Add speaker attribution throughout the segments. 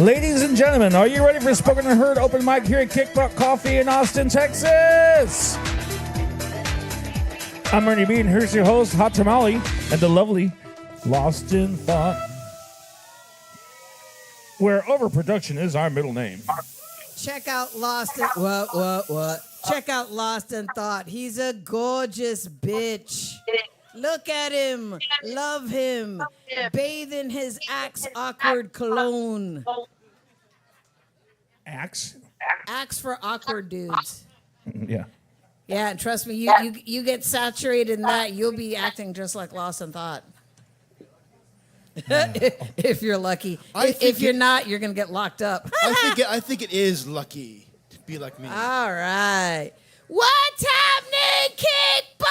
Speaker 1: Ladies and gentlemen, are you ready for Spoken and Heard open mic here at Kickbutt Coffee in Austin, Texas? I'm Ernie B, and here's your host, Hot Tamale, and the lovely Lost in Thought, where overproduction is our middle name.
Speaker 2: Check out Lost in... What? Check out Lost in Thought. He's a gorgeous bitch. Look at him. Love him. Bathe in his Axe Awkward cologne.
Speaker 1: Axe?
Speaker 2: Axe for awkward dudes.
Speaker 1: Yeah.
Speaker 2: Yeah, and trust me, you get saturated in that, you'll be acting just like Lost in Thought. If you're lucky. If you're not, you're going to get locked up.
Speaker 3: I think it is lucky to be like me.
Speaker 2: All right. What's happening, Kickbutt?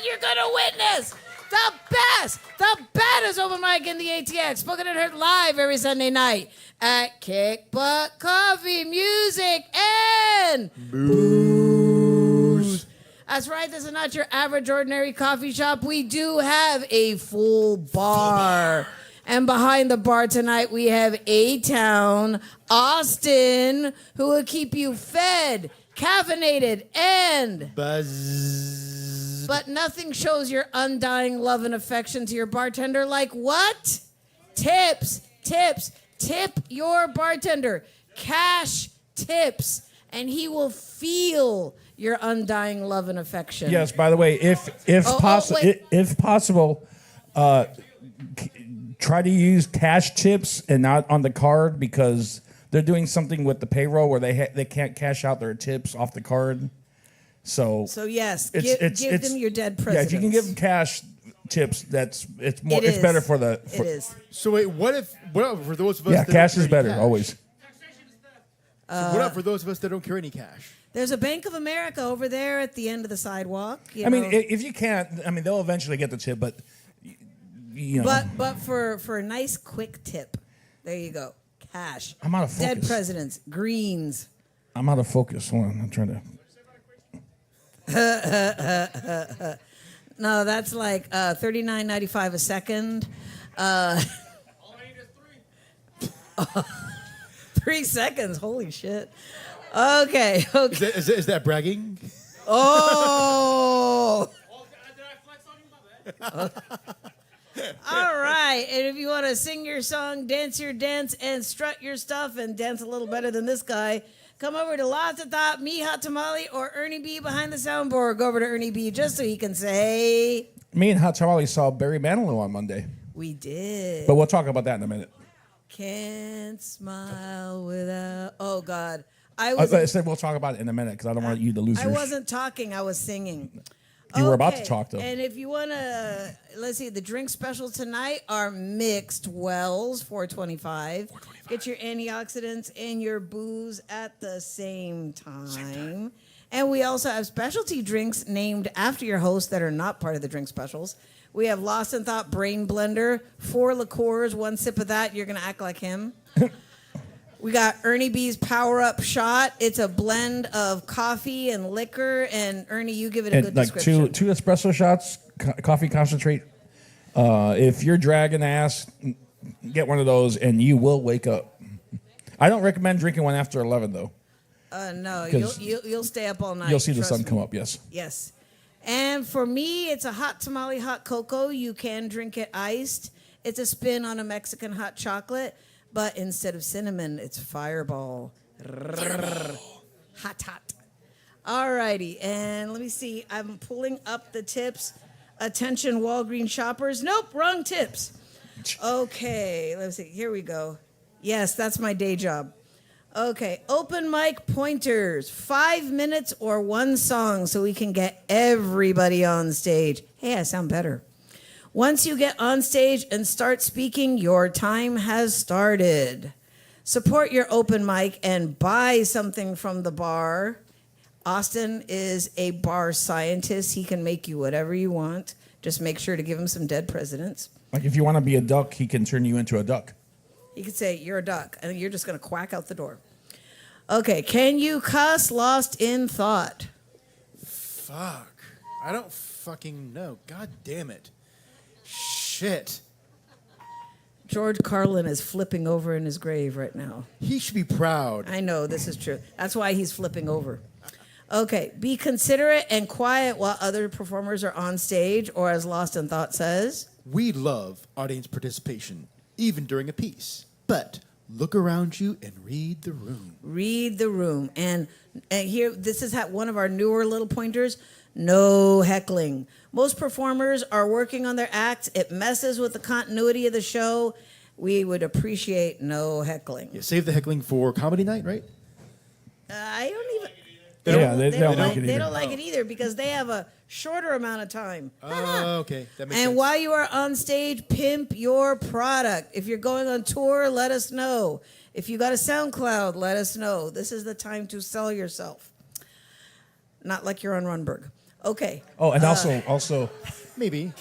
Speaker 2: You're going to witness the baddest open mic in the ATX. Spoken and Heard live every Sunday night at Kickbutt Coffee, Music, and Booze. That's right, this is not your average ordinary coffee shop. We do have a full bar. And behind the bar tonight, we have A-Town, Austin, who will keep you fed, caffeinated, and
Speaker 3: Buzz.
Speaker 2: But nothing shows your undying love and affection to your bartender like what? Tips. Tip your bartender. Cash tips. And he will feel your undying love and affection.
Speaker 1: Yes, by the way, if possible, try to use cash tips and not on the card because they're doing something with the payroll where they can't cash out their tips off the card. So
Speaker 2: yes, give them your dead presidents.
Speaker 1: Yeah, if you can give them cash tips, it's better for the.
Speaker 2: It is.
Speaker 3: So wait, what for those of us?
Speaker 1: Yeah,
Speaker 3: that
Speaker 1: cash
Speaker 3: don't
Speaker 1: is
Speaker 3: carry
Speaker 1: better
Speaker 3: cash?
Speaker 1: always.
Speaker 3: So what up for those of us that don't carry any cash?
Speaker 2: There's a Bank of America over there at the end of the sidewalk.
Speaker 1: Mean, if you can't, they'll eventually get the tip, but you know.
Speaker 2: But for a nice quick tip, there you go. Cash.
Speaker 1: I'm out of focus.
Speaker 2: Dead presidents. Greens.
Speaker 1: I'm out of focus. Hold on, I'm trying to.
Speaker 2: No, that's like $39.95 a second.
Speaker 3: All I need is 3.
Speaker 2: 3 seconds. Holy shit. Okay.
Speaker 3: Is that bragging?
Speaker 2: Oh.
Speaker 3: Did I flex on you? My bad.
Speaker 2: All right. And if you want to sing your song, dance your dance, and strut your stuff, and dance a little better than this guy, come over to Lots of Thought, me, Hot Tamale, or Ernie B behind the soundboard. Go over to Ernie B just so he can say...
Speaker 1: Me and Hot Tamale saw Barry Manilow on Monday.
Speaker 2: We did.
Speaker 1: But we'll talk about that in a minute.
Speaker 2: Can't smile without... Oh, God.
Speaker 1: I said we'll talk about it in a minute because I don't want you to lose
Speaker 2: I
Speaker 1: your...
Speaker 2: wasn't talking. I was singing.
Speaker 1: You were about to talk, though.
Speaker 2: And if you want to... Let's see. The drink specials tonight are mixed Wells, $4.25. Get your antioxidants and your booze at the same time. And we also have specialty drinks named after your host that are not part of the drink specials. We have Lost in Thought Brain Blender, 4 liqueurs, 1 sip of that. You're going to act like him. We got Ernie B's Power Up Shot. It's a blend of coffee and liquor. And Ernie, you give it a good description.
Speaker 1: Two espresso shots, coffee concentrate. If you're dragging ass, get one of those and you will wake up. I don't recommend drinking one after 11, though.
Speaker 2: No, you'll stay up all night.
Speaker 1: You'll see the
Speaker 2: trust
Speaker 1: sun
Speaker 2: me.
Speaker 1: come up, yes.
Speaker 2: Yes. And for me, it's a hot tamale hot cocoa. You can drink it iced. It's a spin on a Mexican hot chocolate, but instead of cinnamon, it's Fireball. Hot. All righty, and let me see. I'm pulling up the tips. Attention, Walgreens shoppers. Nope, wrong tips. Okay, let's see. Here we go. Yes, that's my day job. Okay, open mic pointers. 5 minutes or 1 song so we can get everybody on stage. Hey, I sound better. Once you get on stage and start speaking, your time has started. Support your open mic and buy something from the bar. Austin is a bar scientist. He can make you whatever you want. Just make sure to give him some dead presidents.
Speaker 1: Like if you want to be a duck, he can turn you into a duck.
Speaker 2: He could say, you're a duck, and you're just going to quack out the door. Okay, can you cuss Lost in Thought?
Speaker 3: Fuck. I don't fucking know. God damn it. Shit.
Speaker 2: George Carlin is flipping over in his grave right now.
Speaker 4: He should be proud.
Speaker 2: I know, this is true. That's why he's flipping over. Okay, be considerate and quiet while other performers are on stage, or as Lost in Thought says,
Speaker 4: We love audience participation, even during a piece. But look around you and read the room.
Speaker 2: read the room. And here, this is one of our newer little pointers, no heckling. Most performers are working on their acts. It messes with the continuity of the show. We would appreciate no heckling.
Speaker 4: Yeah, save the heckling for comedy night, right?
Speaker 2: I don't even...
Speaker 1: They don't like it
Speaker 2: They
Speaker 1: either.
Speaker 2: don't like it either because they have a shorter amount of time.
Speaker 4: Oh, okay. That makes
Speaker 2: And
Speaker 4: sense.
Speaker 2: while you are on stage, pimp your product. If you're going on tour, let us know. If you got a SoundCloud, let us know. This is the time to sell yourself. Not like you're on Runberg. Okay,
Speaker 1: Oh, and also,
Speaker 4: Maybe.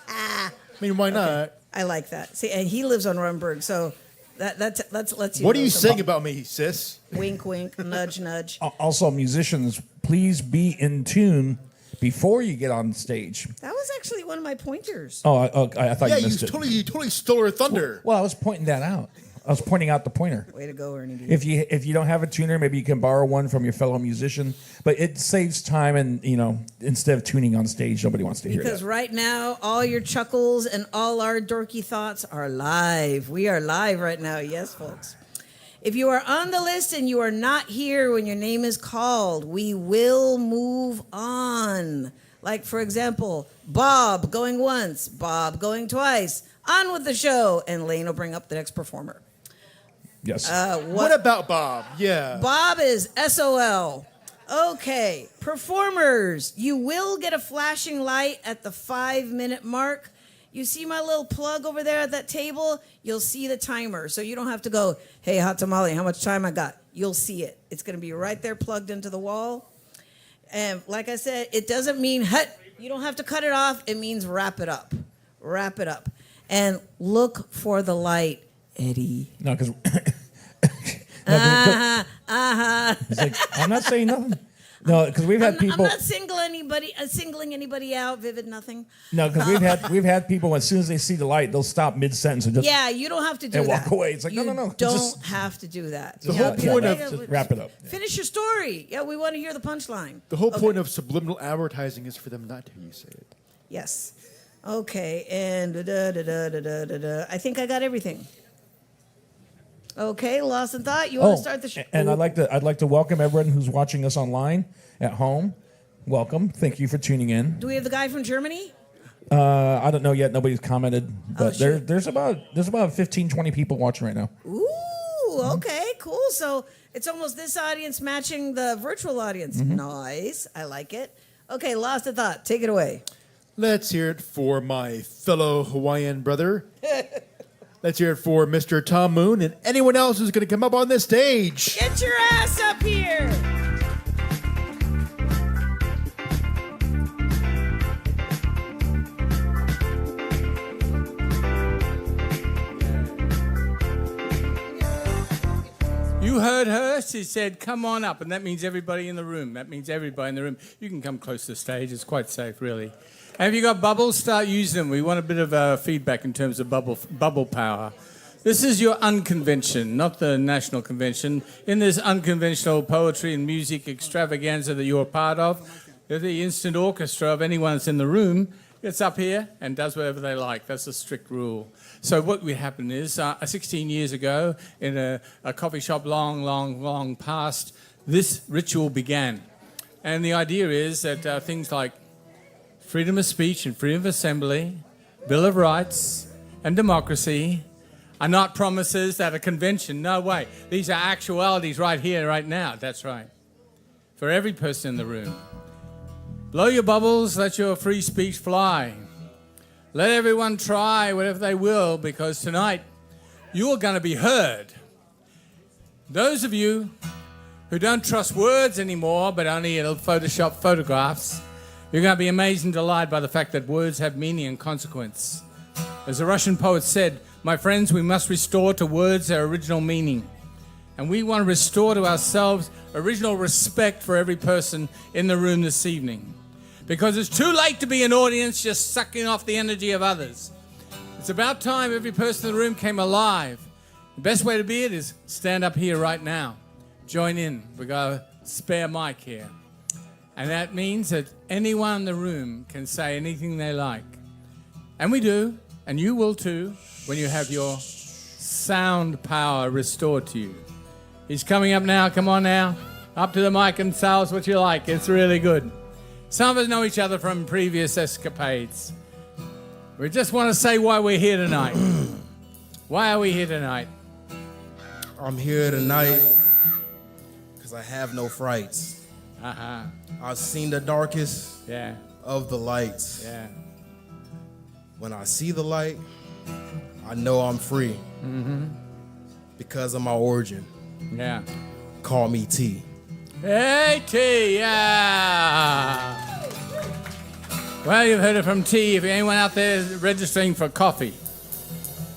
Speaker 4: I mean, why not?
Speaker 2: I like that. See, and he lives on Runberg, so that lets you.
Speaker 4: What are
Speaker 2: know
Speaker 4: you
Speaker 2: something.
Speaker 4: saying about me, sis?
Speaker 2: Wink, wink, nudge, nudge.
Speaker 1: also, musicians, please be in tune before you get on stage.
Speaker 2: That was actually one of my pointers.
Speaker 1: Oh, I thought
Speaker 4: Yeah,
Speaker 1: you
Speaker 4: you
Speaker 1: missed it.
Speaker 4: totally stole her thunder.
Speaker 1: Well, I was pointing that out. I was pointing out the pointer.
Speaker 2: Way to go, Ernie.
Speaker 1: If you don't have a tuner, maybe you can borrow one from your fellow musician. But it saves time, and instead of tuning on stage, nobody wants to hear
Speaker 2: Because
Speaker 1: that.
Speaker 2: right now, all your chuckles and all our dorky thoughts are live. We are live right now. Yes, folks. If you are on the list and you are not here when your name is called, we will move on. Like, for example, Bob going once, Bob going twice. On with the show. And Lane will bring up the next performer.
Speaker 1: Yes.
Speaker 4: What about Bob? Yeah.
Speaker 2: Bob is SOL. Okay, performers, you will get a flashing light at the 5-minute mark. You see my little plug over there at that table? You'll see the timer. So you don't have to go, hey, Hot Tamale, how much time I got? You'll see it. It's going to be right there plugged into the wall. And like I said, it doesn't mean, you don't have to cut it off. It means wrap it up. Wrap it up. And look for the light, Eddie.
Speaker 1: No, because I'm not saying nothing. No, because we've had people.
Speaker 2: I'm not singling anybody out. Vivid, nothing.
Speaker 1: No, because we've had people as soon as they see the light, they'll stop mid sentence and just
Speaker 2: Yeah, you don't have to do
Speaker 1: and
Speaker 2: that.
Speaker 1: walk away. It's like,
Speaker 2: you
Speaker 1: no.
Speaker 2: don't
Speaker 1: Just
Speaker 2: have to do that.
Speaker 4: The whole point of-
Speaker 1: just wrap it up.
Speaker 2: Finish your story. Yeah, we want to hear the punchline.
Speaker 4: The whole point of subliminal advertising is for them not to hear you say it.
Speaker 2: Yes. Okay, and I think I got everything. Okay, Lost in Thought. You want to start the show?
Speaker 1: And I'd like to welcome everyone who's watching us online at home. Welcome. Thank you for tuning in.
Speaker 2: Do we have the guy from Germany?
Speaker 1: I don't know yet. Nobody's commented, but
Speaker 2: shoot.
Speaker 1: there's about 15, 20 people watching right now.
Speaker 2: Ooh, okay, cool. So it's almost this audience matching the virtual audience. Nice. I like it. Okay, Lost in Thought. Take it away.
Speaker 4: Let's hear it for my fellow Hawaiian brother. Let's hear it for Mr. Tom Moon and anyone else who's going to come up on this stage.
Speaker 2: Get your ass up here.
Speaker 3: You heard her. She said, come on up. And that means everybody in the room. That means everybody in the room. You can come close to the stage. It's quite safe, really. And if you got bubbles, start using them. We want a bit of feedback in terms of bubble power. This is your unconvention, not the national convention. In this unconventional poetry and music extravaganza that you're a part of, the instant orchestra of anyone that's in the room gets up here and does whatever they like. That's a strict rule. So what would happen is, 16 years ago, in a coffee shop long past, this ritual began. And the idea is that things like freedom of speech and freedom of assembly, Bill of Rights, and democracy are not promises at a convention. No way. These are actualities right here, right now. That's right. For every person in the room. Blow your bubbles, let your free speech fly. Let everyone try whatever they will, because tonight you are going to be heard. Those of you who don't trust words anymore, but only Photoshop photographs, you're going to be amazed and delighted by the fact that words have meaning and consequence. As a Russian poet said, my friends, we must restore to words their original meaning. And we want to restore to ourselves original respect for every person in the room this evening. Because it's too late to be an audience just sucking off the energy of others. It's about time every person in the room came alive. The best way to be it is stand up here right now. Join in. We got a spare mic here. And that means that anyone in the room can say anything they like. And we do, and you will too, when you have your sound power restored to you. He's coming up now. Come on now. Up to the mic and tell us what you like. It's really good. Some of us know each other from previous escapades. We just want to say why we're here tonight. Why are we here tonight?
Speaker 5: I'm here tonight because I have no frights.
Speaker 3: Uh-huh.
Speaker 5: I've seen the darkest
Speaker 3: Yeah.
Speaker 5: of the lights.
Speaker 3: Yeah.
Speaker 5: When I see the light, I know I'm free. Because of my origin.
Speaker 3: Yeah.
Speaker 5: Call me T.
Speaker 3: Hey, T, yeah. Well, you've heard it from T. If anyone out there is registering for coffee?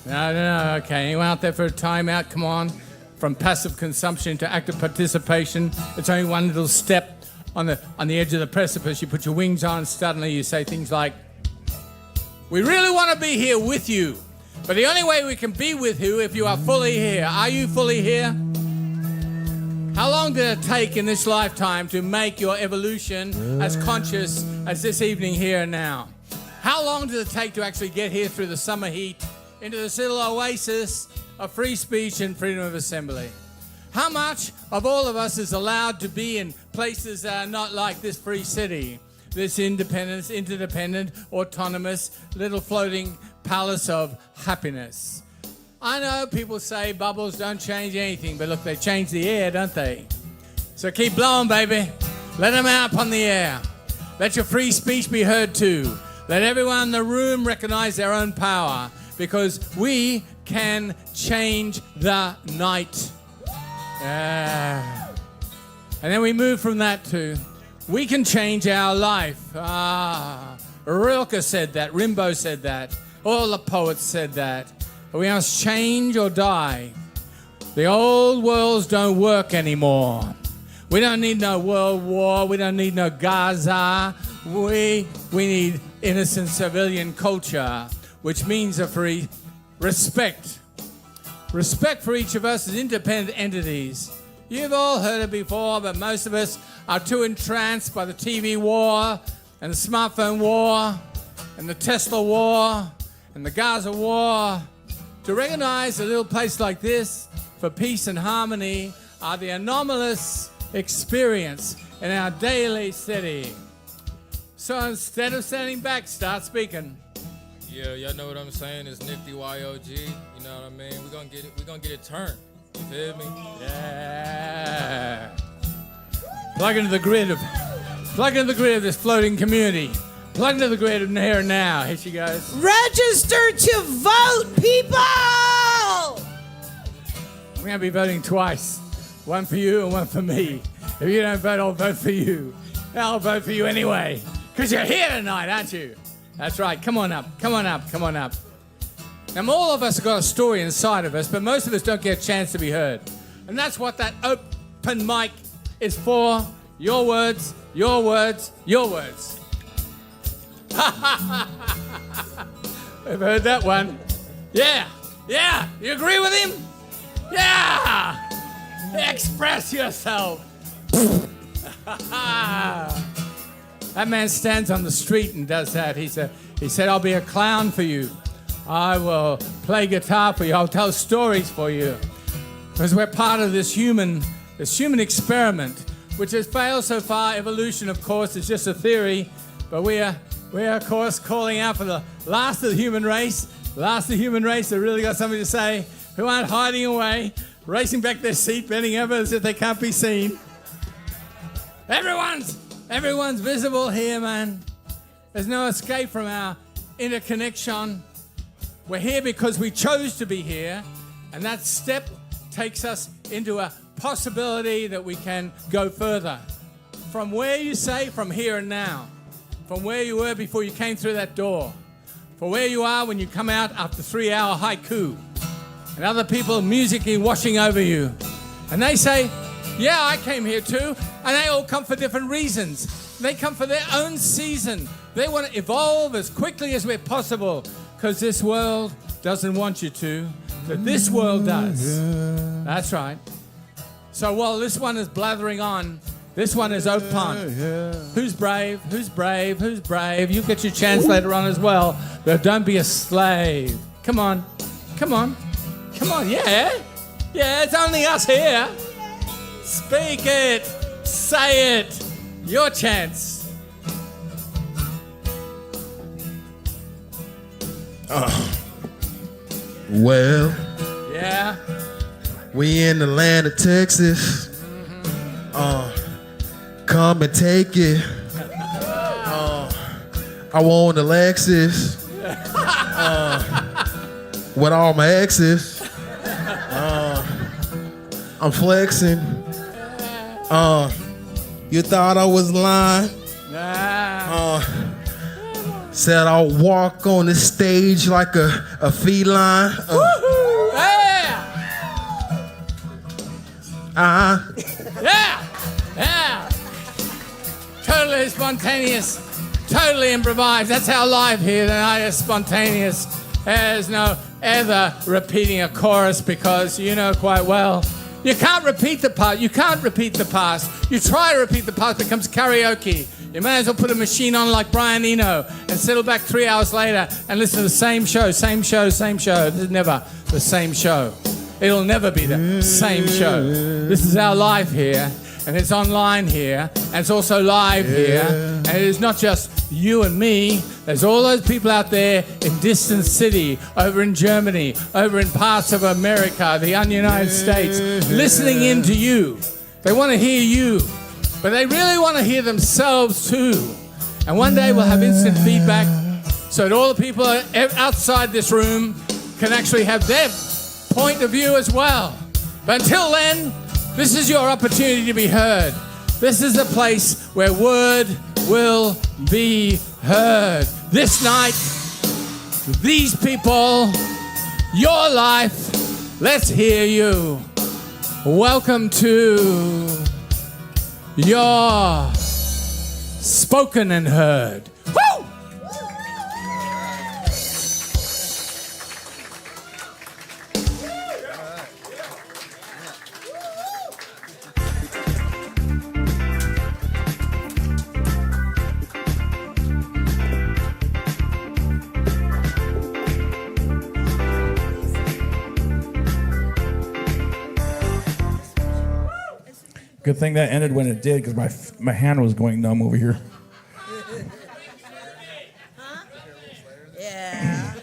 Speaker 3: No, okay. Anyone out there for a timeout? Come on. From passive consumption to active participation. It's only one little step on the edge of the precipice. You put your wings on, suddenly you say things like, we really want to be here with you. But the only way we can be with you if you are fully here. Are you fully here? How long did it take in this lifetime to make your evolution as conscious as this evening here and now? How long did it take to actually get here through the summer heat into this little oasis of free speech and freedom of assembly? How much of all of us is allowed to be in places that are not like this free city, this interdependent, autonomous, little floating palace of happiness? I know people say bubbles don't change anything, but look, they change the air, don't they? So keep blowing, baby. Let them out upon the air. Let your free speech be heard too. Let everyone in the room recognize their own power, because we can change the night. And then we move from that to, we can change our life. Rilke said that, Rimbaud said that, all the poets said that. We must change or die. The old worlds don't work anymore. We don't need no world war. We don't need no Gaza. We need innocent civilian culture, which means a free respect. Respect for each of us as independent entities. You've all heard it before, but most of us are too entranced by the TV war and the smartphone war and the Tesla war and the Gaza war to recognize a little place like this for peace and harmony are the anomalous experience in our daily city. So instead of standing back, start speaking.
Speaker 6: Yeah, y'all know what I'm saying? It's Nifty YOG. You know what I mean? We're gonna get it turned. You feel me?
Speaker 3: Yeah. Plug into the grid of this floating community. Plug into the grid of here and now. Here she goes.
Speaker 2: Register to vote, people!
Speaker 3: We're going to be voting twice. One for you and one for me. If you don't vote, I'll vote for you. I'll vote for you anyway. Because you're here tonight, aren't you? That's right. Come on up. Come on up. Come on up. Now, all of us have got a story inside of us, but most of us don't get a chance to be heard. And that's what that open mic is for. Your words, your words, your words. I've heard that one. Yeah. You agree with him? Yeah. Express yourself. That man stands on the street and does that. He said, I'll be a clown for you. I will play guitar for you. I'll tell stories for you. Because we're part of this human experiment, which has failed so far. Evolution, of course, is just a theory, but we are, of course, calling out for the last of the human race that really got something to say, who aren't hiding away, racing back their seat, bending over as if they can't be seen. Everyone's visible here, man. There's no escape from our interconnection. We're here because we chose to be here, and that step takes us into a possibility that we can go further. From where you say, from here and now. From where you were before you came through that door. For where you are when you come out after 3-hour haiku. And other people musically washing over you. And they say, yeah, I came here too. And they all come for different reasons. They come for their own season. They want to evolve as quickly as we're possible. because this world doesn't want you to, but this world does. That's right. So while this one is blathering on, this one is Oak Pond. Who's brave? Who's brave? Who's brave? You get your chance later on as well, but don't be a slave. Come on. Come on. Come on, yeah. Yeah, it's only us here. Speak it. Say it. Your chance.
Speaker 5: Well,
Speaker 3: Yeah.
Speaker 5: we in the land of Texas. Come and take it. I want a Lexus. With all my exes. I'm flexing. You thought I was lying?
Speaker 3: Nah.
Speaker 5: Said I'll walk on the stage like a feline.
Speaker 3: Yeah. Yeah. Yeah. Totally spontaneous. Totally improvised. That's our life here tonight is spontaneous. There's no ever repeating a chorus because you know quite well you can't repeat the past. You can't repeat the past. You try to repeat the past, it becomes karaoke. You may as well put a machine on like Brian Eno and settle back 3 hours later and listen to the same show, same show, same show. This is never the same show. It'll never be the same show. This is our life here, and it's online here, and it's also live here. And it is not just you and me. There's all those people out there in distant city, over in Germany, over in parts of America, the United States, listening in to you. They want to hear you, but they really want to hear themselves too. And one day we'll have instant feedback so that all the people outside this room can actually have their point of view as well. But until then, this is your opportunity to be heard. This is the place where word will be heard. This night, these people, your life, let's hear you. Welcome to your Spoken and Heard. Woo!
Speaker 1: Good thing that ended when it did, because my hand was going numb over here.
Speaker 2: Yeah.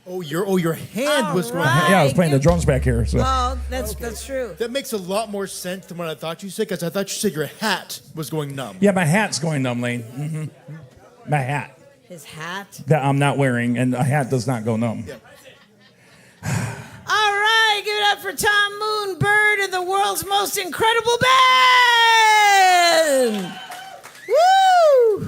Speaker 4: Your hand was going.
Speaker 2: Alright.
Speaker 1: Yeah, I was playing the drums back here. So
Speaker 2: Well, that's true.
Speaker 4: That makes a lot more sense than what I thought you said, because I thought you said your hat was going numb.
Speaker 1: yeah, my hat's going numb, Lane. My hat
Speaker 2: His hat.
Speaker 1: that I'm not wearing, and a hat does not go numb.
Speaker 2: All right, give it up for Tom Moon Bird and the world's most incredible band. Woo!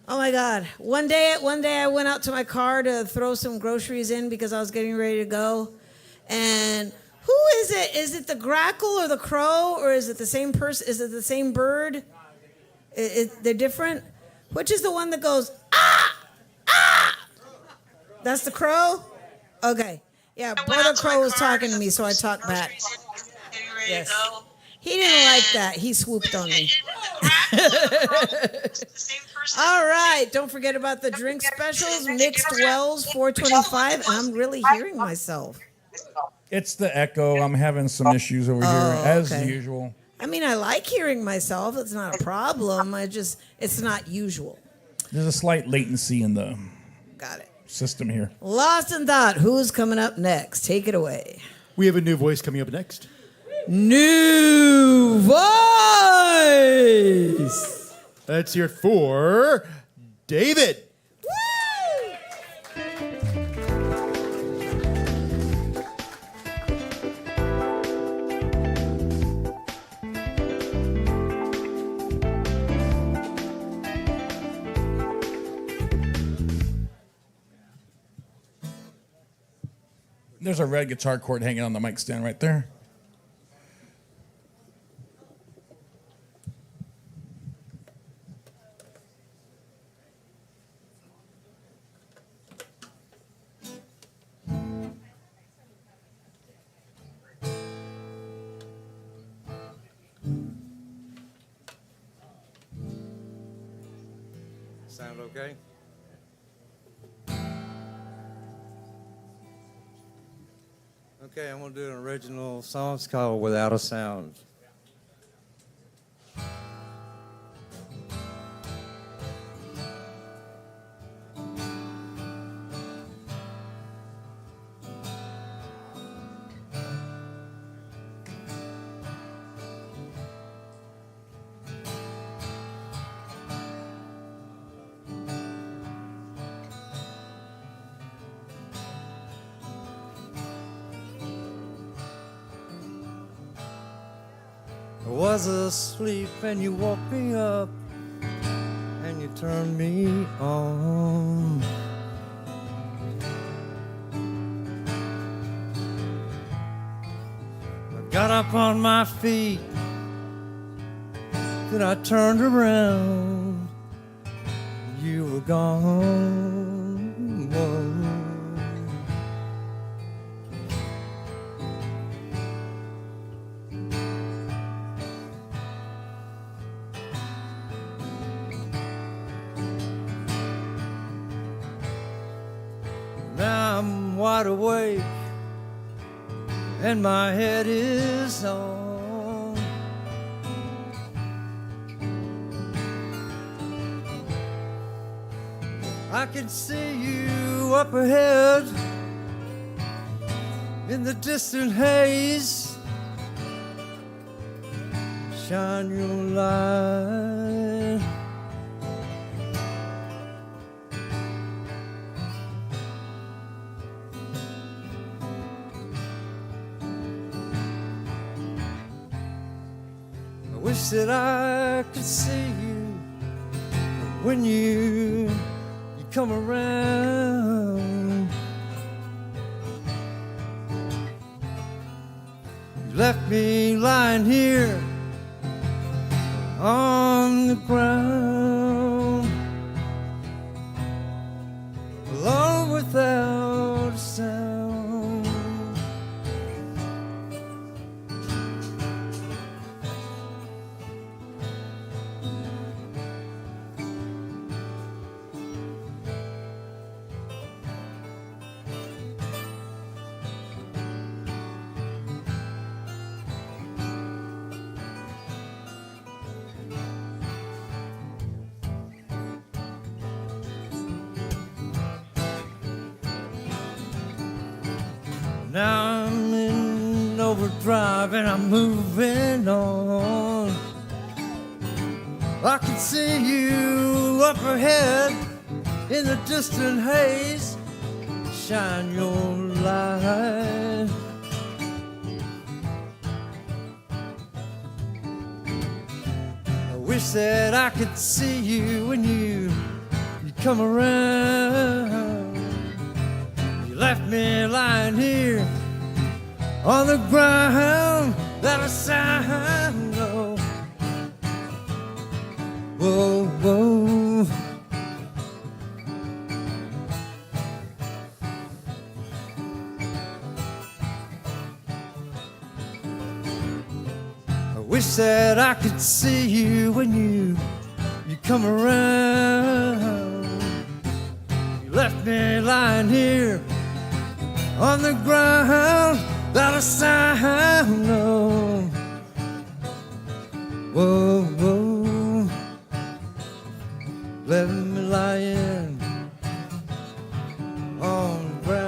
Speaker 2: Oh my God! One day I went out to my car to throw some groceries in because I was getting ready to go, and who is it? Is it the grackle or the crow, or is it the same person? Is it the same bird? They're different. Which is the one that goes ah ah? That's the crow. Okay. Yeah, Brother Crow was talking to me, so I talked back. Yes. He didn't like that. He swooped on me. All right. Don't forget about the drink specials. Mixed Wells, $4.25. And I'm really hearing myself.
Speaker 1: It's the echo. I'm having some issues over here, as usual.
Speaker 2: I mean, I like hearing myself. It's not a problem. It's not usual.
Speaker 1: There's a slight latency in the
Speaker 2: Got it.
Speaker 1: system here.
Speaker 2: Lost in Thought. Who's coming up next? Take it away.
Speaker 4: We have a new voice coming up next.
Speaker 2: New voice.
Speaker 4: Let's hear it for David.
Speaker 1: There's a red guitar cord hanging on the mic stand right there.
Speaker 7: Sound okay? Okay, I'm gonna do an original song. It's called Without a Sound. I was asleep and you woke me up and you turned me on. I got up on my feet, then I turned around. You were gone. Now I'm wide awake and my head is on. I can see you up ahead in the distant haze. Shine your light. I wish that I could see you when you come around. You left me lying here on the ground, alone without a sound. Now I'm in overdrive and I'm moving on. I can see you up ahead in the distant haze. Shine your light. I wish that I could see you when you come around. You left me lying here on the ground, that a sound. Oh, whoa, whoa. I wish that I could see you when you come around. You left me lying here on the ground, without a sound. No. Whoa, whoa. Let me lying on the ground.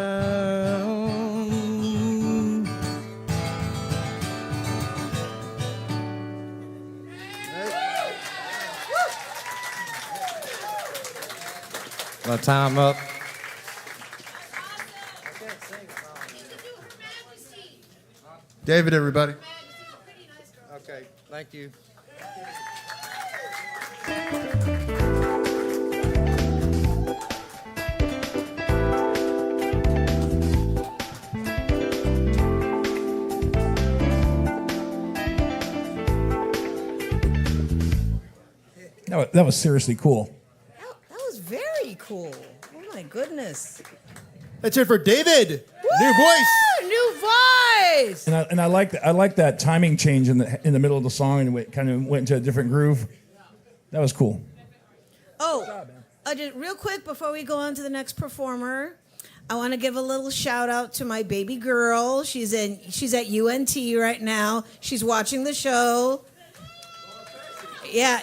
Speaker 7: My time up.
Speaker 4: David, everybody.
Speaker 7: Okay, thank you.
Speaker 1: That was seriously cool.
Speaker 2: That was very cool. Oh my goodness.
Speaker 4: Let's hear it for David. New voice.
Speaker 2: Woo! New voice.
Speaker 1: And I like that. I like that timing change in the middle of the song, and it kind of went into a different groove. That was cool.
Speaker 2: Oh, Just real quick before we go on to the next performer, I want to give a little shout out to my baby girl. She's at UNT right now. She's watching the show. Yeah,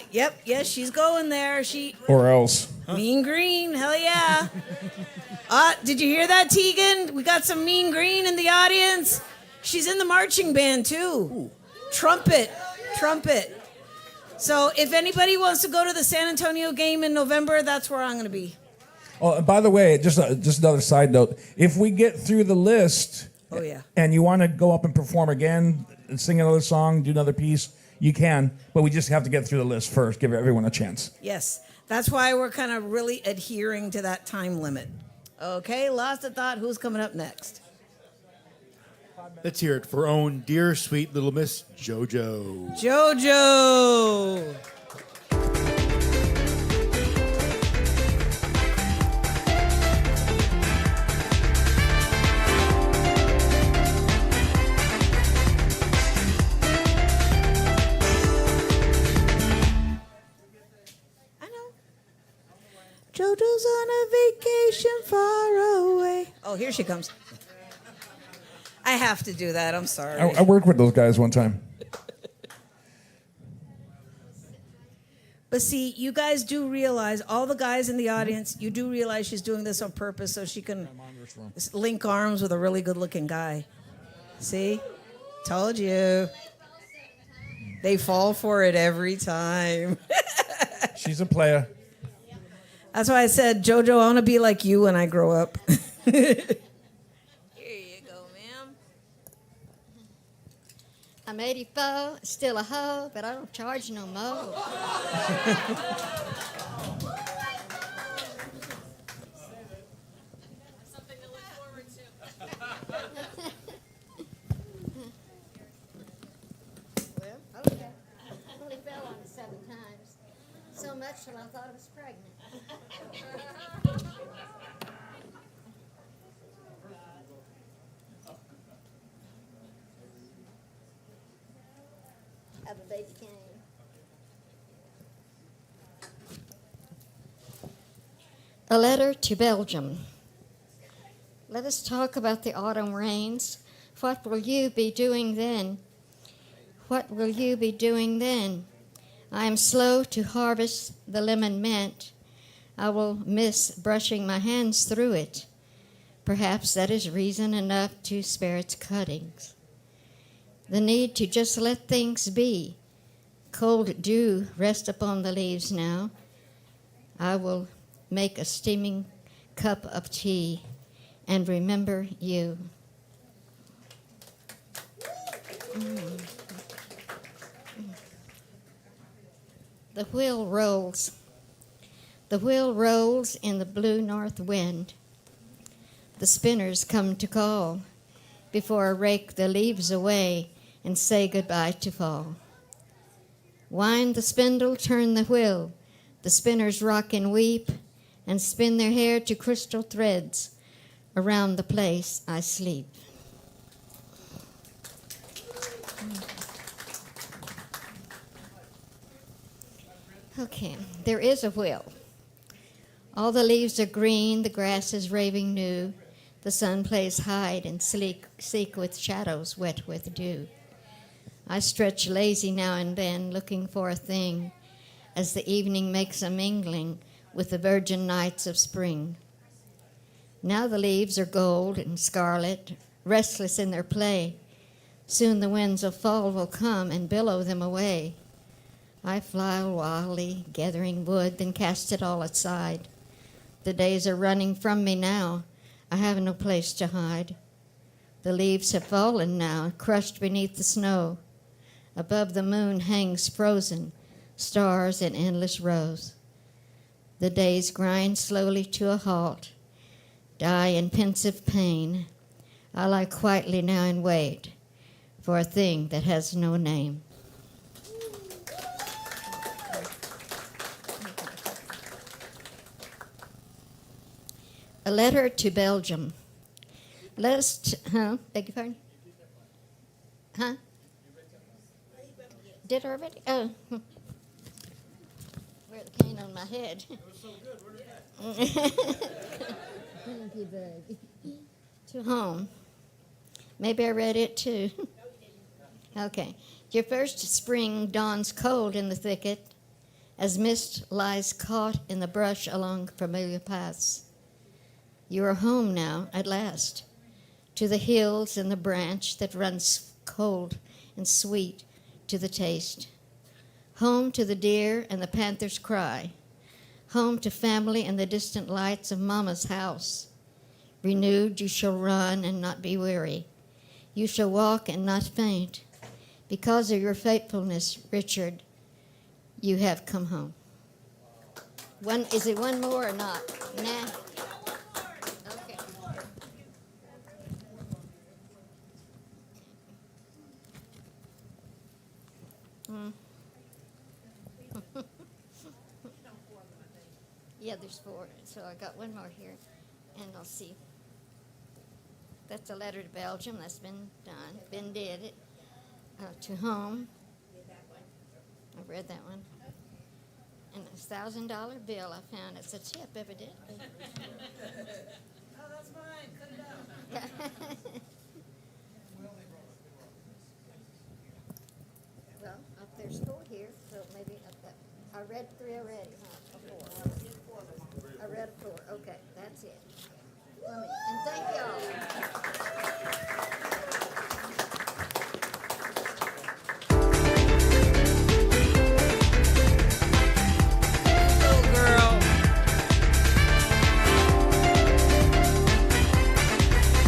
Speaker 2: she's going there.
Speaker 1: Or else.
Speaker 2: Mean Green, hell yeah. Did you hear that, Tegan? We got some Mean Green in the audience. She's in the marching band too. Trumpet. So if anybody wants to go to the San Antonio game in November, that's where I'm going to be.
Speaker 1: Oh, and by the way, just another side note. If we get through the list,
Speaker 2: Oh, yeah.
Speaker 1: and you want to go up and perform again, and sing another song, do another piece, you can. But we just have to get through the list first. Give everyone a chance.
Speaker 2: Yes, that's why we're kind of really adhering to that time limit. Okay, lost a thought. Who's coming up next?
Speaker 4: Let's hear it for own dear sweet little Miss JoJo.
Speaker 2: JoJo. I know. JoJo's on a vacation far away. Oh, here she comes. I have to do that. I'm sorry.
Speaker 1: I worked with those guys one time.
Speaker 2: But see, you guys do realize, all the guys in the audience, you do realize she's doing this on purpose so she can link arms with a really good-looking guy. See? Told you. They fall for it every time.
Speaker 1: She's a player.
Speaker 2: That's why I said, JoJo, I want to be like you when I grow up.
Speaker 8: I'm 84, still a hoe, but I don't charge no more.
Speaker 9: Something to look forward to.
Speaker 8: Well, okay. I only fell on it 7 times. So much till I thought I was pregnant. Have a baby cane. A letter to Belgium. Let us talk about the autumn rains. What will you be doing then? What will you be doing then? I am slow to harvest the lemon mint. I will miss brushing my hands through it. Perhaps that is reason enough to spare its cuttings. The need to just let things be. Cold dew rest upon the leaves now. I will make a steaming cup of tea and remember you. The wheel rolls. The wheel rolls in the blue north wind. The spinners come to call before I rake the leaves away and say goodbye to fall. Wind the spindle, turn the wheel. The spinners rock and weep and spin their hair to crystal threads around the place I sleep. Okay, there is a wheel. All the leaves are green, the grass is raving new. The sun plays hide and seek with shadows wet with dew. I stretch lazy now and then, looking for a thing, as the evening makes a mingling with the virgin nights of spring. Now the leaves are gold and scarlet, restless in their play. Soon the winds of fall will come and billow them away. I fly wildly, gathering wood, then cast it all aside. The days are running from me now. I have no place to hide. The leaves have fallen now, crushed beneath the snow. Above the moon hangs frozen, stars in endless rows. The days grind slowly to a halt, die in pensive pain. I lie quietly now and wait for a thing that has no name. A letter to Belgium. Let us, beg your pardon? Huh? Did already? Oh. Where wear the cane on my head. Thank you, baby. To home. Maybe I read it too. Okay. Your first spring dawns cold in the thicket as mist lies caught in the brush along familiar paths. You are home now, at last, to the hills and the branch that runs cold and sweet to the taste. Home to the deer and the panther's cry. Home to family and the distant lights of Mama's house. Renewed you shall run and not be weary. You shall walk and not faint. Because of your faithfulness, Richard, you have come home. Is it one more or not? Nah. Okay. Yeah, there's 4. So I got one more here, and I'll see. That's a letter to Belgium. That's been done. Ben did it. To home. I read that one. And a $1,000 bill I found. It's a tip, evidently.
Speaker 2: Oh, that's mine. Cut it out.
Speaker 8: Well, there's 4 here, so maybe I read 3 already, huh? Or 4. I read a 4. Okay, that's it. And thank y'all.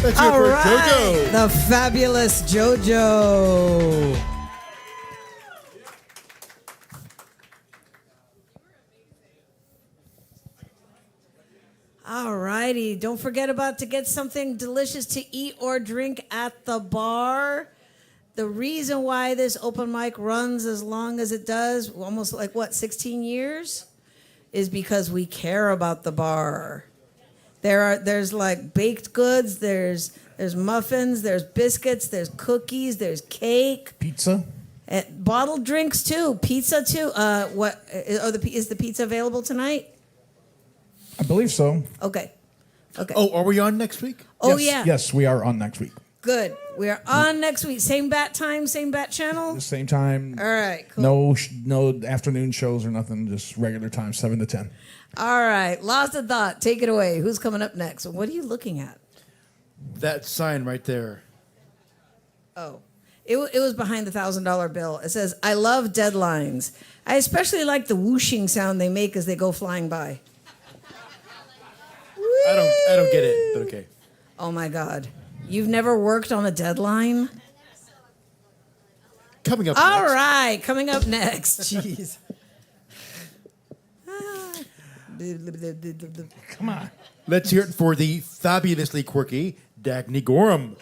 Speaker 4: Let's hear it for JoJo.
Speaker 2: The fabulous JoJo. All righty. Don't forget about to get something delicious to eat or drink at the bar. The reason why this open mic runs as long as it does, almost like 16 years, is because we care about the bar. There's like baked goods, there's muffins, there's biscuits, there's cookies, there's cake,
Speaker 1: Pizza.
Speaker 2: and bottled drinks too, pizza too. Is the pizza available tonight?
Speaker 1: I believe so.
Speaker 2: Okay.
Speaker 4: Oh, are we on next week?
Speaker 2: Oh
Speaker 1: Yes,
Speaker 2: yeah.
Speaker 1: Yes, we are on next week.
Speaker 2: Good. We are on next week. Same bat time, same bat channel.
Speaker 1: The same time.
Speaker 2: All right. Cool.
Speaker 1: No afternoon shows or nothing. Just regular time, 7 to 10.
Speaker 2: All right. Lost of thought. Take it away. Who's coming up next? What are you looking at?
Speaker 4: That sign right there.
Speaker 2: Oh, it was behind the $1,000 bill. It says, "I love deadlines. I especially like the whooshing sound they make as they go flying by."
Speaker 4: I don't get it, but okay.
Speaker 2: Oh my God. You've never worked on a deadline?
Speaker 4: Coming up
Speaker 2: All
Speaker 4: next.
Speaker 2: right, coming up next. Jeez.
Speaker 1: Come on.
Speaker 4: Let's hear it for the fabulously quirky Dagny Gorham.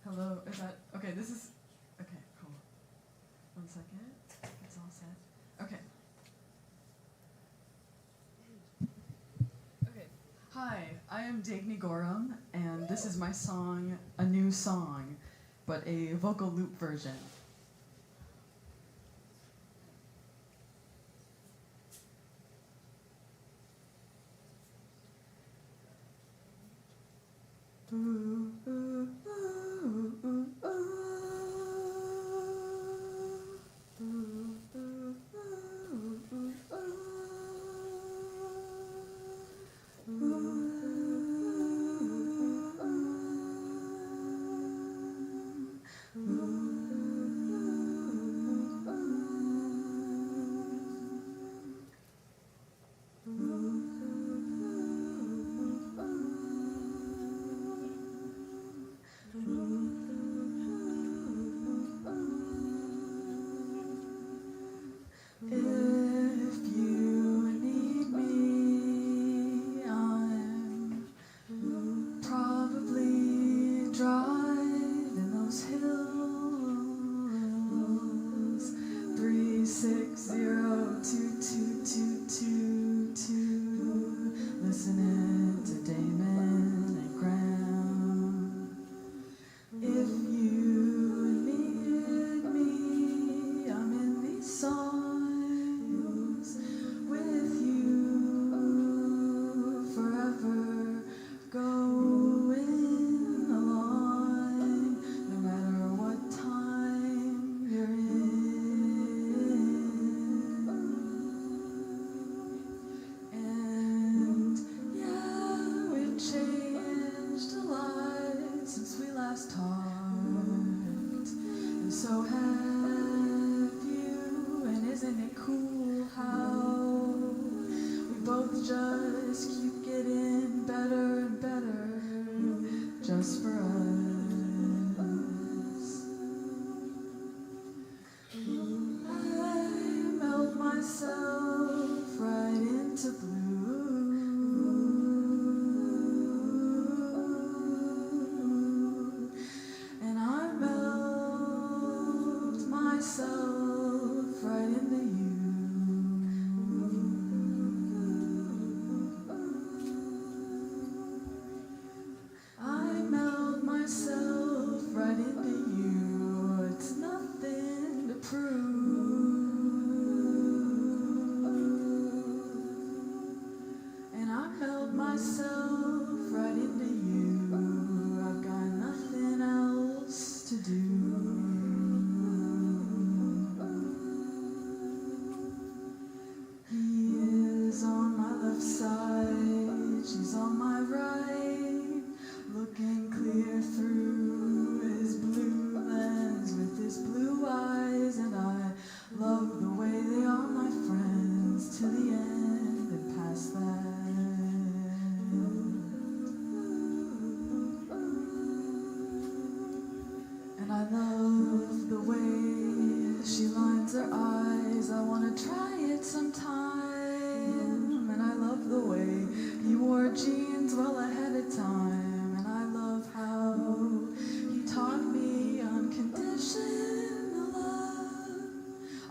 Speaker 10: Hello, is that okay? This is okay. Cool. 1 second. It's all set. Okay. Okay. Hi, I am Dagny Gorham, and this is my song, a new song, but a vocal loop version. Driving those hills. So have you, and isn't it cool how we both just keep getting better and better just for us? I melt myself right into blue, and I melt myself right into you. I melt myself right into you. It's nothing to prove, and I melt myself right into you. I've got nothing else to do. He is on my left side, she's on my right, looking clear through his blue lens with his blue eyes, and I love the way they are my friends to the end and past that. And I love the way she lines her eyes. I wanna try it sometime. And I love the way he wore jeans well ahead of time. And I love how he taught me unconditional love.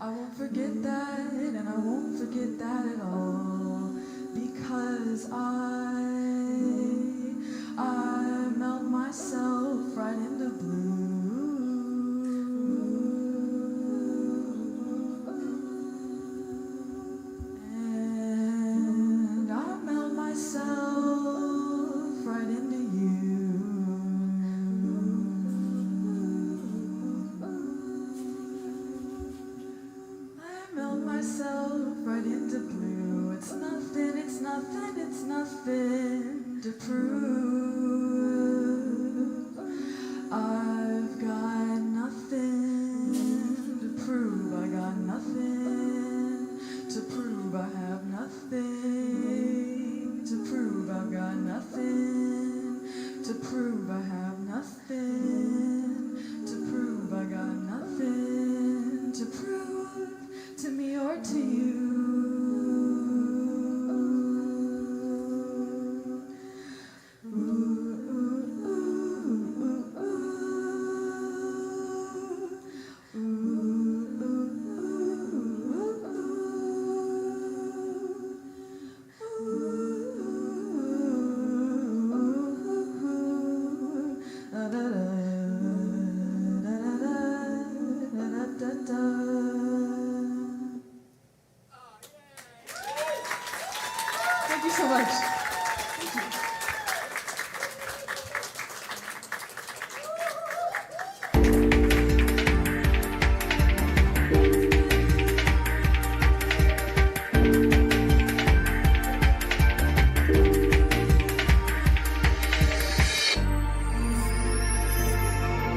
Speaker 10: I won't forget that, and I won't forget that at all, because I melt myself right into blue. And I melt myself right into you. I melt myself right into blue. It's nothing, it's nothing, it's nothing to prove. I've got nothing to prove. I got nothing to prove. I have nothing to prove. I've got nothing to prove. I have nothing to prove. I got nothing to prove to me or to you. Thank you so much. Thank you.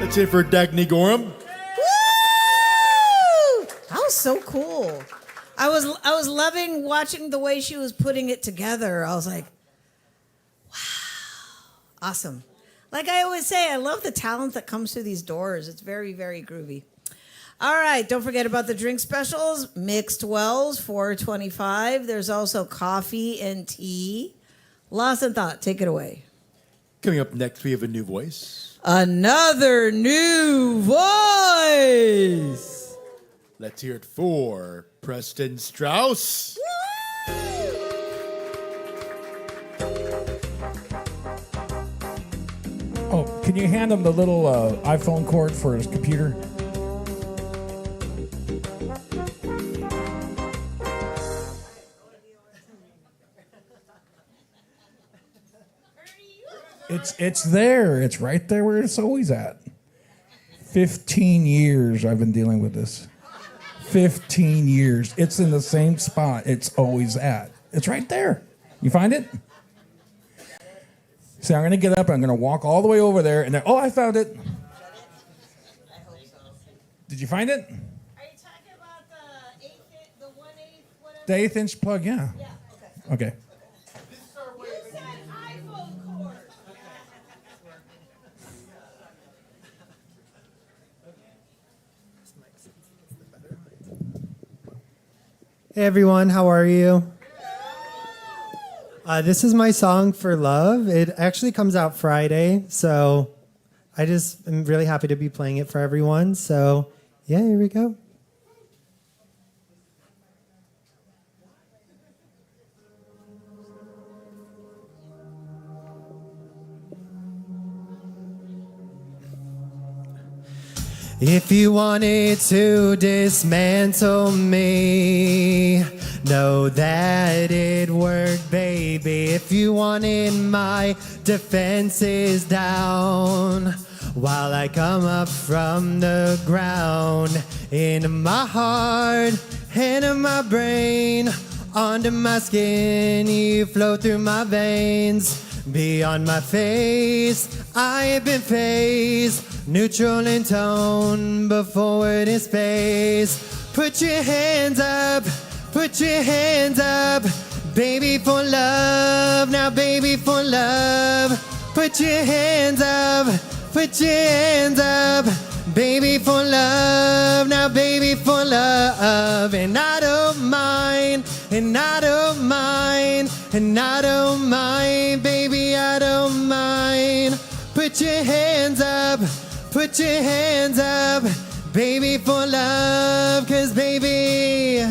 Speaker 4: That's it for Dagny Gorham.
Speaker 2: Woo! That was so cool. I was loving watching the way she was putting it together. I was like, wow, awesome. Like I always say, I love the talent that comes through these doors. It's very, very groovy. All right, don't forget about the drink specials. Mixed Wells, $4.25. There's also coffee and tea. Lost in Thought, take it away.
Speaker 4: Coming up next, we have a new voice.
Speaker 2: Another new voice.
Speaker 4: Let's hear it for Preston Strauss.
Speaker 1: Oh, can you hand him the little iPhone cord for his computer? It's there. It's right there where it's always at. 15 years I've been dealing with this. 15 years. It's in the same spot it's always at. It's right there. You find it? See, I'm going to get up and I'm going to walk all the way over there and then, oh, I found it. Did you find it?
Speaker 2: Are you talking about the 1/8, whatever?
Speaker 1: The 1/8 plug, yeah.
Speaker 2: Yeah, okay.
Speaker 1: Okay.
Speaker 2: You said iPhone cord.
Speaker 7: Hey everyone, how are you? This is my song for love. It actually comes out Friday, so I just am really happy to be playing it for everyone. So, yeah, here we go. If you wanted to dismantle me, know that it worked, baby. If you wanted my defenses down, while I come up from the ground, into my heart, into my brain, onto my skin, you flow through my veins. Beyond my face, I have been phased, neutral in tone, but forward in space. Put your hands up, baby for love, now baby for love. Put your hands up, baby for love, now baby for love. And I don't mind, and I don't mind, and I don't mind, baby, I don't mind. Put your hands up, baby for love, 'cause baby,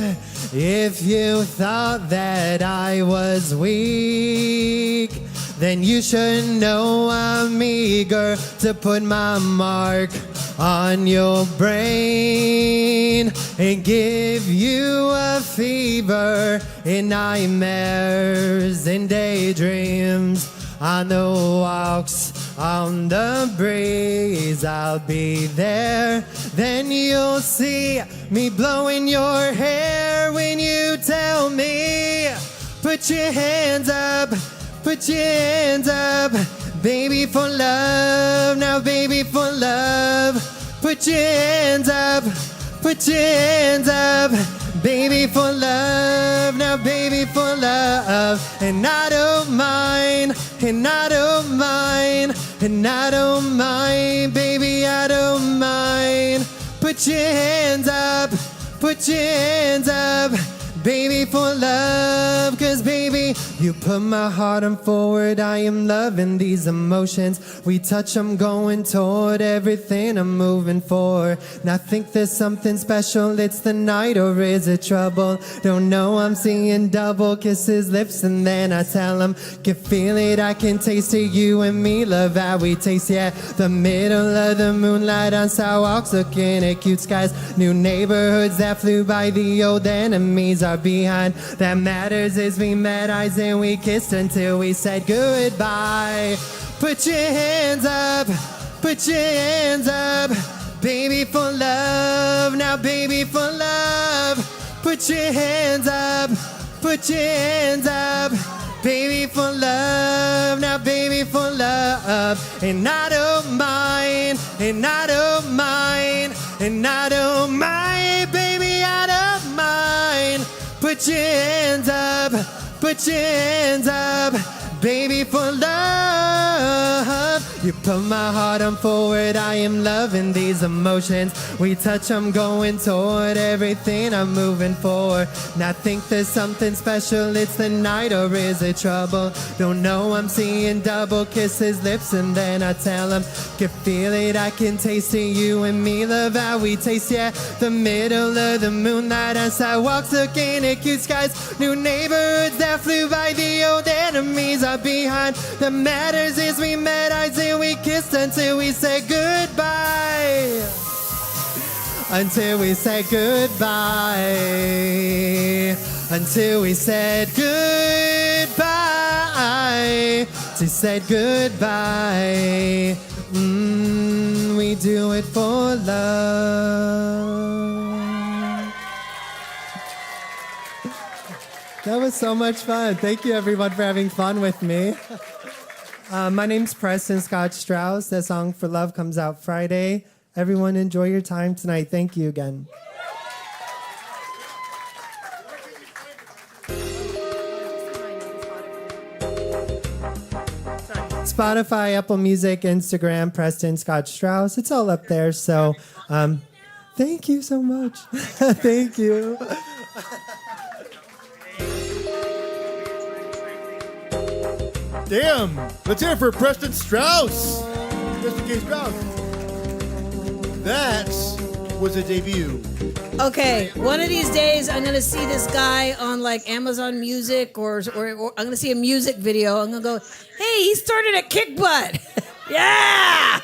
Speaker 7: if you thought that I was weak, then you should know I'm eager to put my mark on your brain and give you a fever in nightmares and daydreams. On the walks, on the breeze, I'll be there. Then you'll see me blowing your hair when you tell me, put your hands up, baby for love, now baby for love. Put your hands up, baby for love, now baby for love. And I don't mind, and I don't mind, and I don't mind, baby, I don't mind. Put your hands up, baby for love, 'cause baby, you put my heart on forward. I am loving these emotions. We touch, I'm going toward everything I'm moving for. And I think there's something special. It's the night, or is it trouble? Don't know, I'm seeing double. Kiss his lips and then I tell him, can feel it, I can taste it. You and me, love how we taste, yeah. The middle of the moonlight on sidewalks, looking at cute skies. New neighborhoods that flew by, the old enemies are behind. That matters is we met eyes and we kissed until we said goodbye. Put your hands up, baby for love, now baby for love. Put your hands up, baby for love, now baby for love. And I don't mind, and I don't mind, and I don't mind, baby, I don't mind. Put your hands up, baby for love. You put my heart on forward, I am loving these emotions. We touch, I'm going toward everything I'm moving for. And I think there's something special, it's the night, or is it trouble? Don't know, I'm seeing double. Kiss his lips and then I tell him, can feel it, I can taste it. You and me, love how we taste, yeah. The middle of the moonlight on sidewalks, looking at cute skies. New neighborhoods that flew by, the old enemies are behind. The matters is we met eyes and we kissed until we said goodbye. Until we said goodbye. Until we said goodbye. She said goodbye. We do it for love. That was so much fun. Thank you, everyone, for having fun with me. My name's Preston Scott Strauss. That song for love comes out Friday.
Speaker 11: everyone enjoy your time tonight. Thank you again. Spotify, Apple Music, Instagram, Preston Scott Strauss. It's all up there. So thank you so much. Thank you.
Speaker 4: Damn! Let's hear it for Preston Strauss. Mr. K. Strauss. That was a debut.
Speaker 2: Okay, one of these days I'm gonna see this guy on like Amazon Music or I'm gonna see a music video. I'm gonna go, hey, he started at Kick Butt. Yeah!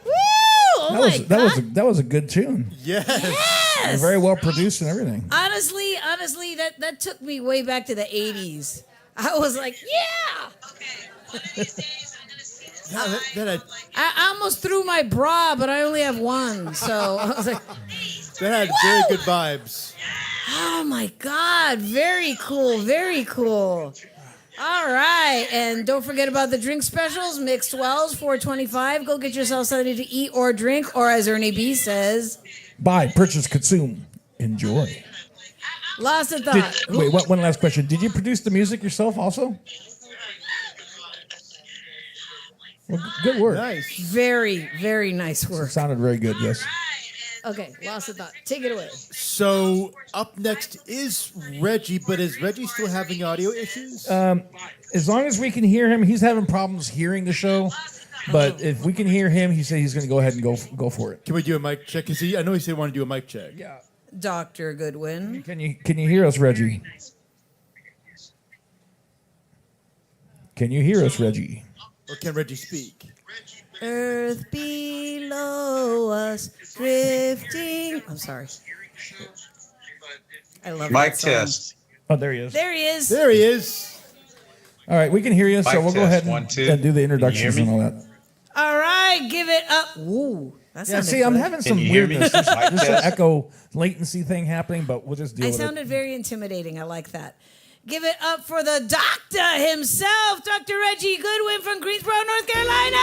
Speaker 2: Woo! Oh my God.
Speaker 1: That was a good tune.
Speaker 4: Yes.
Speaker 2: Yes!
Speaker 1: Very well produced and everything.
Speaker 2: Honestly, that took me way back to the 80s. I was like, yeah! I almost threw my bra, but I only have one. So I was like,
Speaker 4: that had very good vibes.
Speaker 2: oh my God, very cool, very cool. All right, and don't forget about the drink specials, mixed wells, $4.25. Go get yourself something to eat or drink, or as Ernie B says,
Speaker 1: Buy, purchase, consume, enjoy.
Speaker 2: lost a thought.
Speaker 1: Wait, one last question. Did you produce the music yourself also? Well, good work.
Speaker 4: Nice.
Speaker 2: Very, very nice work.
Speaker 1: Sounded very good, yes.
Speaker 2: Okay, lost a thought. Take it away.
Speaker 4: So up next is Reggie, but is Reggie still having audio issues?
Speaker 1: As long as we can hear him, he's having problems hearing the show. But if we can hear him, he said he's going to go ahead and go for it.
Speaker 4: Can we do a mic check? I know he said he wanted to do a mic check.
Speaker 1: Yeah.
Speaker 2: Dr. Goodwin.
Speaker 1: Can you hear us, Reggie? Can you hear us, Reggie?
Speaker 4: Or can Reggie speak?
Speaker 2: Earth below us, drifting. I'm sorry. I love
Speaker 12: Mic
Speaker 2: that song.
Speaker 12: test.
Speaker 1: Oh, there he is.
Speaker 2: There he is.
Speaker 4: There he is.
Speaker 1: All right, we can hear you, so
Speaker 12: Mic
Speaker 1: we'll go
Speaker 12: test,
Speaker 1: ahead
Speaker 12: 1, 2.
Speaker 1: and do the introductions
Speaker 12: Can
Speaker 1: and
Speaker 12: you
Speaker 1: all
Speaker 12: hear me?
Speaker 1: that.
Speaker 2: All right, give it up. Ooh, that
Speaker 1: Yeah,
Speaker 2: sounded
Speaker 1: see, I'm
Speaker 2: good.
Speaker 1: having some
Speaker 12: you hear me?
Speaker 1: weirdness. There's
Speaker 12: Mic
Speaker 1: an
Speaker 12: test.
Speaker 1: echo latency thing happening, but we'll just deal
Speaker 2: I
Speaker 1: with
Speaker 2: sounded
Speaker 1: it.
Speaker 2: very intimidating. I like that. Give it up for the doctor himself, Dr. Reggie Goodwin from Greensboro, North Carolina.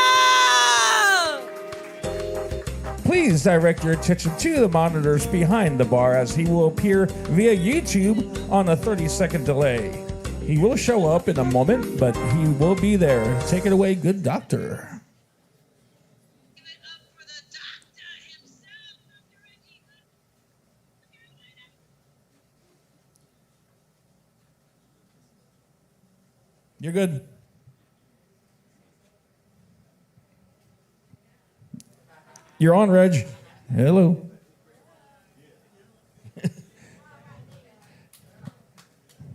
Speaker 1: Please direct your attention to the monitors behind the bar as he will appear via YouTube on a 30-second delay. He will show up in a moment, but he will be there. Take it away, good doctor.
Speaker 2: Give it up for the doctor himself, Dr. Reggie Goodwin.
Speaker 1: You're good. You're on, Reg. Hello.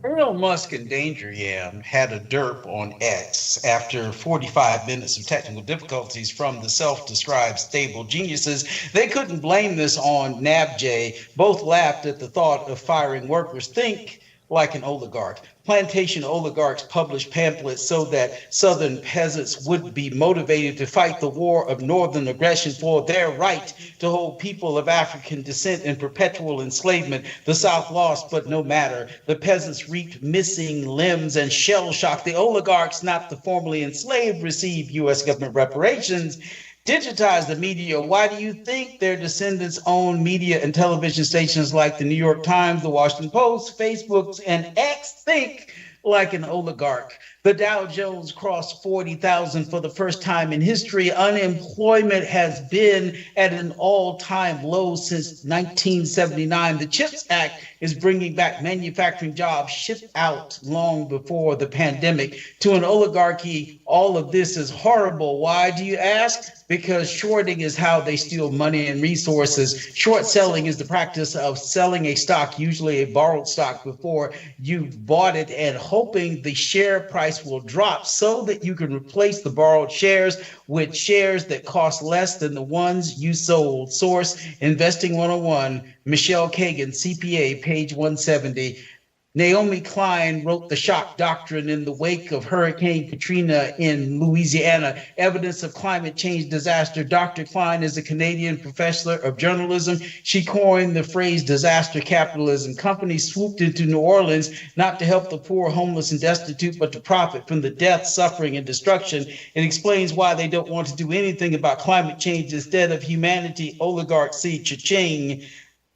Speaker 12: Elon Musk and Danger Yam had a derp on X after 45 minutes of technical difficulties from the self-described stable geniuses. They couldn't blame this on NABJ. Both laughed at the thought of firing workers. Think like an oligarch. Plantation oligarchs published pamphlets so that Southern peasants would be motivated to fight the war of Northern aggression for their right to hold people of African descent in perpetual enslavement. The South lost, but no matter. The peasants reaped missing limbs and shell shock. The oligarchs, not the formerly enslaved, received U.S. government reparations. Digitize the media. Why do you think their descendants own media and television stations like the New York Times, the Washington Post, Facebook, and X? Think like an oligarch. The Dow Jones crossed 40,000 for the first time in history. Unemployment has been at an all-time low since 1979. The CHIPS Act is bringing back manufacturing jobs shipped out long before the pandemic. To an oligarchy, all of this is horrible. Why, do you ask? Because shorting is how they steal money and resources. Short selling is the practice of selling a stock, usually a borrowed stock, before you've bought it and hoping the share price will drop so that you can replace the borrowed shares with shares that cost less than the ones you sold. Source, Investing 101, Michelle Kagan, CPA, page 170. Naomi Klein wrote The Shock Doctrine in the wake of Hurricane Katrina in Louisiana. Evidence of climate change disaster. Dr. Klein is a Canadian professor of journalism. She coined the phrase disaster capitalism. Companies swooped into New Orleans not to help the poor, homeless, and destitute, but to profit from the death, suffering, and destruction. It explains why they don't want to do anything about climate change. Instead of humanity, oligarchs see cha-ching.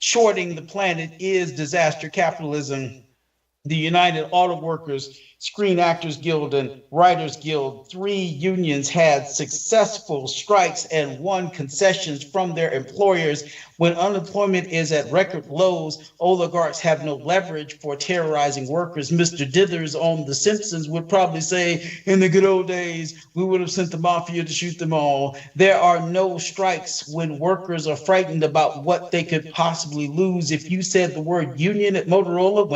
Speaker 12: Shorting the planet is disaster capitalism. The United Auto Workers, Screen Actors Guild, and Writers Guild, 3 unions had successful strikes and won concessions from their employers. When unemployment is at record lows, oligarchs have no leverage for terrorizing workers. Mr. Dithers on The Simpsons would probably say, in the good old days, we would have sent the mafia to shoot them all. There are no strikes when workers are frightened about what they could possibly lose. If you said the word union at Motorola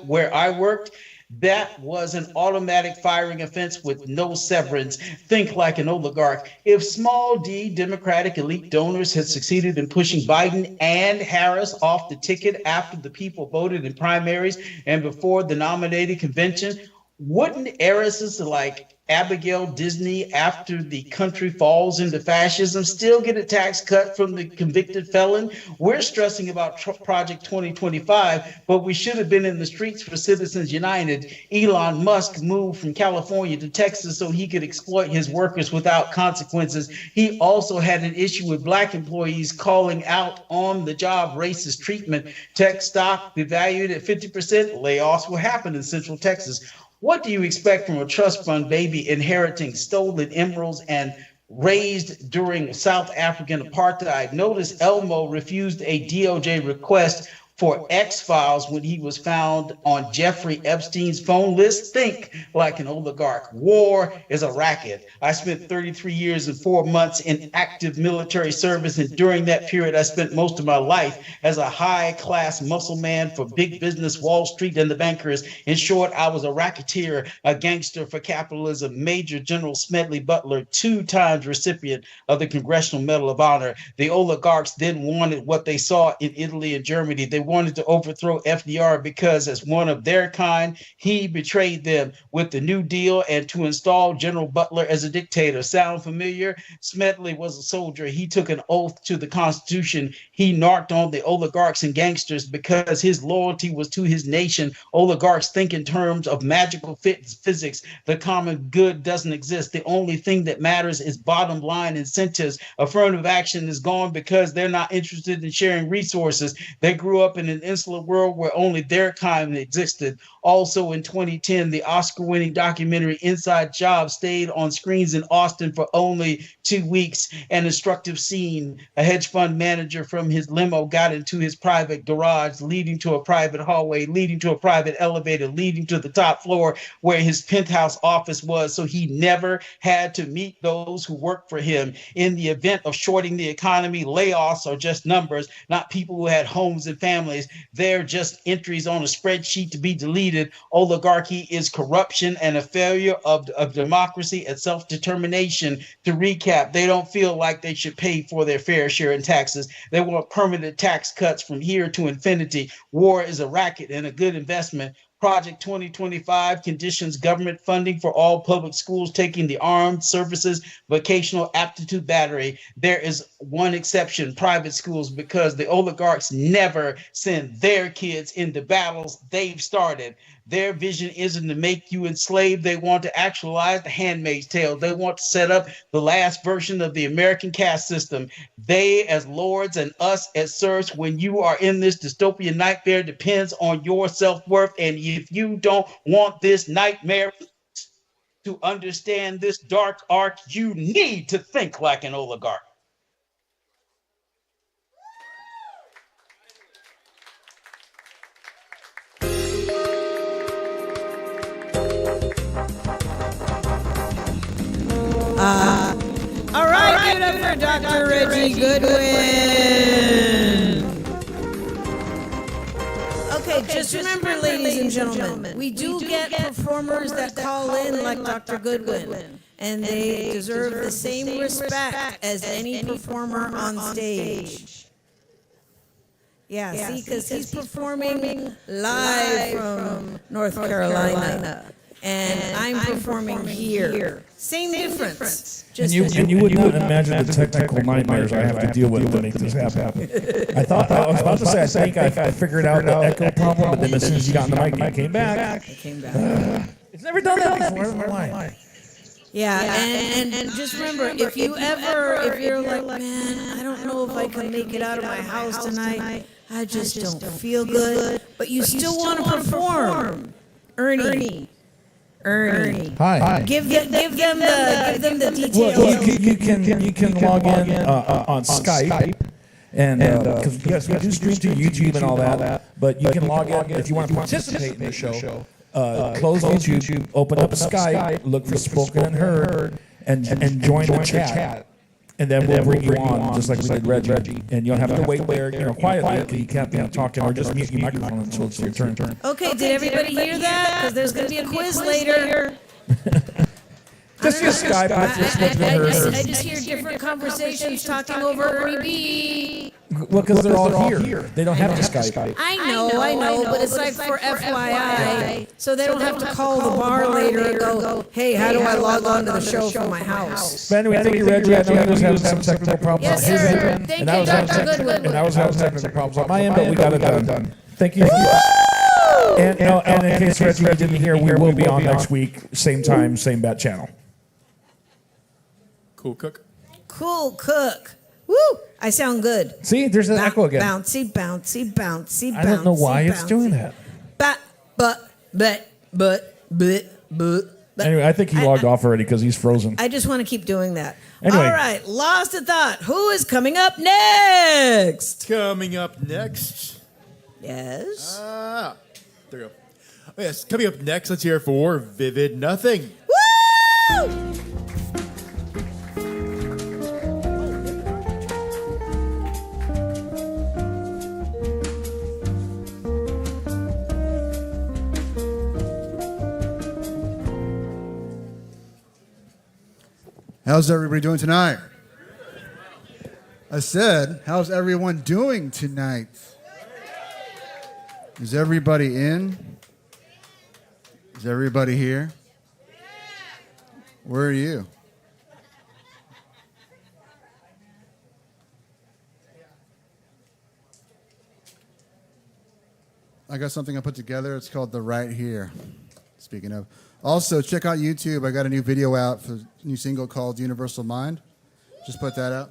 Speaker 12: where I worked, that was an automatic firing offense with no severance. Think like an oligarch. If small d Democratic elite donors had succeeded in pushing Biden and Harris off the ticket after the people voted in primaries and before the nominating convention, wouldn't heiresses like Abigail Disney, after the country falls into fascism, still get a tax cut from the convicted felon? We're stressing about Project 2025, but we should have been in the streets for Citizens United. Elon Musk moved from California to Texas so he could exploit his workers without consequences. He also had an issue with Black employees calling out on the job racist treatment. Tech stock devalued at 50%. Layoffs will happen in Central Texas. What do you expect from a trust fund baby inheriting stolen emeralds and raised during South African apartheid? Notice Elmo refused a DOJ request for X-Files when he was found on Jeffrey Epstein's phone list. Think like an oligarch. War is a racket. I spent 33 years and 4 months in active military service, and during that period, I spent most of my life as a high-class muscle man for big business, Wall Street, and the bankers. In short, I was a racketeer, a gangster for capitalism. Major General Smedley Butler, 2 times recipient of the Congressional Medal of Honor. The oligarchs then wanted what they saw in Italy and Germany. They wanted to overthrow FDR because, as one of their kind, he betrayed them with the New Deal and to install General Butler as a dictator. Sound familiar? Smedley was a soldier. He took an oath to the Constitution. He narked on the oligarchs and gangsters because his loyalty was to his nation. Oligarchs think in terms of magical physics. The common good doesn't exist. The only thing that matters is bottom line incentives. Affirmative action is gone because they're not interested in sharing resources. They grew up in an insular world where only their kind existed. Also in 2010, the Oscar-winning documentary Inside Job stayed on screens in Austin for only 2 weeks. An instructive scene: a hedge fund manager from his limo got into his private garage, leading to a private hallway, leading to a private elevator, leading to the top floor where his penthouse office was, so he never had to meet those who worked for him. In the event of shorting the economy, layoffs are just numbers, not people who had homes and families. They're just entries on a spreadsheet to be deleted. Oligarchy is corruption and a failure of democracy and self-determination. To recap, they don't feel like they should pay for their fair share in taxes. They want permanent tax cuts from here to infinity. War is a racket and a good investment. Project 2025 conditions government funding for all public schools taking the Armed Services Vocational Aptitude Battery. There is one exception: private schools, because the oligarchs never send their kids into battles they've started. Their vision isn't to make you enslaved. They want to actualize The Handmaid's Tale. They want to set up the last version of the American caste system. They as lords and us as serfs. When you are in this dystopian nightmare, depends on your self-worth. And if you don't want this nightmare to understand this dark arc, you need to think like an oligarch.
Speaker 2: All right, give it up for Dr. Reggie Goodwin. Okay, just remember, ladies and gentlemen, we do get performers that call in like Dr. Goodwin, and they deserve the same respect as any performer on stage. Yeah, see, because he's performing live from North Carolina, and I'm performing here. Same difference.
Speaker 1: And you would not imagine the technical nightmares I have to deal with to make this happen. I was about to say, I think I figured out the echo problem, but then as soon as you got on the mic, you came back. It's never done that before. I don't know why.
Speaker 2: Yeah, and just remember, if you're like, man, I don't know if I can make it out of my house tonight. I just don't feel good, but you still want to perform. Ernie.
Speaker 1: Hi.
Speaker 2: Give them the details.
Speaker 1: Well, you can log in on Skype, and because yes, we do stream to YouTube and all that, but you can log in if you want to participate in the show. Close YouTube, open up Skype, look for Spoken and Heard, and join the chat. And then we'll bring you on, just like we did Reggie. And you don't have to wait there, quietly, because you can't be talking, or just mute your microphone until it's your turn.
Speaker 2: Okay, did everybody hear that? Because there's going to be a quiz later.
Speaker 1: Just use Skype.
Speaker 2: I just hear different conversations talking over Ernie B.
Speaker 1: Well, because they're all here. They don't have to Skype.
Speaker 2: I know, but it's like for FYI, so they don't have to call the bar later and go, hey, how do I log on to the show from my house?
Speaker 1: But anyway, thank you, Reggie. I know he was having some technical problems
Speaker 2: Yes,
Speaker 1: on his
Speaker 2: sir.
Speaker 1: end.
Speaker 2: Thank
Speaker 1: And I
Speaker 2: you,
Speaker 1: was having
Speaker 2: Dr. Goodwin.
Speaker 1: and I was having technical problems on my end, but we got it done. Thank you. And in case Reggie didn't hear, we will be on next week, same time, same bat channel.
Speaker 4: Cool cook.
Speaker 2: Woo! I sound good.
Speaker 1: See, there's an echo again.
Speaker 2: Bouncy.
Speaker 1: I don't know why it's doing that.
Speaker 2: But.
Speaker 1: Anyway, I think he logged off already because he's frozen.
Speaker 2: I just want to keep doing that.
Speaker 1: Anyway.
Speaker 2: All right, lost a thought. Who is coming up next?
Speaker 4: Coming up next.
Speaker 2: Yes.
Speaker 4: There you go. Oh, yes, coming up next, let's hear it for Vivid Nothing.
Speaker 2: Woo!
Speaker 13: How's everybody doing tonight? I said, how's everyone doing tonight? Is everybody in? Is everybody here? Where are you? I got something I put together. It's called The Right Here. Speaking of. Also, check out YouTube. I got a new video out for a new single called Universal Mind. Just put that out.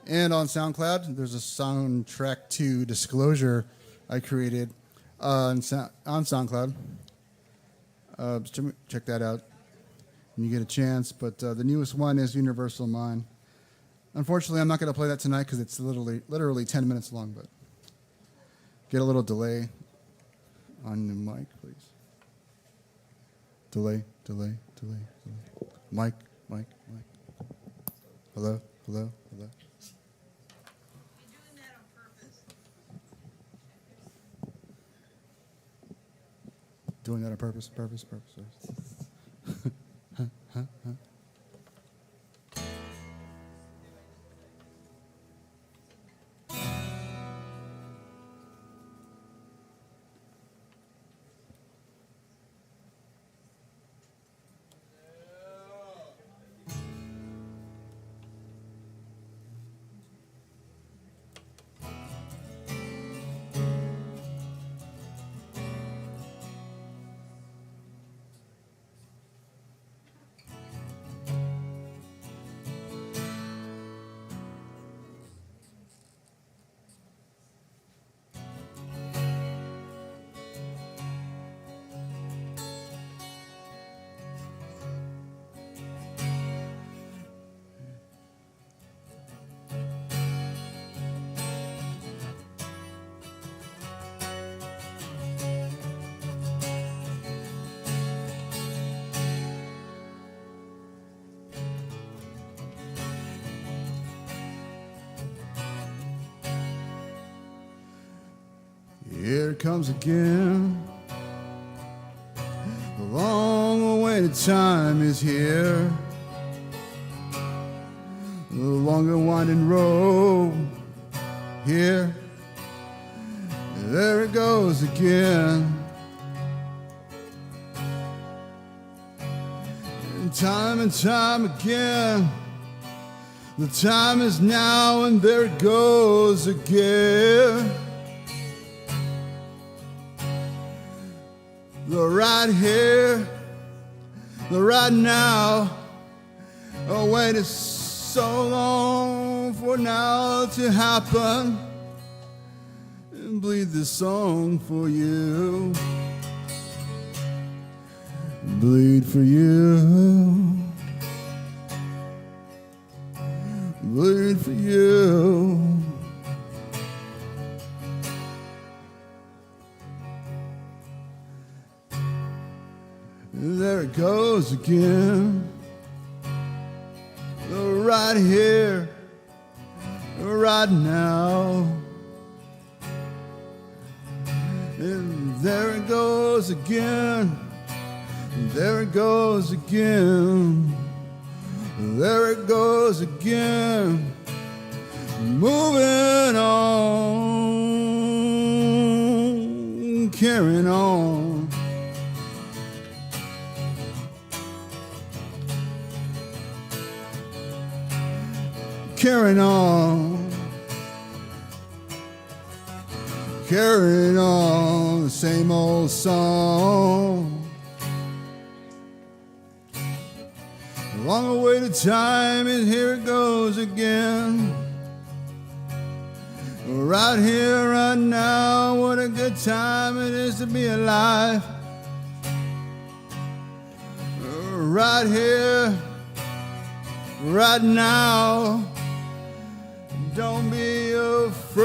Speaker 13: And on SoundCloud, there's a soundtrack to Disclosure I created on SoundCloud. Check that out when you get a chance. But the newest one is Universal Mind. Unfortunately, I'm not going to play that tonight because it's literally 10 minutes long. But get a little delay on the mic, please. Delay. Mic. Hello. Doing that on purpose. Here it comes again. The long-awaited time is here. The longer winding road here. There it goes again. And time again. The time is now, and there it goes again. The right here, the right now. Oh, waited so long for now to happen. And bleed this song for you. Bleed for you. Bleed for you. There it goes again. Right here, right now. And there it goes again. There it goes again. There it goes again. Moving on, carrying on. Carrying on, carrying on the same old song. Long awaited time, and here it goes again. Right here, right now, what a good time it is to be alive. Right here, right now. Don't be afraid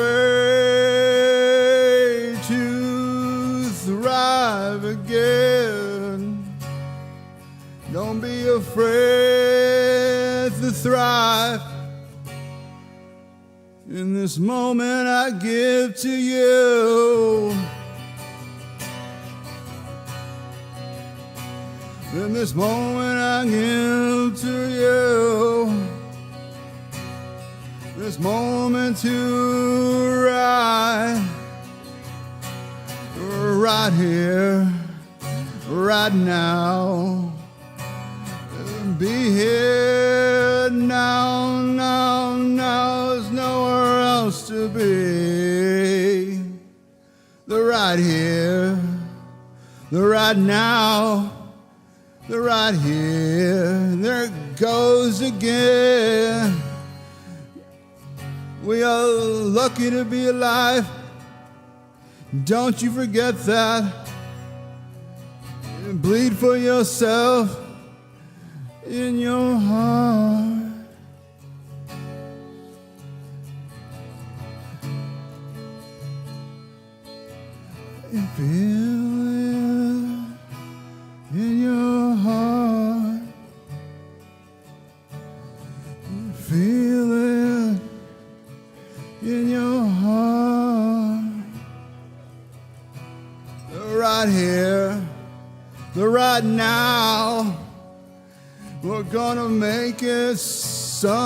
Speaker 13: to thrive again. Don't be afraid to thrive. In this moment I give to you. In this moment I give to you. This moment to ride, right here, right now. Be here now, now, now. There's nowhere else to be. The right here, the right now, the right here. There it goes again. We are lucky to be alive. Don't you forget that. Bleed for yourself in your heart. And feel it in your heart. Feel it in your heart. Right here, the right now. We're gonna make it somehow.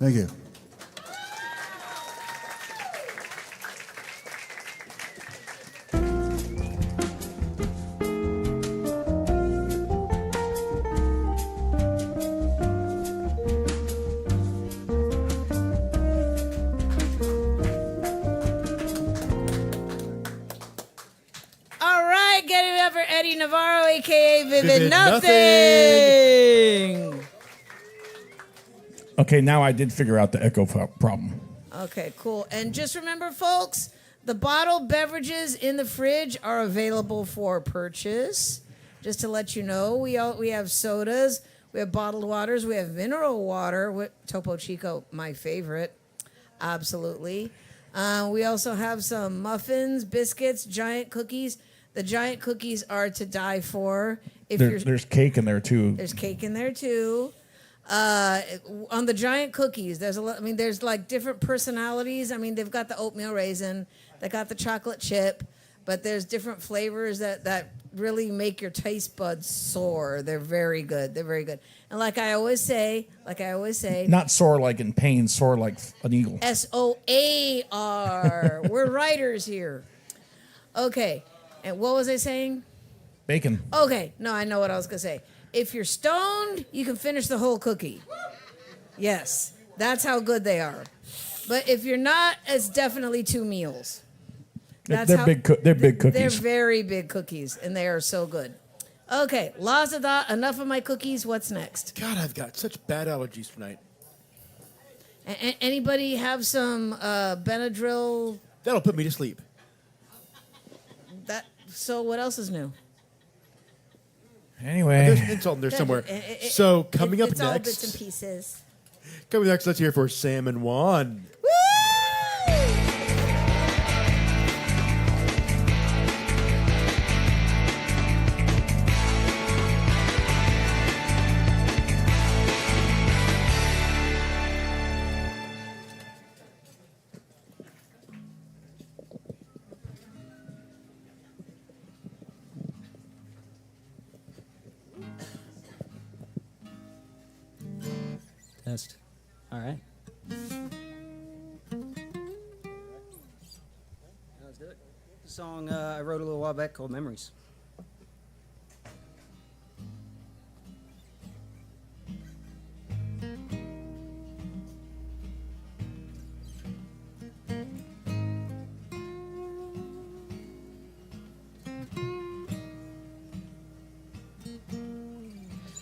Speaker 13: Thank you.
Speaker 2: All right, get it up for Eddie Navarro, aka Vivid
Speaker 4: Vivid
Speaker 2: Nothing.
Speaker 1: Okay, now I did figure out the echo problem.
Speaker 2: Okay, cool. And just remember, folks, The bottled beverages in the fridge are available for purchase. Just to let you know, we have sodas, we have bottled waters, we have mineral water. Topo Chico, my favorite, absolutely. We also have some muffins, biscuits, giant cookies. The giant cookies are to die for.
Speaker 1: There's cake in there too.
Speaker 2: There's cake in there too. On the giant cookies, there's a lot. I mean, there's like different personalities. I mean, they've got the oatmeal raisin, they got the chocolate chip, but there's different flavors that really make your taste buds soar. They're very good. They're very good. And like I always say,
Speaker 1: Not soar like in pain, soar like an eagle.
Speaker 2: SOAR. We're writers here. Okay. And what was I saying?
Speaker 1: Bacon.
Speaker 2: Okay. No, I know what I was going to say. If you're stoned, you can finish the whole cookie. Yes. That's how good they are. But if you're not, it's definitely 2 meals.
Speaker 1: They're big cookies.
Speaker 2: They're very big cookies, and they are so good. Okay. Lazada, enough of my cookies. What's next?
Speaker 4: God, I've got such bad allergies tonight.
Speaker 2: Anybody have some Benadryl?
Speaker 4: That'll put me to sleep.
Speaker 2: So what else is new?
Speaker 1: Anyway.
Speaker 4: There's an insult in there somewhere. So coming up
Speaker 2: it's
Speaker 4: next.
Speaker 2: All bits and pieces.
Speaker 4: Coming next, let's hear for Sam and Juan.
Speaker 14: Test. All right. Let's do it. It's a song I wrote a little while back called Memories.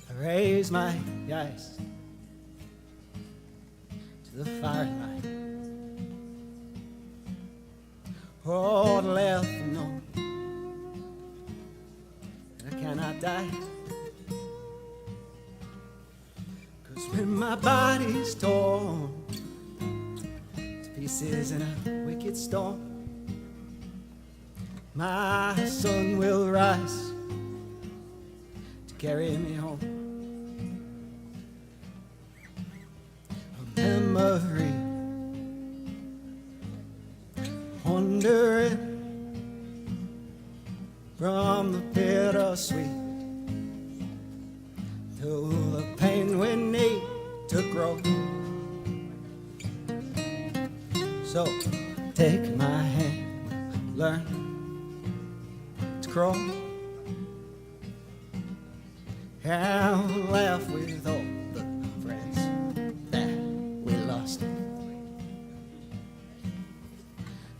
Speaker 14: I raise my eyes to the firelight. All left unknown, I cannot die. 'Cause when my body's torn to pieces in a wicked storm, my sun will rise to carry me home. Memory, wandering from the bittersweet to the pain we need to grow. So take my hand, learn to crawl, and laugh with all the friends that we lost.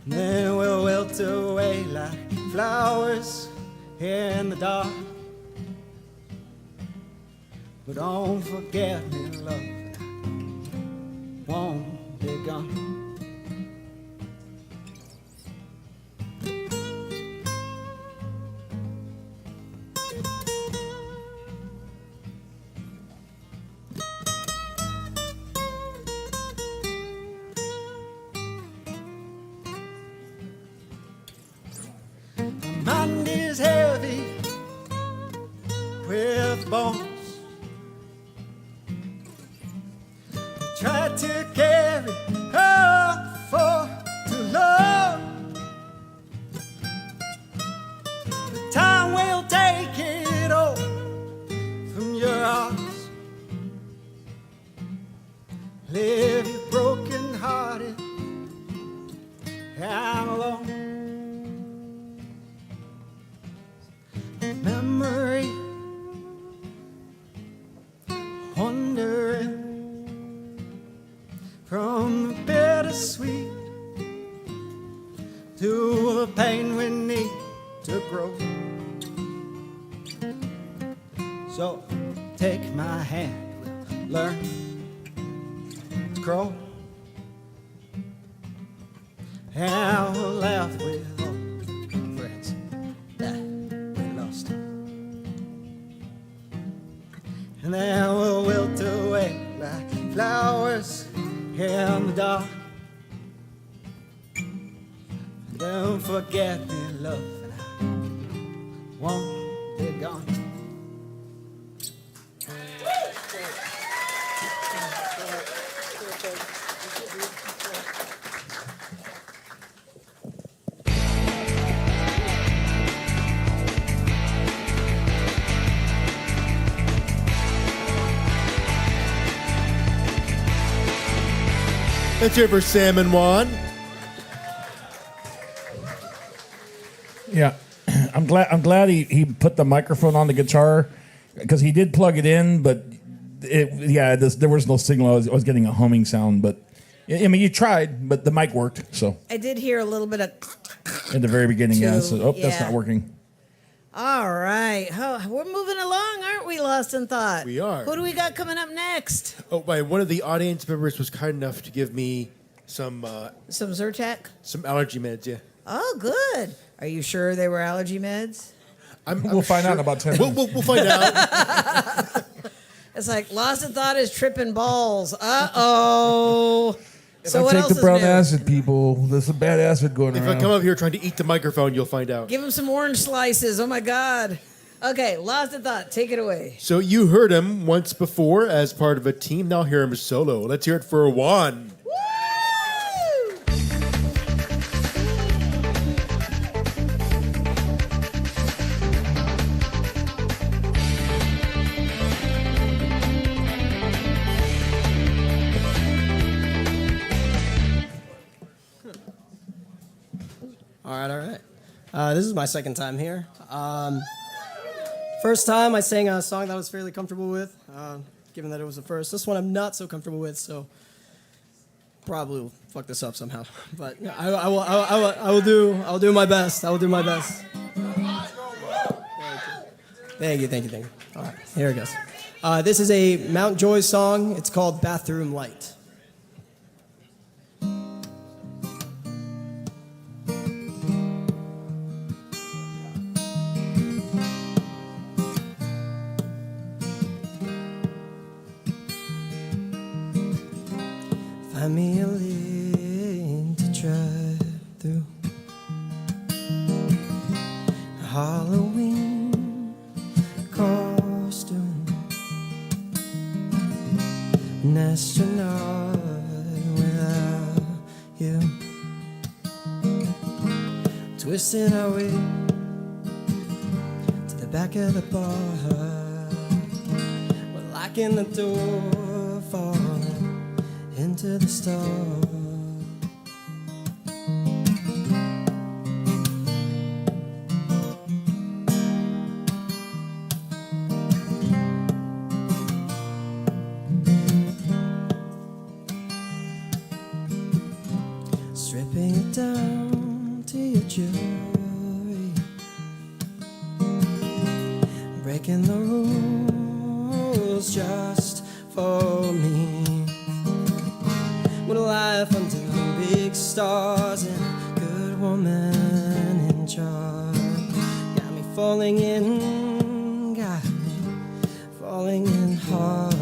Speaker 14: Then we'll wilt away like flowers in the dark. But don't forget me, love, won't be gone. My mind is heavy with bones. I tried to carry her for too long. The time will take it all from your arms. Live you broken hearted and alone. Memory, wandering from the bittersweet to the pain we need to grow. So take my hand, we'll learn to grow and I will laugh with all friends that we lost. And then we'll wilt away like flowers in the dark. Don't forget the love, and I won't be gone.
Speaker 4: Let's hear it for Sam and Juan.
Speaker 1: Yeah, I'm glad he put the microphone on the guitar because he did plug it in, but there was no signal. I was getting a humming sound, but I mean you tried, but the mic worked. So
Speaker 2: I did hear a little bit of.
Speaker 1: at the very beginning, that's
Speaker 2: yeah.
Speaker 1: not working.
Speaker 2: All right. Oh, we're moving along, aren't we, Lost in Thought?
Speaker 4: We are.
Speaker 2: Who do we got coming up next?
Speaker 4: Oh, one of the audience members was kind enough to give me some
Speaker 2: Zyrtec?
Speaker 4: some allergy meds. Yeah.
Speaker 2: Oh, good. Are you sure they were allergy meds?
Speaker 1: We'll find out in about 10 minutes.
Speaker 4: We'll find out.
Speaker 2: It's like Lost in Thought is tripping balls. Uh-oh. So what
Speaker 1: take
Speaker 2: else
Speaker 1: the brown
Speaker 2: is new?
Speaker 1: acid, people. There's some bad acid going
Speaker 4: If
Speaker 1: around.
Speaker 4: I come up here trying to eat the microphone, you'll find out.
Speaker 2: Give him some orange slices. Oh, my God. Okay, Lost in Thought. Take it away.
Speaker 4: So you heard him once before as part of a team. Now hear him solo. Let's hear it for Juan.
Speaker 15: All right. This is my second time here. First time I sang a song that I was fairly comfortable with, given that it was the first. This one I'm not so comfortable with, so probably will fuck this up somehow. But I will do my best. I will do my best. Thank you. All right, here it goes. This is a Mount Joy song. It's called Bathroom Light. Find me a lane to drive through. A Halloween costume. An astronaut without you. Twisting our way to the back of the bar. We're locking the door, falling into the store. Stripping it down to your jewelry, breaking the rules just for me. With a life under big stars and a good woman in charge. Got me falling in, got me falling in hard.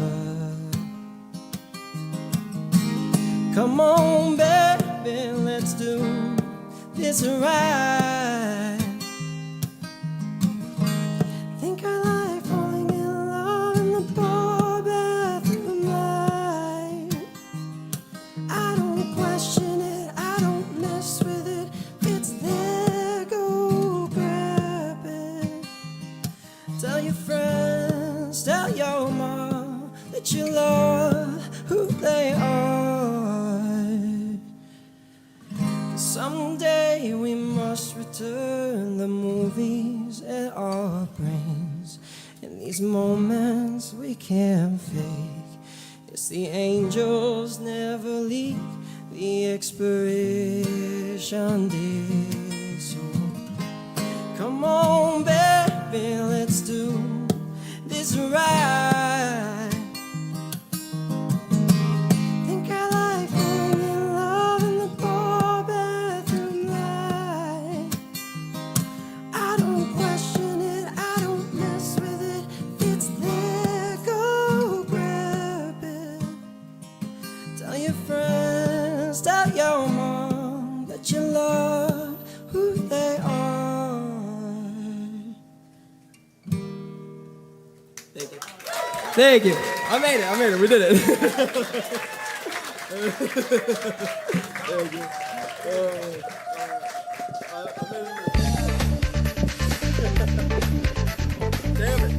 Speaker 15: Come on, baby, let's do this right. Think I like falling in love in the bar bathroom light. I don't question it, I don't mess with it. It's there, go grab it. Tell your friends, tell your mom that you love who they are. 'Cause someday we must return the movies in our brains. In these moments we can't fake. It's the angels never leak the expiration date. So come on, baby, let's do this right. Think I like falling in love in the bar bathroom.
Speaker 7: Thank you. I made it. We did it.
Speaker 4: Thank you. Damn it.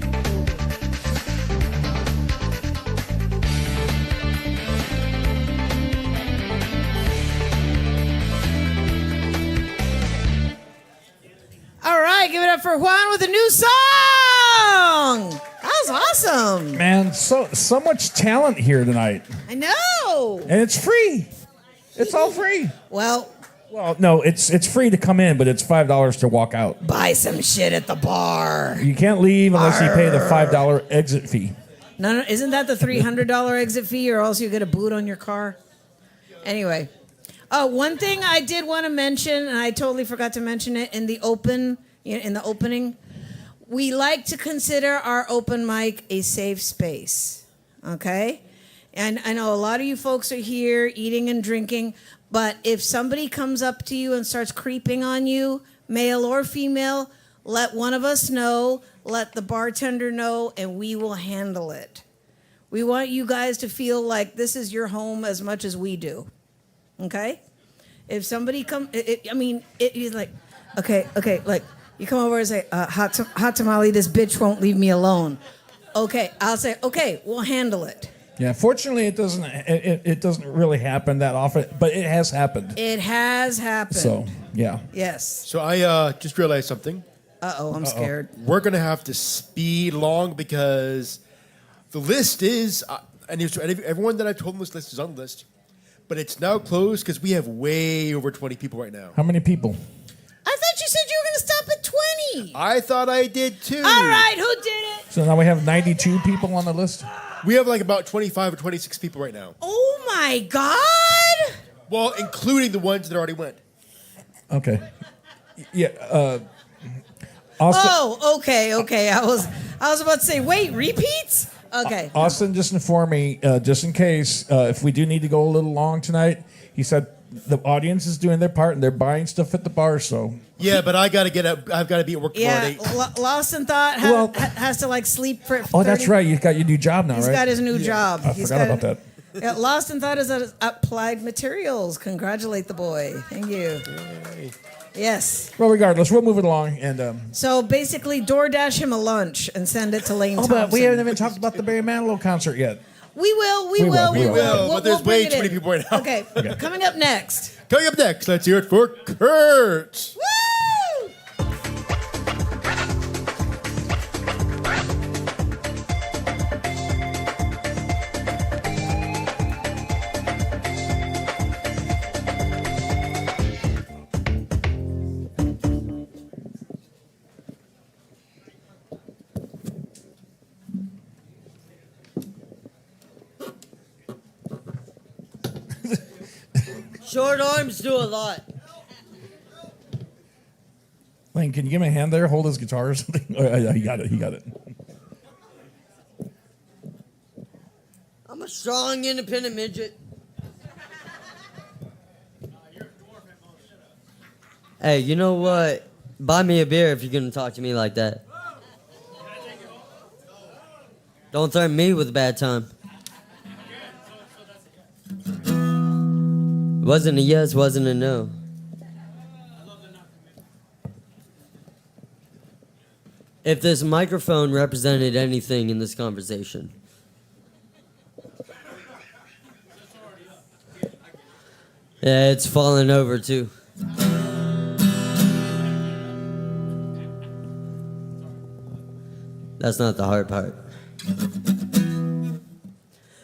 Speaker 2: All right, give it up for Juan with a new song. That was awesome.
Speaker 1: Man, so much talent here tonight.
Speaker 2: I know.
Speaker 1: And it's free. It's all free.
Speaker 2: Well,
Speaker 1: no, it's free to come in, but it's $5 to walk out.
Speaker 2: buy some shit at the bar.
Speaker 1: You can't leave unless you pay the $5 exit fee.
Speaker 2: No, isn't that the $300 exit fee, or else you get a boot on your car? Anyway, one thing I did want to mention, and I totally forgot to mention it in the opening. We like to consider our open mic a safe space. Okay, and I know a lot of you folks are here eating and drinking, but if somebody comes up to you and starts creeping on you, male or female, let one of us know. Let the bartender know, and we will handle it. We want you guys to feel like this is your home as much as we do. Okay? If somebody he's like, okay, like, you come over and say, hot tamale, this bitch won't leave me alone. Okay, I'll say, okay, we'll handle it.
Speaker 1: Yeah, fortunately, it doesn't really happen that often, but it has happened.
Speaker 2: It has happened.
Speaker 1: So, yeah.
Speaker 2: Yes.
Speaker 4: So I just realized something.
Speaker 2: Uh-oh, I'm scared.
Speaker 4: We're going to have to speed along because the list is, and everyone that I've told them this list is on the list, but it's now closed because we have way over 20 people right now.
Speaker 1: How many people?
Speaker 2: I thought you said you were going to stop at 20.
Speaker 4: I thought I did too.
Speaker 2: All right, who did it?
Speaker 1: So now we have 92 people on the list?
Speaker 4: We have like about 25 or 26 people right now.
Speaker 2: Oh my God.
Speaker 4: Well, including the ones that already went.
Speaker 1: Okay. Yeah, Austin,
Speaker 2: Oh, okay. I was about to say, wait, repeats? Okay.
Speaker 1: Austin just informed me, just in case, if we do need to go a little long tonight, he said the audience is doing their part and they're buying stuff at the bar, so.
Speaker 4: Yeah, but I got to get up. I've got to be at work tomorrow at 8.
Speaker 2: Lawson Thought has to like sleep for 30.
Speaker 1: Oh, that's right. You got your new job now,
Speaker 2: He's
Speaker 1: right?
Speaker 2: got his new job.
Speaker 1: I forgot about that.
Speaker 2: Yeah, Lawson Thought is at Applied Materials. Congratulate the boy. Thank you.
Speaker 4: Yay.
Speaker 2: Yes.
Speaker 1: Well, regardless, we'll move it along. And
Speaker 2: So basically, DoorDash him a lunch and send it to Lane
Speaker 1: but
Speaker 2: Thompson.
Speaker 1: we haven't even talked about the Barry Manilow concert yet.
Speaker 2: We will.
Speaker 4: But there's way too many people right now.
Speaker 2: Okay. Coming up next.
Speaker 4: Coming up next, let's hear it for Kurt.
Speaker 2: Woo!
Speaker 7: Short arms do a lot.
Speaker 1: Lane, can you give me a hand there? Hold his guitar or something? Oh, yeah, he got it.
Speaker 7: I'm a strong, independent midget. Hey, you know what? Buy me a beer if you're gonna talk to me like that. Don't threaten me with a bad time. Wasn't a yes, wasn't a no. If this microphone represented anything in this conversation, yeah, it's falling over too. That's not the hard part.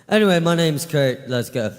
Speaker 7: Anyway, my name's Kurt. Let's go.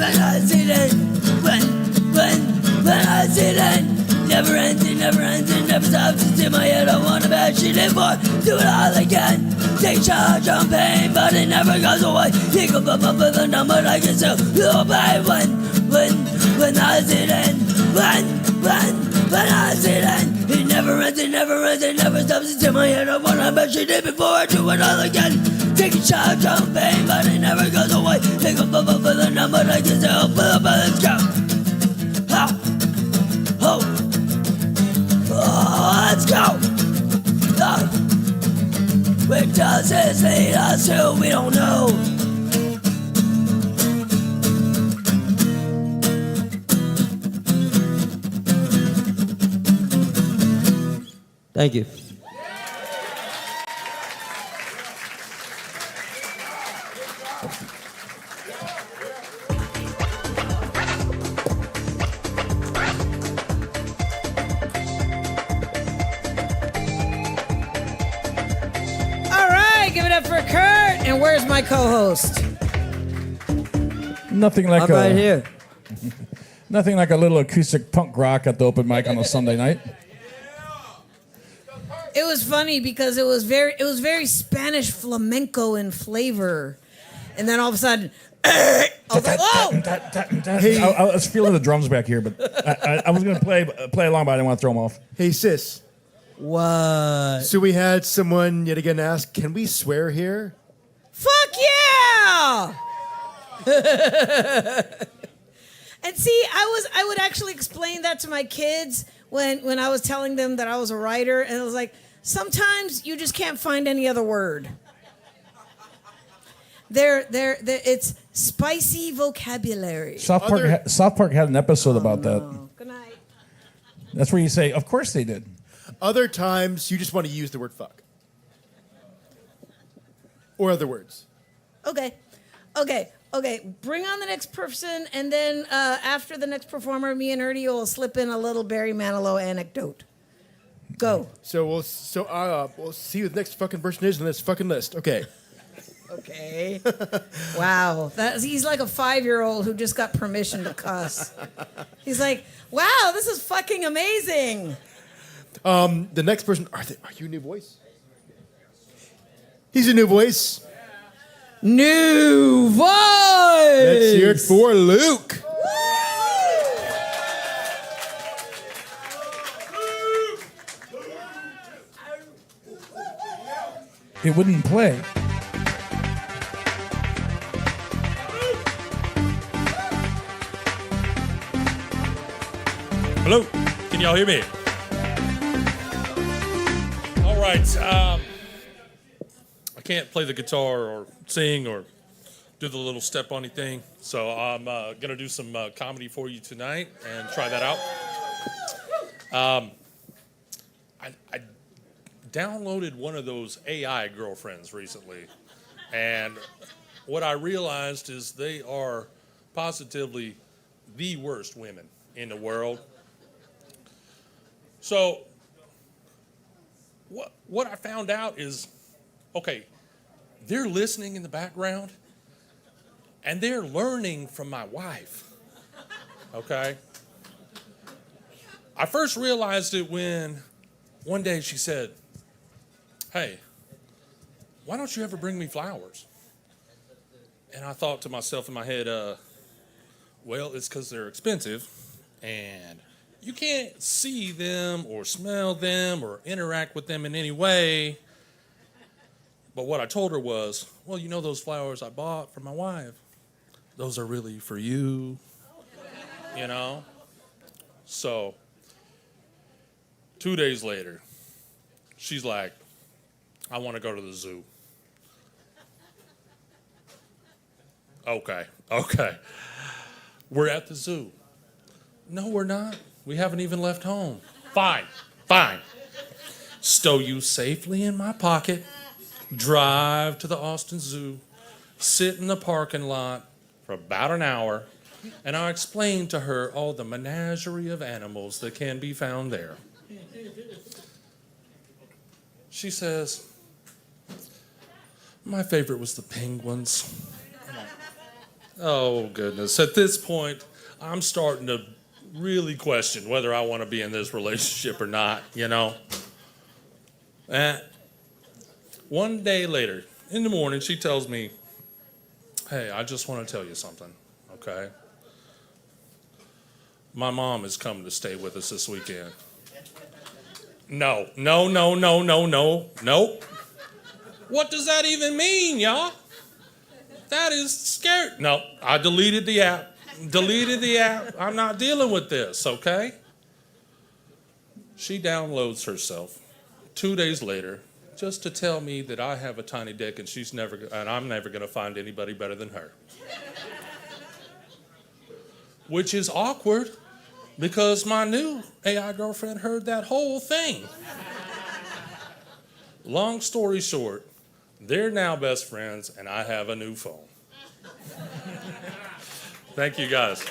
Speaker 16: when I see it, when I see it, never ends, it never stops. It's in my head, I wanna bash it in more, do it all again. Take charge on pain, but it never goes away. Think of a number I can still obey when I see it, when I see it, it never ends, it never stops. It's in my head, I wanna bash it in before I do it all again. Taking charge on pain, but it never goes away. Think of a number I can still let's go. Oh, let's go. Where does this lead us to? We don't know.
Speaker 7: Thank you.
Speaker 2: All right, give it up for Kurt. And where's my co-host?
Speaker 1: Nothing like
Speaker 7: I'm right here.
Speaker 1: Nothing like a little acoustic punk rock at the open mic on a Sunday night.
Speaker 2: It was funny because it was very Spanish flamenco in flavor, and then all of a sudden, I was like, "Whoa!"
Speaker 1: Hey, I was feeling the drums back here, but I was going to play along, but I didn't want to throw them off.
Speaker 4: Hey, sis.
Speaker 2: What?
Speaker 4: So we had someone yet again ask, can we swear here?
Speaker 2: Fuck yeah! And see, I would actually explain that to my kids when I was telling them that I was a writer, and I was like, sometimes you just can't find any other word. It's spicy vocabulary.
Speaker 1: South Park had an episode about that.
Speaker 2: Good night.
Speaker 1: That's where you say, of course they did.
Speaker 4: Other times you just want to use the word fuck. Or other words.
Speaker 2: Okay. Bring on the next person, and then after the next performer, me and Ernie will slip in a little Barry Manilow anecdote. Go.
Speaker 4: So we'll see who the next fucking person is on this fucking list. Okay.
Speaker 2: Okay. Wow. He's like a 5-year-old who just got permission to cuss. He's like, wow, this is fucking amazing.
Speaker 4: The next person, are you a new voice? He's a new voice.
Speaker 2: New voice.
Speaker 4: Let's hear it for Luke.
Speaker 1: It wouldn't play.
Speaker 17: Hello, can y'all hear me? All right, I can't play the guitar or sing or do the little step on thing, so I'm gonna do some comedy for you tonight and try that out. I downloaded one of those AI girlfriends recently, and what I realized is they are positively the worst women in the world. So what I found out is, okay, they're listening in the background and they're learning from my wife, okay? I first realized it when one day she said, hey, why don't you ever bring me flowers? And I thought to myself in my head, well, it's because they're expensive and you can't see them or smell them or interact with them in any way. But what I told her was, well, you know those flowers I bought for my wife? Those are really for you, you know? So 2 days later, she's like, I want to go to the zoo. Okay. We're at the zoo. No, we're not. We haven't even left home. Fine. Stow you safely in my pocket, drive to the Austin Zoo, sit in the parking lot for about an hour, and I'll explain to her all the menagerie of animals that can be found there. She says, my favorite was the penguins. Oh, goodness. At this point, I'm starting to really question whether I want to be in this relationship or not, you know? One day later, in the morning, she tells me, hey, I just want to tell you something, okay? My mom is coming to stay with us this weekend. No. Nope. What does that even mean, y'all? That is scary. No, I deleted the app. I'm not dealing with this, okay? She downloads herself 2 days later just to tell me that I have a tiny dick and I'm never going to find anybody better than her. Which is awkward because my new AI girlfriend heard that whole thing. Long story short, they're now best friends and I have a new phone. Thank you, guys.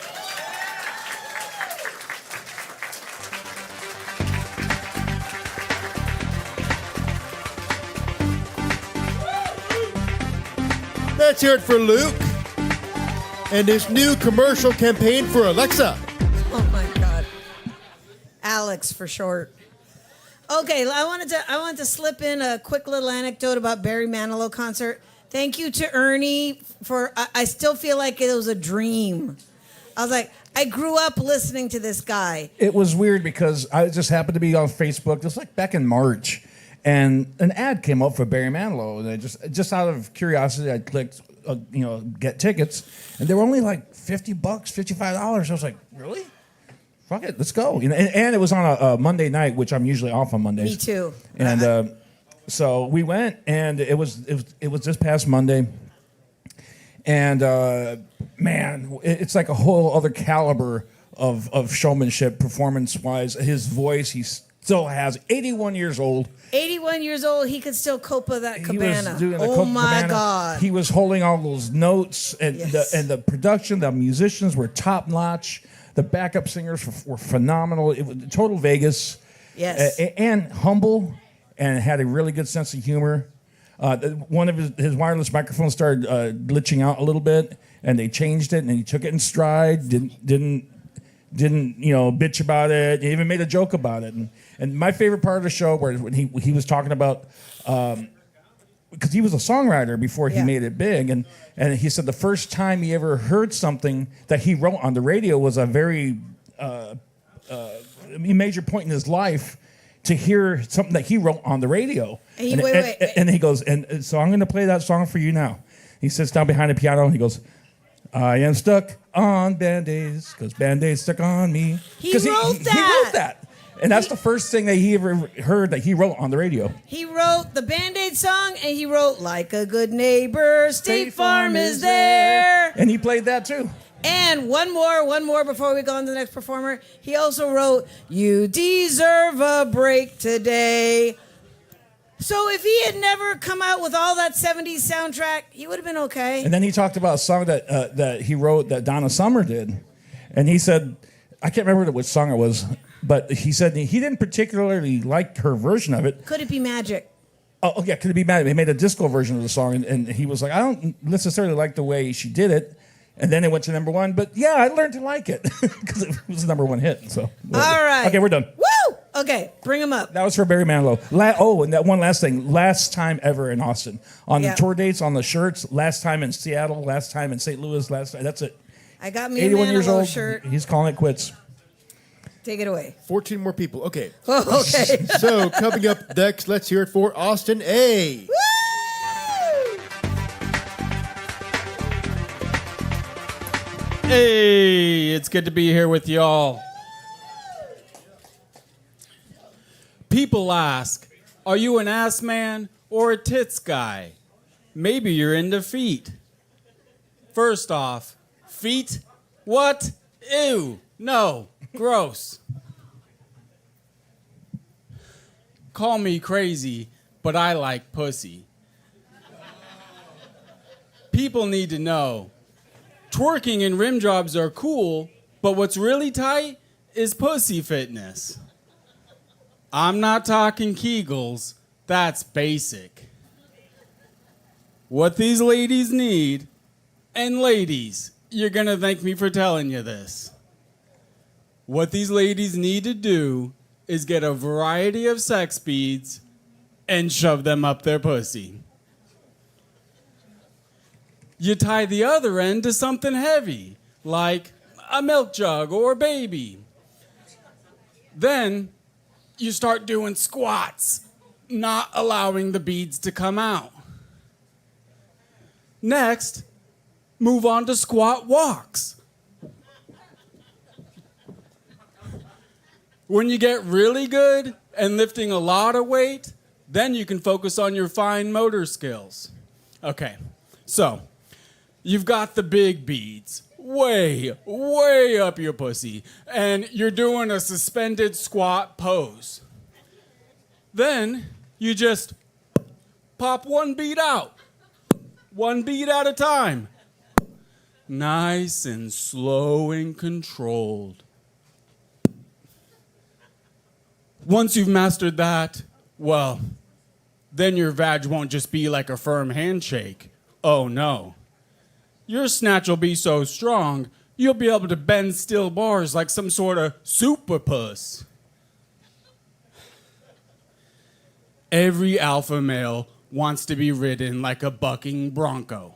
Speaker 4: Let's hear it for Luke and his new commercial campaign for Alexa.
Speaker 2: Oh my God. Alex for short. Okay, I wanted to slip in a quick little anecdote about Barry Manilow concert. Thank you to Ernie for, I still feel like it was a dream. I was like, I grew up listening to this guy.
Speaker 1: It was weird because I just happened to be on Facebook, just like back in March, and an ad came up for Barry Manilow, and I just out of curiosity, I clicked, get tickets, and they were only like $50, $55. I was like, really? Fuck it, let's go. And it was on a Monday night, which I'm usually off on Mondays.
Speaker 2: Me too.
Speaker 1: And so we went, and it was this past Monday, and man, it's like a whole other caliber of showmanship, performance-wise. His voice, he still has 81 years old.
Speaker 2: 81 years old, he could still copa that cabana.
Speaker 1: He was doing the
Speaker 2: oh my
Speaker 1: cabana.
Speaker 2: God.
Speaker 1: He was holding all those notes, and
Speaker 2: Yes.
Speaker 1: the production, the musicians were top notch. The backup singers were phenomenal. It was total Vegas.
Speaker 2: Yes.
Speaker 1: And humble, and had a really good sense of humor. One of his wireless microphones started glitching out a little bit, and they changed it, and he took it in stride. Didn't bitch about it. He even made a joke about it. And my favorite part of the show, where when he was talking about, because he was a songwriter before he made it big, and he said the first time he ever heard something that he wrote on the radio was a very major point in his life to hear something that he wrote on the radio.
Speaker 2: Wait.
Speaker 1: And he goes, and so I'm going to play that song for you now. He sits down behind the piano and he goes, I am stuck on Band-Aids because Band-Aids stuck on me.
Speaker 2: He wrote that.
Speaker 1: He wrote that. And that's the first thing that he ever heard that he wrote on the radio.
Speaker 2: He wrote the Band-Aid song, and he wrote, like a good neighbor, State Farm is there.
Speaker 1: And he played that too.
Speaker 2: And one more before we go on to the next performer. He also wrote, you deserve a break today. So if he had never come out with all that 70s soundtrack, he would have been okay.
Speaker 1: And then he talked about a song that he wrote that Donna Summer did. And he said, I can't remember which song it was, but he said he didn't particularly like her version of it.
Speaker 2: Could it be magic?
Speaker 1: Oh, yeah, could it be magic? They made a disco version of the song, and he was like, I don't necessarily like the way she did it. And then it went to number one, but yeah, I learned to like it because it was the number one hit. So,
Speaker 2: All right.
Speaker 1: Okay, we're done.
Speaker 2: Woo! Okay, bring him up.
Speaker 1: That was for Barry Manilow. And that one last thing. Last time ever in Austin. On the tour dates, on the shirts, last time in Seattle, last time in St. Louis, that's it.
Speaker 2: I got me a
Speaker 1: 81 years
Speaker 2: Manilow
Speaker 1: old.
Speaker 2: shirt.
Speaker 1: He's calling it quits.
Speaker 2: Take it away.
Speaker 4: 14 more people. Okay.
Speaker 2: Oh, okay.
Speaker 4: So coming up next, let's hear it for Austin A.
Speaker 18: Hey, it's good to be here with y'all. People ask, are you an ass man or a tits guy? Maybe you're into feet. First off, feet? What? Ew. No. Gross. Call me crazy, but I like pussy. People need to know. Twerking and rim jobs are cool, but what's really tight is pussy fitness. I'm not talking Kegels, that's basic. What these ladies need, and ladies, you're going to thank me for telling you this. What these ladies need to do is get a variety of sex beads and shove them up their pussy. You tie the other end to something heavy, like a milk jug or a baby. Then you start doing squats, not allowing the beads to come out. Next, move on to squat walks. When you get really good and lifting a lot of weight, then you can focus on your fine motor skills. Okay, so you've got the big beads way, way up your pussy, and you're doing a suspended squat pose. Then you just pop one bead out, one bead at a time. Nice and slow and controlled. Once you've mastered that, well, then your vag won't just be like a firm handshake. Oh no. Your snatch will be so strong, you'll be able to bend steel bars like some sort of super puss. Every alpha male wants to be ridden like a bucking bronco.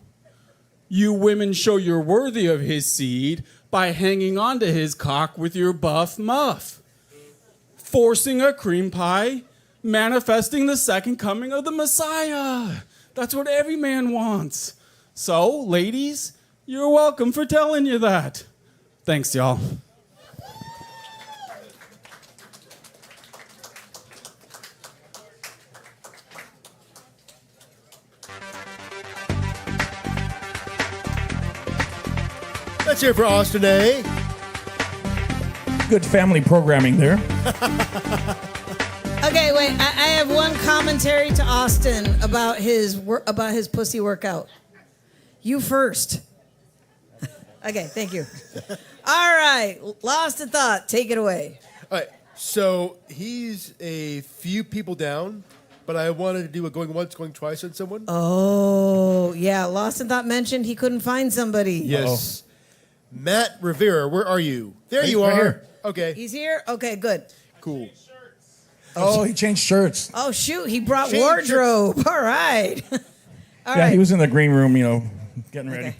Speaker 18: You women show you're worthy of his seed by hanging onto his cock with your buff muff, forcing a cream pie, manifesting the second coming of the Messiah. That's what every man wants. So, ladies, you're welcome for telling you that. Thanks, y'all.
Speaker 4: Let's hear it for Austin A.
Speaker 1: Good family programming there.
Speaker 2: Okay, wait. I have one commentary to Austin about his pussy workout. You first. Okay, thank you. All right, Lost in Thought. Take it away.
Speaker 4: All right, so he's a few people down, but I wanted to do a going once, going twice on someone.
Speaker 2: Oh, yeah. Lost in Thought mentioned he couldn't find somebody.
Speaker 4: Yes. Matt Rivera, where are you? There you
Speaker 1: right
Speaker 4: are.
Speaker 1: here.
Speaker 4: Okay.
Speaker 2: He's here? Okay, good.
Speaker 4: Cool.
Speaker 1: Oh, he changed shirts.
Speaker 2: Oh, shoot. He brought
Speaker 4: Change
Speaker 2: wardrobe. All right. All
Speaker 1: Yeah,
Speaker 2: right.
Speaker 1: he was in the green room, getting ready.
Speaker 2: Okay.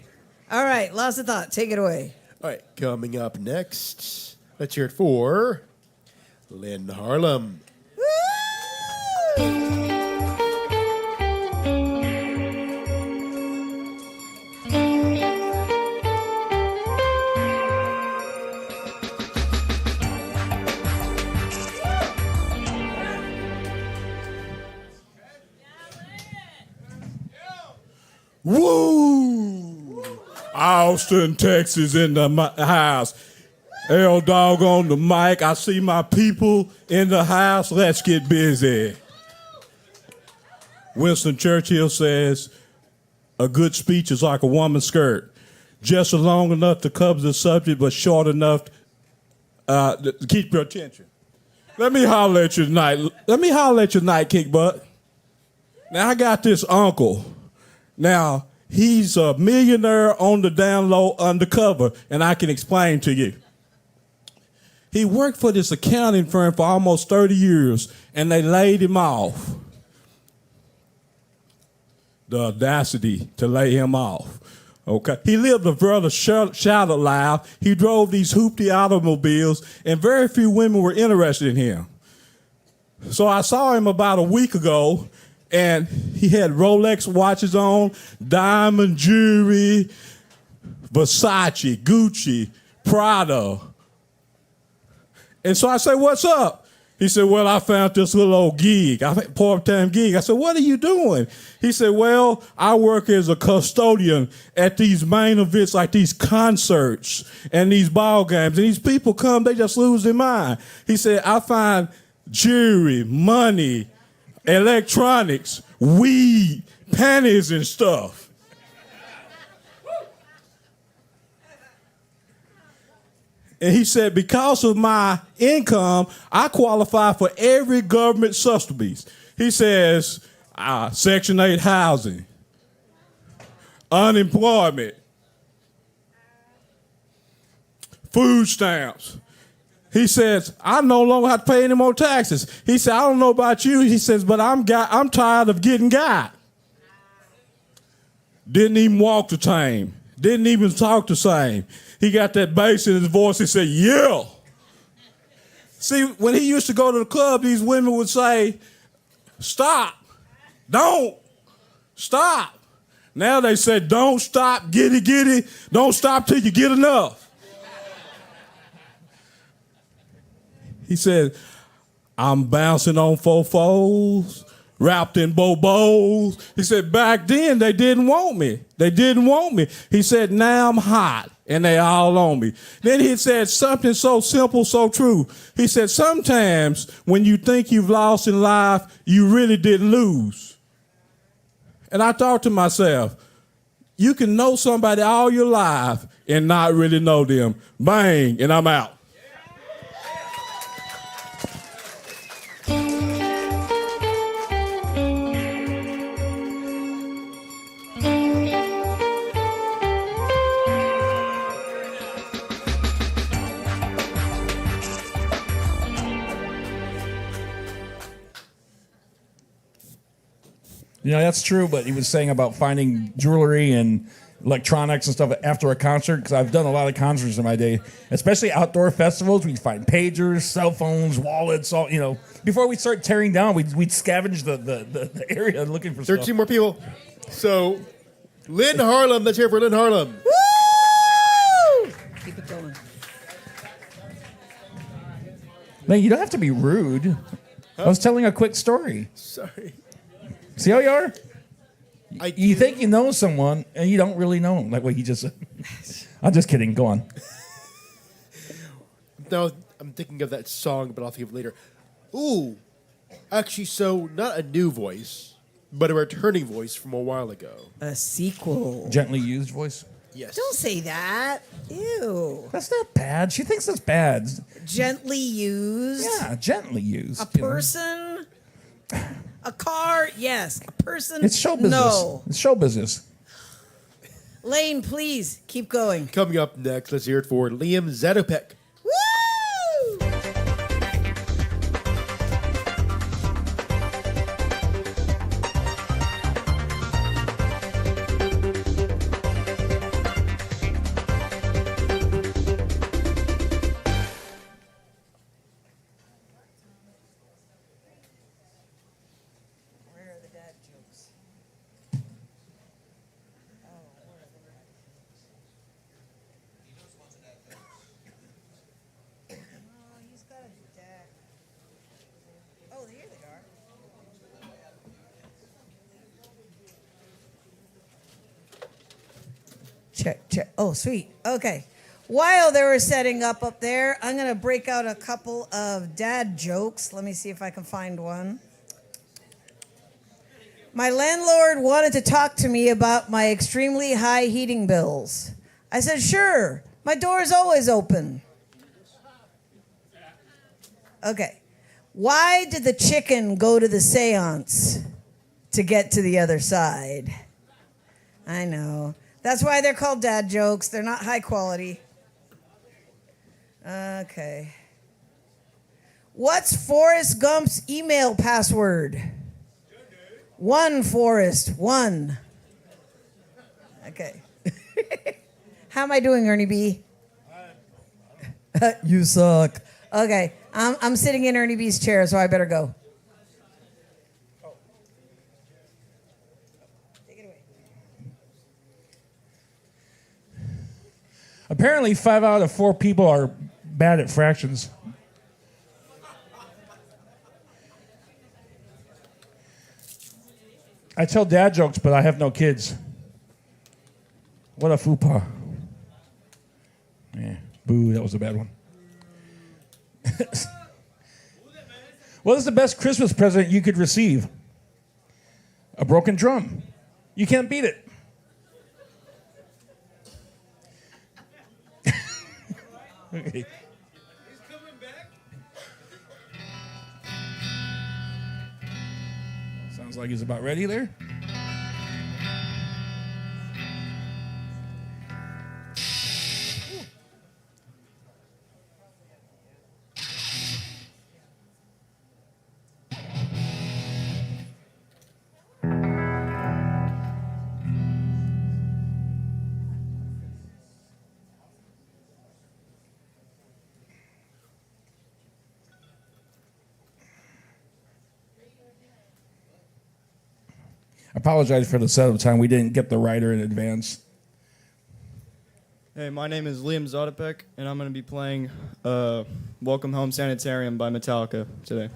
Speaker 2: All right. Lost in Thought. Take it away.
Speaker 4: All right, coming up next, let's hear it for Lynn Harlem.
Speaker 19: Woo! Austin, Texas in the house. L Dog on the mic. I see my people in the house. Let's get busy. Winston Churchill says, a good speech is like a woman's skirt. Just long enough to cover the subject, but short enough to keep your attention. Let me holler at you tonight, kick butt. Now, I got this uncle. Now, he's a millionaire on the down low undercover, and I can explain to you. He worked for this accounting firm for almost 30 years, and they laid him off. The audacity to lay him off. Okay. He lived a brother shouted loud. He drove these hoopty automobiles, and very few women were interested in him. So I saw him about a week ago, and he had Rolex watches on, diamond jewelry, Versace, Gucci, Prada. And so I said, what's up? He said, well, I found this little old gig, part-time gig. I said, what are you doing? He said, well, I work as a custodian at these main events like these concerts and these ball games. And these people come, they just lose their mind. He said, I find jewelry, money, electronics, weed, panties and stuff. And he said, because of my income, I qualify for every government subsidies. He says, Section 8 housing, unemployment, food stamps. He says, I no longer have to pay any more taxes. He said, I don't know about you. He says, but I'm tired of getting got. Didn't even walk the same. Didn't even talk the same. He got that bass in his voice. He said, yeah. See, when he used to go to the club, these women would say, stop. Don't. Stop. Now they say, don't stop, get it. Don't stop till you get enough. He said, I'm bouncing on fofos, wrapped in bobos. He said, back then they didn't want me. He said, now I'm hot and they all on me. Then he said something so simple, so true. He said, sometimes when you think you've lost in life, you really didn't lose. And I thought to myself, you can know somebody all your life and not really know them. Bang, and I'm out.
Speaker 1: You know, that's true, but he was saying about finding jewelry and electronics and stuff after a concert, because I've done a lot of concerts in my day, especially outdoor festivals. We'd find pagers, cell phones, wallets, all, you know. Before we start tearing down, we'd scavenge the area looking for
Speaker 4: 13
Speaker 1: stuff.
Speaker 4: more people. So, Lynn Harlem, let's hear for Lynn Harlem.
Speaker 2: Woo! Keep it going.
Speaker 1: Man, you don't have to be rude. I was telling a quick story.
Speaker 4: Sorry.
Speaker 1: See how you are? You think you know someone, and you don't really know them, like what he just said. I'm just kidding. Go on.
Speaker 4: No, I'm thinking of that song, but I'll think of it later. Ooh, actually, so not a new voice, but a returning voice from a while ago.
Speaker 2: A sequel.
Speaker 1: Gently used voice?
Speaker 4: Yes.
Speaker 2: Don't say that. Ew.
Speaker 1: That's not bad. She thinks it's bad.
Speaker 2: Gently used.
Speaker 1: Yeah, gently used.
Speaker 2: A person. A car, yes. A person,
Speaker 1: It's show business.
Speaker 2: no.
Speaker 1: It's show business.
Speaker 2: Lane, please keep going.
Speaker 4: Coming up next, let's hear it for Liam Zatopek.
Speaker 2: Woo! Check. Oh, sweet. Okay. While they were setting up there, I'm going to break out a couple of dad jokes. Let me see if I can find one. My landlord wanted to talk to me about my extremely high heating bills. I said, sure, my door is always open. Okay. Why did the chicken go to the seance? To get to the other side. I know. That's why they're called dad jokes. They're not high quality. Okay. What's Forrest Gump's email password? One, Forrest, one. Okay. How am I doing, Ernie B? You suck. Okay. I'm sitting in Ernie B's chair, so I better go.
Speaker 1: Apparently, 5 out of 4 people are bad at fractions. I tell dad jokes, but I have no kids. What a fupa. Yeah, boo, that was a bad one. What is the best Christmas present you could receive? A broken drum. You can't beat it. Okay. Sounds like he's about ready there. apologize for the setup time. We didn't get the writer in advance.
Speaker 20: Hey, my name is Liam Zodopek, and I'm going to be playing Welcome Home Sanitarium by Metallica today.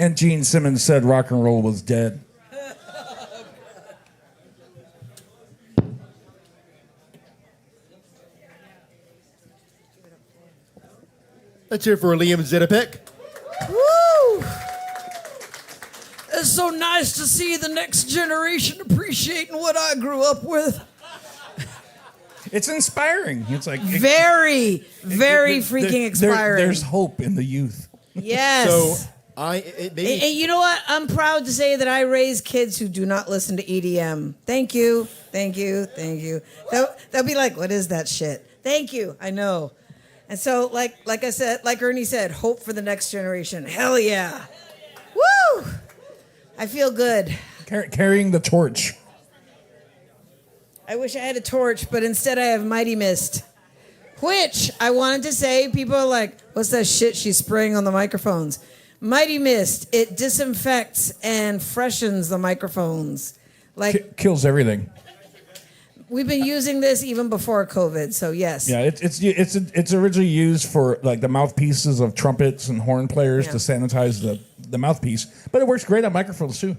Speaker 1: And Gene Simmons said rock and roll was dead.
Speaker 4: Let's hear it for Liam Zedepek.
Speaker 2: Woo! It's so nice to see the next generation appreciating what I grew up with.
Speaker 1: It's inspiring. It's like
Speaker 2: very freaking inspiring.
Speaker 1: There's hope in the youth.
Speaker 2: Yes.
Speaker 4: So
Speaker 2: And you know what? I'm proud to say that I raise kids who do not listen to EDM. Thank you. They'll be like, what is that shit? Thank you. I know. And so, like I said, like Ernie said, hope for the next generation. Hell yeah. Woo! I feel good.
Speaker 1: Carrying the torch.
Speaker 2: I wish I had a torch, but instead I have Mighty Mist. Which I wanted to say, people are like, what's that shit she's spraying on the microphones? Mighty Mist, it disinfects and freshens the microphones. Like
Speaker 1: Kills everything.
Speaker 2: we've been using this even before COVID, so yes.
Speaker 1: Yeah, it's originally used for like the mouthpieces of trumpets and horn players
Speaker 2: Yeah.
Speaker 1: to sanitize the mouthpiece, but it works great on microphones too.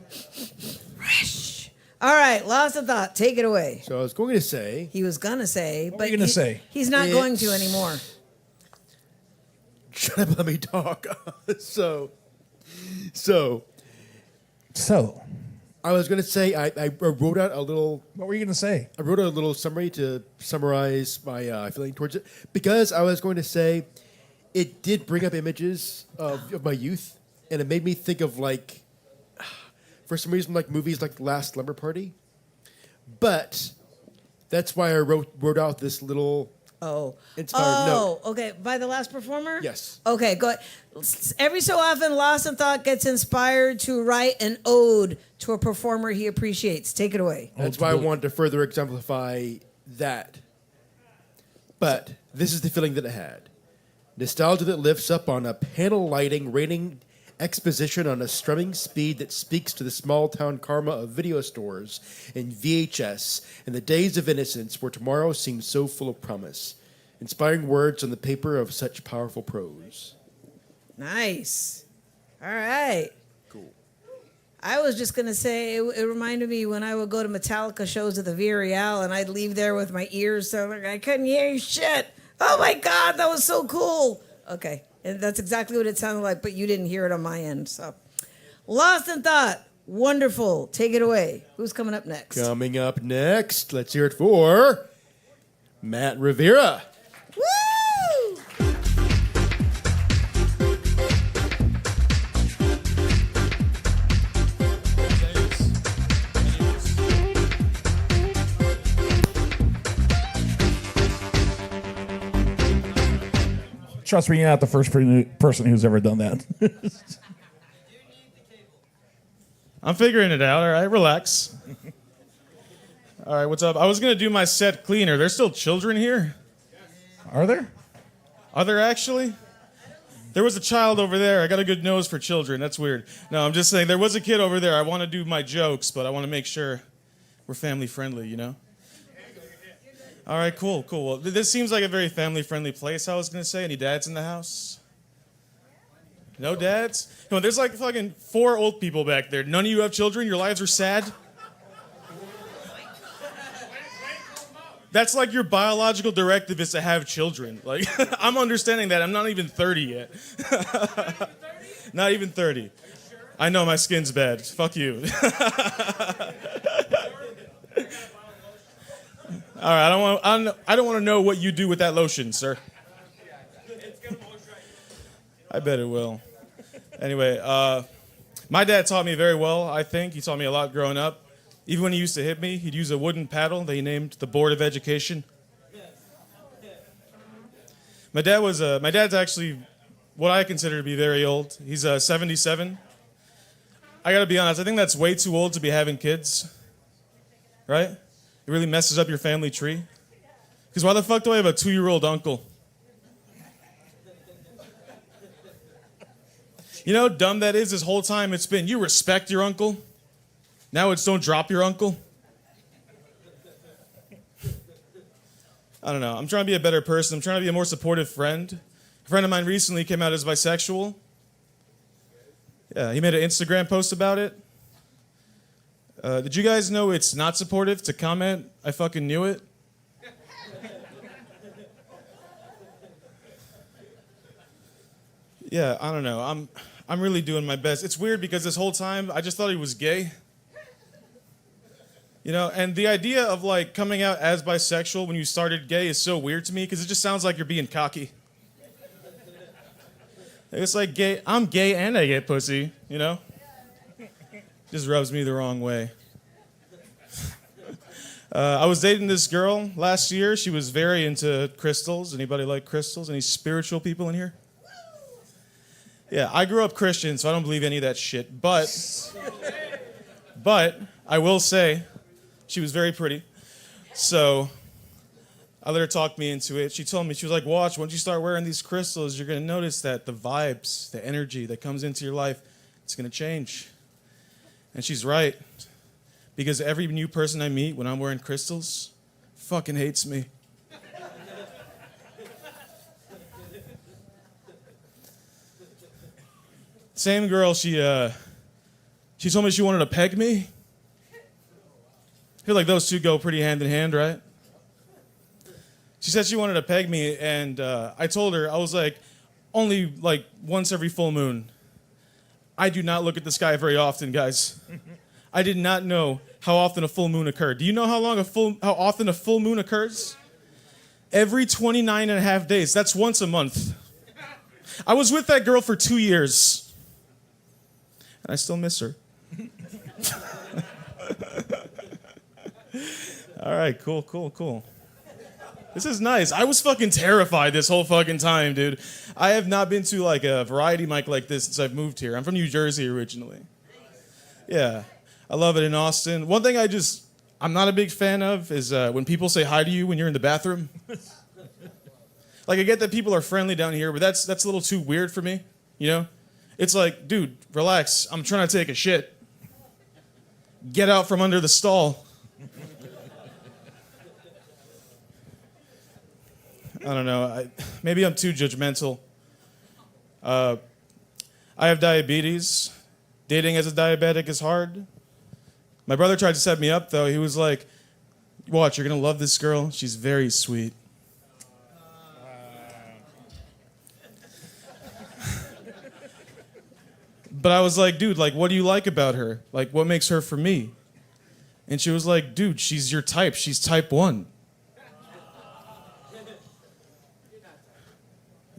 Speaker 2: All right, lost of thought. Take it away.
Speaker 4: So I was going to say.
Speaker 2: He was gonna say,
Speaker 1: What
Speaker 2: but
Speaker 1: were you gonna say?
Speaker 2: He's not going to anymore.
Speaker 4: Shut up, let me talk. So. I was going to say, I wrote out a little.
Speaker 1: What were you going to say?
Speaker 4: I wrote a little summary to summarize my feeling towards it. Because I was going to say, it did bring up images of my youth. And it made me think of, like, for some reason, like movies like Last Slumber Party. But that's why I wrote out this little inspired note.
Speaker 2: Okay. By the last performer?
Speaker 4: Yes.
Speaker 2: Okay, go ahead. Every so often, Lost in Thought gets inspired to write an ode to a performer he appreciates. Take it away.
Speaker 4: That's why I wanted to further exemplify that. But this is the feeling that I had. Nostalgia that lifts up on a panel lighting, raining exposition on a strumming speed that speaks to the small town karma of video stores and VHS and the days of innocence where tomorrow seems so full of promise. Inspiring words on the paper of such powerful prose.
Speaker 2: Nice. All right.
Speaker 4: Cool.
Speaker 2: I was just going to say, it reminded me when I would go to Metallica shows at the Via Real and I'd leave there with my ears so like, I couldn't hear shit. Oh my God, that was so cool. Okay. And that's exactly what it sounded like, but you didn't hear it on my end. So, Lost in Thought. Wonderful. Take it away. Who's coming up next?
Speaker 4: Coming up next, let's hear it for Matt Rivera.
Speaker 2: Woo!
Speaker 1: Trust me, you're not the first person who's ever done that.
Speaker 21: I'm figuring it out. All right, relax. All right, what's up? I was going to do my set cleaner. There's still children here?
Speaker 1: Are there?
Speaker 21: Are there actually? There was a child over there. I got a good nose for children. That's weird. No, I'm just saying there was a kid over there. I want to do my jokes, but I want to make sure we're family friendly, you know? All right, cool. Well, this seems like a very family friendly place, I was going to say. Any dads in the house? No dads? Come on, there's like fucking 4 old people back there. None of you have children? Your lives are sad? That's like your biological directive is to have children. Like, I'm understanding that. I'm not even 30 yet. Not even 30. I know my skin's bad. Fuck you. All right, I don't want to know what you do with that lotion, sir. I bet it will. Anyway, my dad taught me very well, I think. He taught me a lot growing up. Even when he used to hit me, he'd use a wooden paddle that he named the Board of Education. My dad's actually what I consider to be very old. He's 77. I gotta be honest, I think that's way too old to be having kids. Right? It really messes up your family tree. Because why the fuck do I have a 2-year-old uncle? You know how dumb that is? This whole time it's been, you respect your uncle. Now it's don't drop your uncle. I don't know. I'm trying to be a better person. I'm trying to be a more supportive friend. A friend of mine recently came out as bisexual. Yeah, he made an Instagram post about it. Did you guys know it's not supportive to comment, "I fucking knew it"? Yeah, I don't know. I'm really doing my best. It's weird because this whole time I just thought he was gay. You know, and the idea of like coming out as bisexual when you started gay is so weird to me because it just sounds like you're being cocky. It's like gay. I'm gay and I get pussy, you know? Just rubs me the wrong way. I was dating this girl last year. She was very into crystals. Anybody like crystals? Any spiritual people in here? Yeah, I grew up Christian, so I don't believe any of that shit. But I will say, she was very pretty. So I let her talk me into it. She told me, she was like, watch, once you start wearing these crystals, you're going to notice that the vibes, the energy that comes into your life, it's going to change. And she's right. Because every new person I meet when I'm wearing crystals fucking hates me. Same girl, she told me she wanted to peg me. I feel like those two go pretty hand in hand, right? She said she wanted to peg me, and I told her, I was like, only like once every full moon. I do not look at the sky very often, guys. I did not know how often a full moon occurred. Do you know how often a full moon occurs? Every 29 and a half days. That's once a month. I was with that girl for 2 years. And I still miss her. All right, cool. This is nice. I was fucking terrified this whole fucking time, dude. I have not been to like a variety mic like this since I've moved here. I'm from New Jersey originally. Yeah, I love it in Austin. One thing I'm not a big fan of is when people say hi to you when you're in the bathroom. Like, I get that people are friendly down here, but that's a little too weird for me, you know? It's like, dude, relax. I'm trying to take a shit. Get out from under the stall. I don't know. Maybe I'm too judgmental. I have diabetes. Dating as a diabetic is hard. My brother tried to set me up, though. He was like, watch, you're going to love this girl. She's very sweet. But I was like, dude, like, what do you like about her? Like, what makes her for me? And she was like, dude, she's your type. She's type 1.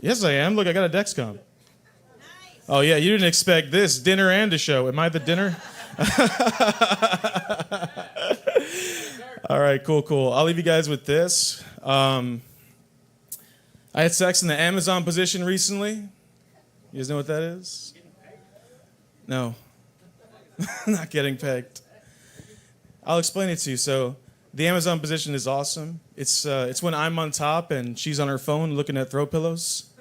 Speaker 21: Yes, I am. Look, I got a Dexcom. Oh, yeah, you didn't expect this. Dinner and a show. Am I the dinner? All right, cool. I'll leave you guys with this. I had sex in the Amazon position recently. You guys know what that is? No. Not getting pegged. I'll explain it to you. So, the Amazon position is awesome. It's when I'm on top and she's on her phone looking at throw pillows.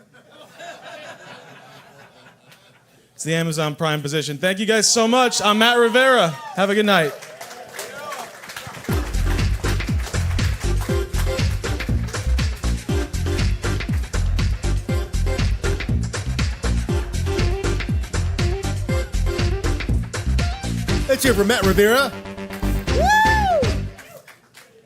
Speaker 21: It's the Amazon Prime position. Thank you guys so much. I'm Matt Rivera. Have a good night.
Speaker 4: Let's hear from Matt Rivera.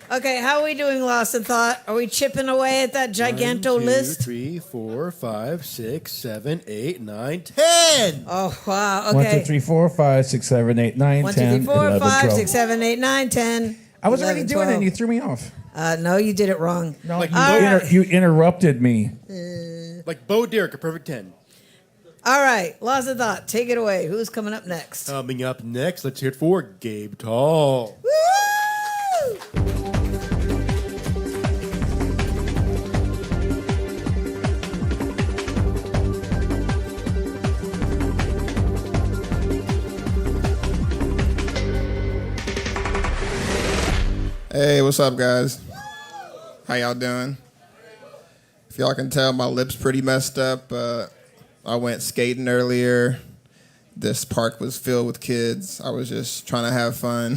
Speaker 2: Okay, how are we doing, Lost in Thought? Are we chipping away at that giganto
Speaker 4: 1, 2,
Speaker 2: list?
Speaker 4: 3, 4, 5, 6, 7, 8, 9, 10.
Speaker 2: Oh, wow.
Speaker 1: 1,
Speaker 2: Okay.
Speaker 1: 2, 3, 4, 5, 6, 7, 8, 9,
Speaker 2: 1, 2, 3,
Speaker 1: 10,
Speaker 2: 4,
Speaker 1: 11,
Speaker 2: 5,
Speaker 1: 12.
Speaker 2: 6, 7, 8, 9, 10.
Speaker 1: I was
Speaker 2: 11,
Speaker 1: already doing
Speaker 2: 12.
Speaker 1: it and you threw me off.
Speaker 2: No, you did it wrong.
Speaker 1: No,
Speaker 4: Like
Speaker 1: you interrupted me.
Speaker 4: Like Bo Derek, a perfect 10.
Speaker 2: All right, Lost in Thought, take it away. Who's coming up next?
Speaker 4: Coming up next, let's hear it for Gabe Tall.
Speaker 6: Hey, what's up, guys? How y'all doing? If y'all can tell, my lip's pretty messed up. I went skating earlier. This park was filled with kids. I was just trying to have fun.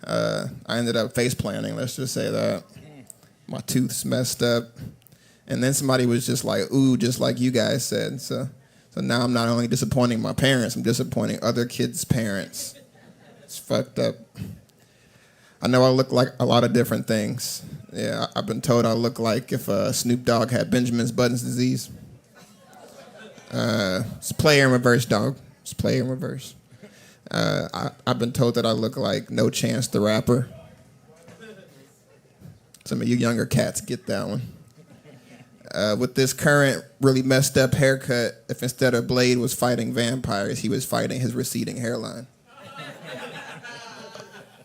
Speaker 6: I ended up face planting, let's just say that. My tooth's messed up. And then somebody was just like, ooh, just like you guys said. So So now I'm not only disappointing my parents, I'm disappointing other kids' parents. It's fucked up. I know I look like a lot of different things. Yeah, I've been told I look like if Snoop Dogg had Benjamin Button's disease. It's player in reverse, dog. It's player in reverse. I've been told that I look like No Chance the Rapper. Some of you younger cats get that one. With this current really messed up haircut, if instead of Blade was fighting vampires, he was fighting his receding hairline.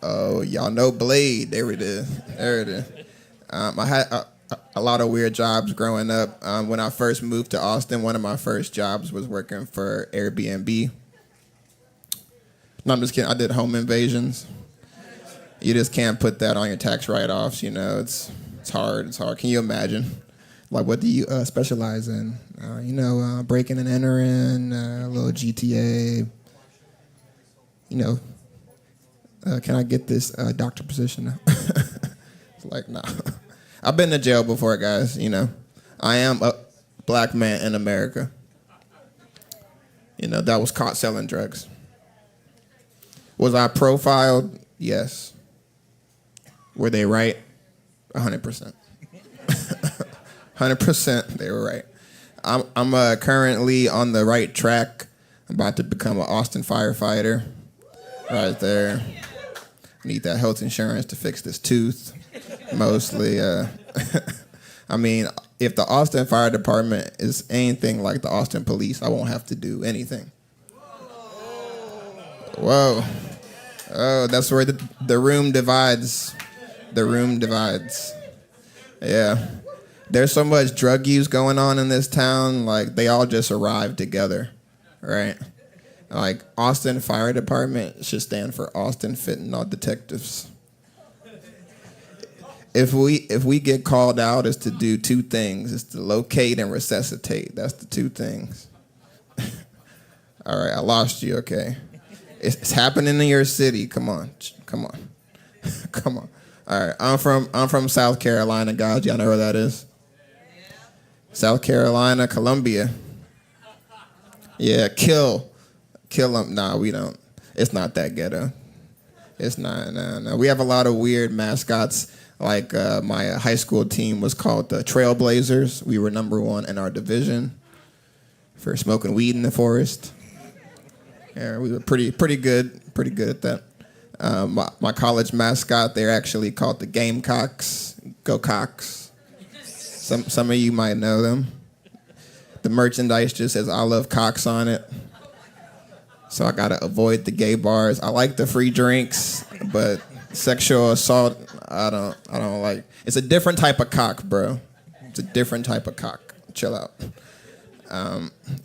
Speaker 6: Oh, y'all know Blade. There it is. There it is. I had a lot of weird jobs growing up. When I first moved to Austin, one of my first jobs was working for Airbnb. No, I'm just kidding. I did home invasions. You just can't put that on your tax write-offs. You know, it's hard. It's hard. Can you imagine? Like, what do you specialize in? Breaking and entering, a little GTA. Can I get this doctor position? It's like, nah. I've been to jail before, guys. I am a black man in America. That was caught selling drugs. Was I profiled? Yes. Were they right? 100%. 100%, they were right. I'm currently on the right track. I'm about to become an Austin firefighter. Right there. Need that health insurance to fix this tooth. Mostly. I mean, if the Austin Fire Department is anything like the Austin Police, I won't have to do anything. Whoa. Oh, that's where the room divides. The room divides. Yeah. There's so much drug use going on in this town, like they all just arrived together, right? Like Austin Fire Department should stand for Austin Fentanyl Detectives. If we get called out, it's to do two things. It's to locate and resuscitate. That's the two things. All right, I lost you, okay. It's happening in your city. Come on. Come on. All right, I'm from South Carolina, guys. Y'all know where that is? South Carolina, Columbia. Yeah, kill them. Nah, we don't. It's not that ghetto. It's not. No. We have a lot of weird mascots. Like my high school team was called the Trailblazers. We were #1 in our division for smoking weed in the forest. Yeah, we were pretty good at that. My college mascot, they're actually called the Gamecocks. Go Cox. Some of you might know them. The merchandise just says "I love Cox" on it. So I gotta avoid the gay bars. I like the free drinks, but sexual assault, I don't like. It's a different type of cock, bro. It's a different type of cock. Chill out.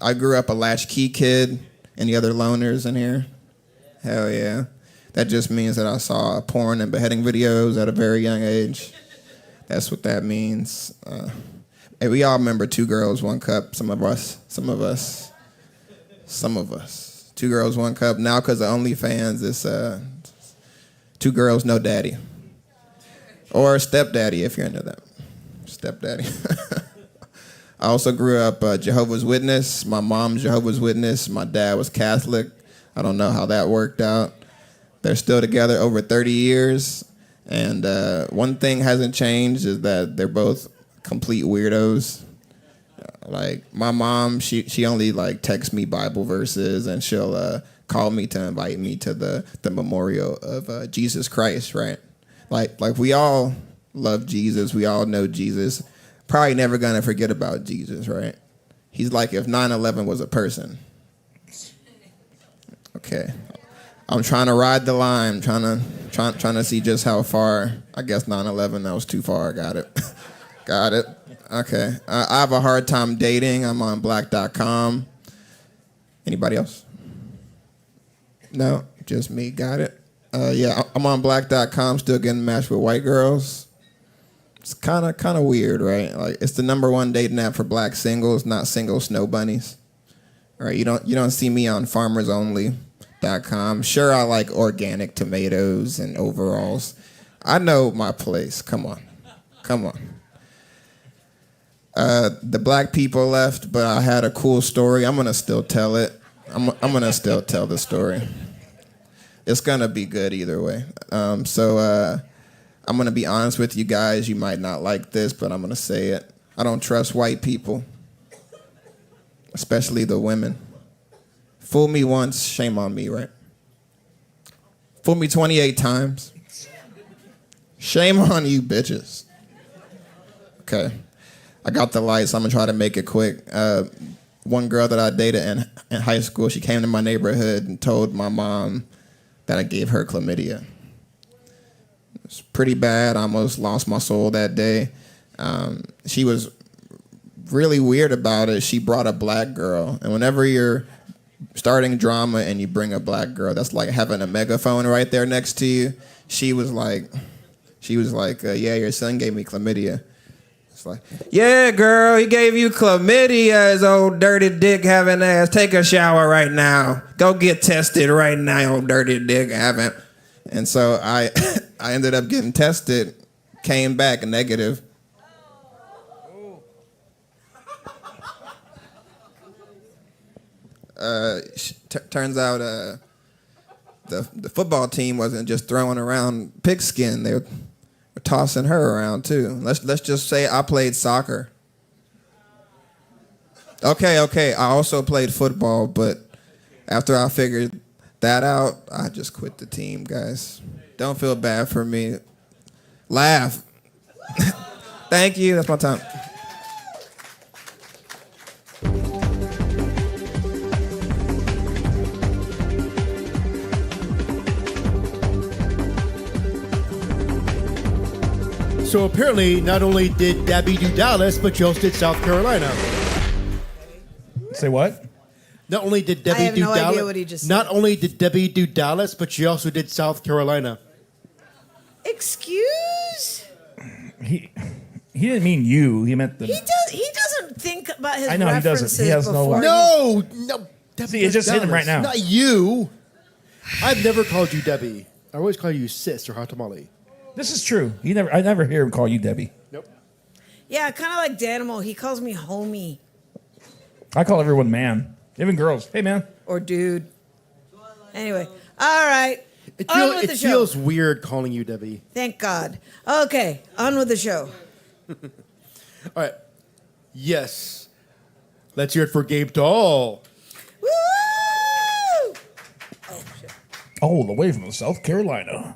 Speaker 6: I grew up a latchkey kid. Any other loners in here? Hell yeah. That just means that I saw porn and beheading videos at a very young age. That's what that means. And we all remember 2 Girls, 1 Cup. Some of us. 2 Girls, 1 Cup. Now, because of OnlyFans, it's 2 Girls, No Daddy. Or Stepdaddy, if you're into that. Stepdaddy. I also grew up Jehovah's Witness. My mom's Jehovah's Witness. My dad was Catholic. I don't know how that worked out. They're still together over 30 years. And one thing hasn't changed is that they're both complete weirdos. Like my mom, she only like texts me Bible verses, and she'll call me to invite me to the memorial of Jesus Christ, right? Like we all love Jesus, we all know Jesus. Probably never gonna forget about Jesus, right? He's like if 9/11 was a person. Okay. I'm trying to ride the line, trying to see just how far. I guess 9/11, that was too far. Got it. Got it. Okay. I have a hard time dating. I'm on black.com. Anybody else? No, just me. Got it. Yeah, I'm on black.com, still getting matched with white girls. It's kind of weird, right? Like it's the #1 dating app for black singles, not single snow bunnies. Right? You don't see me on FarmersOnly.com. Sure, I like organic tomatoes and overalls. I know my place. Come on. The black people left, but I had a cool story. I'm gonna still tell it. I'm gonna still tell the story. It's gonna be good either way. So I'm gonna be honest with you guys. You might not like this, but I'm gonna say it. I don't trust white people, especially the women. Fool me once, shame on me, right? Fool me 28 times. Shame on you, bitches. Okay. I got the lights. I'm going to try to make it quick. One girl that I dated in high school, she came to my neighborhood and told my mom that I gave her chlamydia. It was pretty bad. I almost lost my soul that day. She was really weird about it. She brought a black girl. And whenever you're starting drama and you bring a black girl, that's like having a megaphone right there next to you. She was like, yeah, your son gave me chlamydia. It's like, yeah, girl, he gave you chlamydia, his old dirty dick having ass. Take a shower right now. Go get tested right now, old dirty dick having. And so I ended up getting tested, came back negative. Turns out the football team wasn't just throwing around pigskin. They were tossing her around too. Let's just say I played soccer. Okay. I also played football, but after I figured that out, I just quit the team, guys. Don't feel bad for me. Laugh. Thank you. That's my time.
Speaker 4: So apparently, not only did Debbie do Dallas, but you also did South Carolina.
Speaker 1: Say what?
Speaker 4: Not only did Debbie
Speaker 2: have
Speaker 4: do
Speaker 2: no idea
Speaker 4: Dallas,
Speaker 2: what he just
Speaker 4: not
Speaker 2: said.
Speaker 4: only did Debbie do Dallas, but she also did South Carolina.
Speaker 2: Excuse?
Speaker 1: He didn't mean you. He meant the.
Speaker 2: He doesn't think about his
Speaker 1: I know, he doesn't.
Speaker 2: references
Speaker 1: He has no-
Speaker 2: before.
Speaker 4: No. Debbie
Speaker 1: See, it just hit him right now.
Speaker 4: Not you. I've never called you Debbie. I always call you sis or hot tamale.
Speaker 1: This is true. I never hear him call you Debbie.
Speaker 4: Nope.
Speaker 2: Yeah, kind of like Danimal. He calls me homie
Speaker 1: I call everyone man, even girls. Hey, man.
Speaker 2: or dude. Anyway, all right.
Speaker 4: It,
Speaker 2: On with the show.
Speaker 4: feels weird calling you Debbie.
Speaker 2: Thank God. Okay, on with the show.
Speaker 4: All right. Yes. Let's hear it for Gabe Dahl.
Speaker 2: Woo!
Speaker 1: All the way from South Carolina.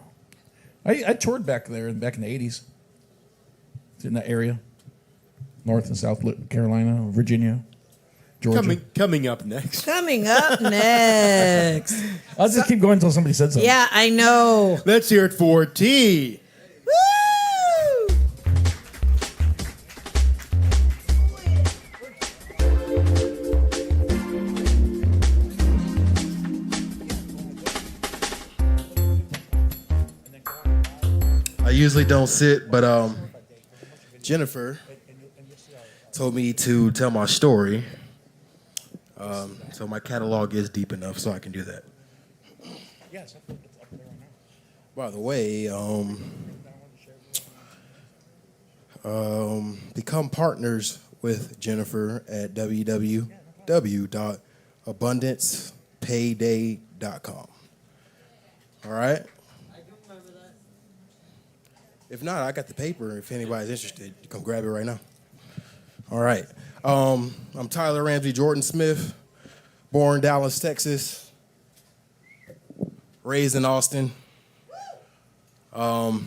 Speaker 1: I toured back there back in the 80s. In that area. North and South Carolina, Virginia, Georgia.
Speaker 4: Coming up next.
Speaker 2: Coming up next.
Speaker 1: I'll just keep going until somebody said something.
Speaker 2: Yeah, I know.
Speaker 4: Let's hear it for T.
Speaker 2: Woo!
Speaker 5: I usually don't sit, but Jennifer told me to tell my story. So my catalog is deep enough so I can do that.
Speaker 1: Yes.
Speaker 5: By the way, become partners with Jennifer at www.abundancepayday.com. All right? If not, I got the paper. If anybody's interested, you come grab it right now. All right. I'm Tyler Ramsey Jordan Smith, born Dallas, Texas, raised in Austin. Man,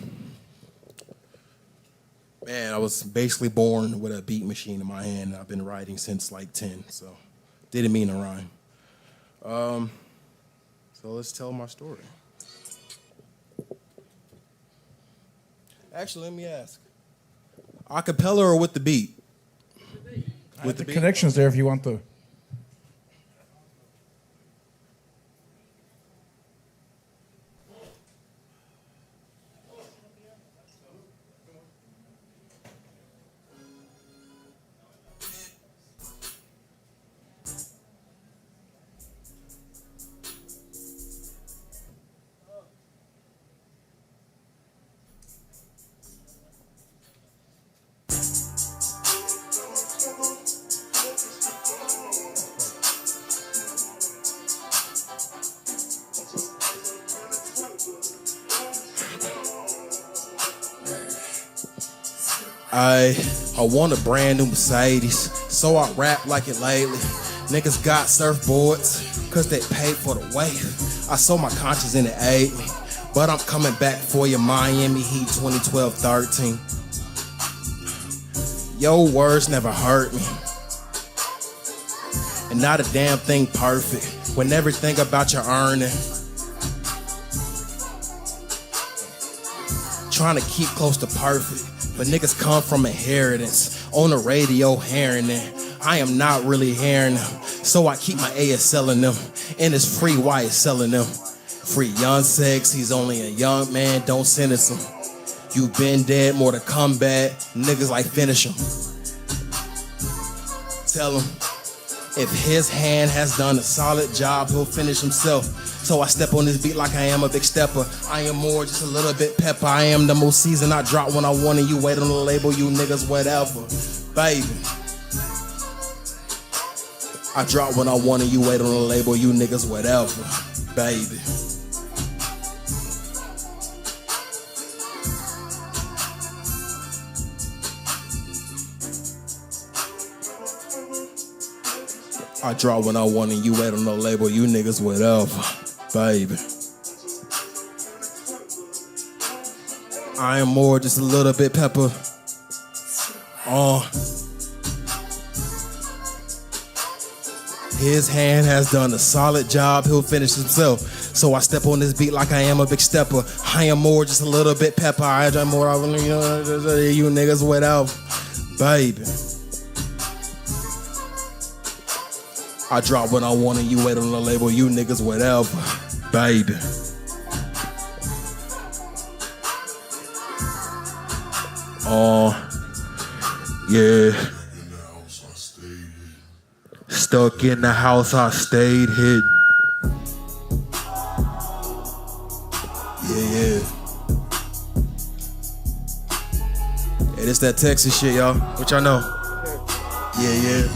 Speaker 5: I was basically born with a beat machine in my hand. I've been writing since like 10, so didn't mean to rhyme. So let's tell my story. Actually, let me ask. Acapella or with the beat?
Speaker 1: With the connections there if you want the.
Speaker 5: I want a brand new Mercedes, so I rap like it lately. Niggas got surfboards, cause they paid for the wave. I sold my conscience and it ate me, but I'm coming back for your Miami Heat 2012-13. Your words never hurt me, and not a damn thing perfect when everything about your earning. Trying to keep close to perfect, but niggas come from inheritance. On the radio hearing it, I am not really hearing them, so I keep my ASL in them, and it's free while it's selling them. Free young sex, he's only a young man, don't sentence him. You been dead, more to come back, niggas like finish him. Tell him, if his hand has done a solid job, he'll finish himself. So I step on this beat like I am a big stepper. I am more, just a little bit pepper. I am the most seasoned, I drop when I want and you wait on the label, you niggas whatever. Baby. I drop when I want and you wait on the label, you niggas whatever. Baby. I draw when I want and you wait on the label, you niggas whatever, baby. I am more, just a little bit pepper. His hand has done a solid job, he'll finish himself. So I step on this beat like I am a big stepper. I am more, just a little bit pepper. I am more, you niggas whatever, baby. I drop when I want and you wait on the label, you niggas whatever, baby. Yeah. Stuck in the house, I stayed hid. Yeah. Hey, this that Texas shit, y'all. What y'all know? Yeah.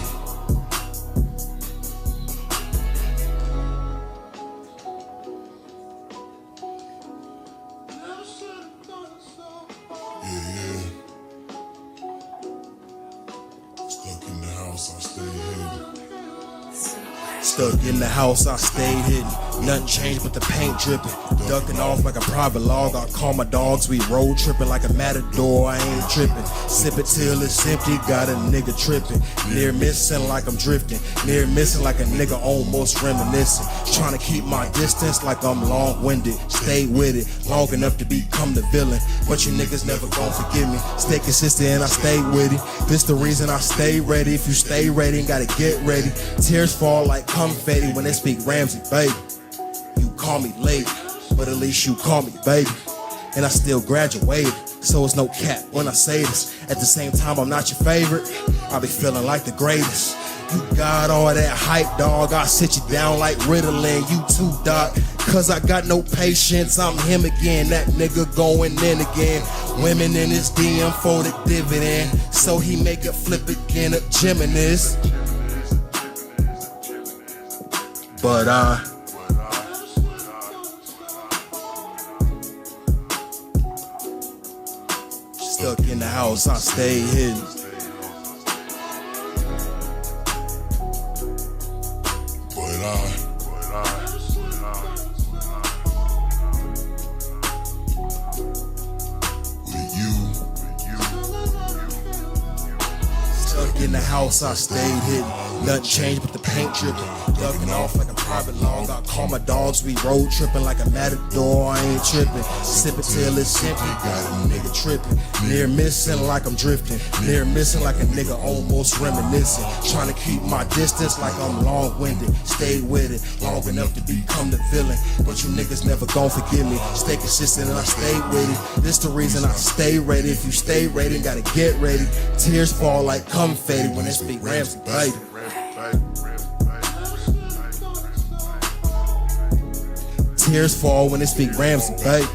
Speaker 5: Stuck in the house, I stayed hidden. Nothing changed but the paint dripping. Ducking off like a private log. I call my dogs, we road tripping like a matador. I ain't tripping. Sip it till it's empty, got a nigga tripping. Near missing like I'm drifting. Near missing like a nigga almost reminiscing. Trying to keep my distance like I'm long-winded. Stay with it, long enough to become the villain. But you niggas never gon' forgive me. Stay consistent and I stay with it. This the reason I stay ready. If you stay ready, gotta get ready. Tears fall like confetti when they speak Ramsey, baby. You call me late, but at least you call me baby. And I still graduated, so it's no cap when I say this. At the same time, I'm not your favorite. I be feeling like the greatest. You got all that hype, dog. I sit you down like Ritalin. You too, doc. Cause I got no patience. I'm him again. That nigga going in again. Women in his DM for the dividend. So he make it flip again at Geminis. But stuck in the house, I stay hidden. Stuck in the house, I stayed hidden. Nothing changed but the paint dripping. Ducking off like a private log. I call my dogs, we road tripping like a matador. I ain't tripping. Sip it till it's empty. Got a nigga tripping. Near missing like I'm drifting. Near missing like a nigga almost reminiscing. Trying to keep my distance like I'm long-winded. Stay with it long enough to become the villain. But you niggas never gon' forgive me. Stay consistent and I stay with it. This the reason I stay ready. If you stay ready, gotta get ready. Tears fall like confetti when they speak Ramsey, baby. Tears fall when they speak Ramsey, babe.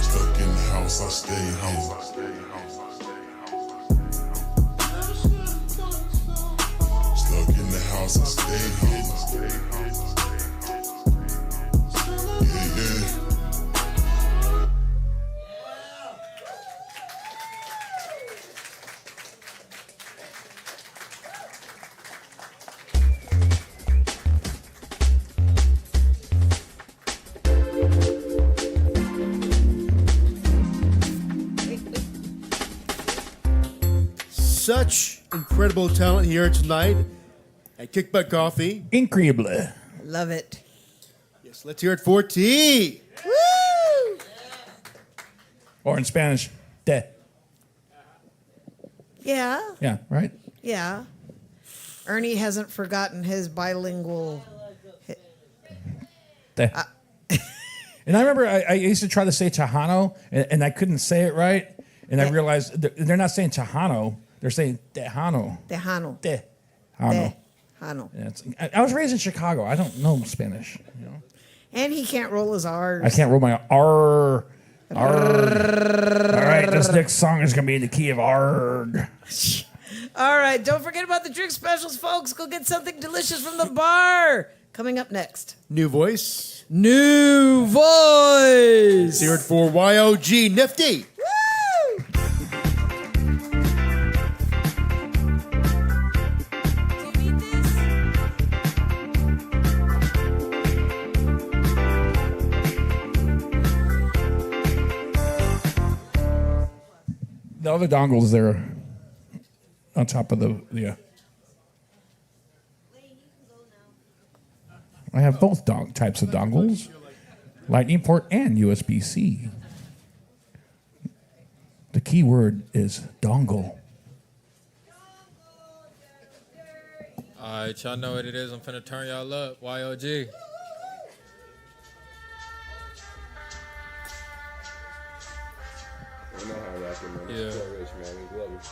Speaker 3: Stuck in the house, I stay home. Stuck in the house, I stay home. Yeah.
Speaker 4: such incredible talent here tonight at Kick Butt Coffee.
Speaker 1: Incredible.
Speaker 2: Love it.
Speaker 4: Yes, let's hear it for T.
Speaker 2: Woo!
Speaker 1: Or in Spanish, te.
Speaker 2: Yeah.
Speaker 1: Yeah, right?
Speaker 2: Yeah. Ernie hasn't forgotten his bilingual.
Speaker 1: Te. And I remember I used to try to say Tejano, and I couldn't say it right. And I realized they're not saying Tejano, they're saying Tejano.
Speaker 2: Tejano.
Speaker 1: Tejano.
Speaker 2: Tejano.
Speaker 1: Yeah, I was raised in Chicago. I don't know Spanish. You know?
Speaker 2: And he can't roll his R's.
Speaker 1: I can't roll my R. Arg. All right, this next song is going to be in the key of Arg.
Speaker 2: All right, don't forget about the drink specials, folks. Go get something delicious from the bar. Coming up next.
Speaker 4: New voice.
Speaker 2: New voice.
Speaker 4: Hear it for YOG Nifty.
Speaker 1: The other dongle's there on top of the. I have both types of dongles, Lightning port and USB-C. The key word is dongle.
Speaker 9: All right, y'all know what it is. I'm finna turn y'all up. YOG.
Speaker 22: I know how rapping, man.
Speaker 9: Yeah.
Speaker 22: It's so rich, man. We love it.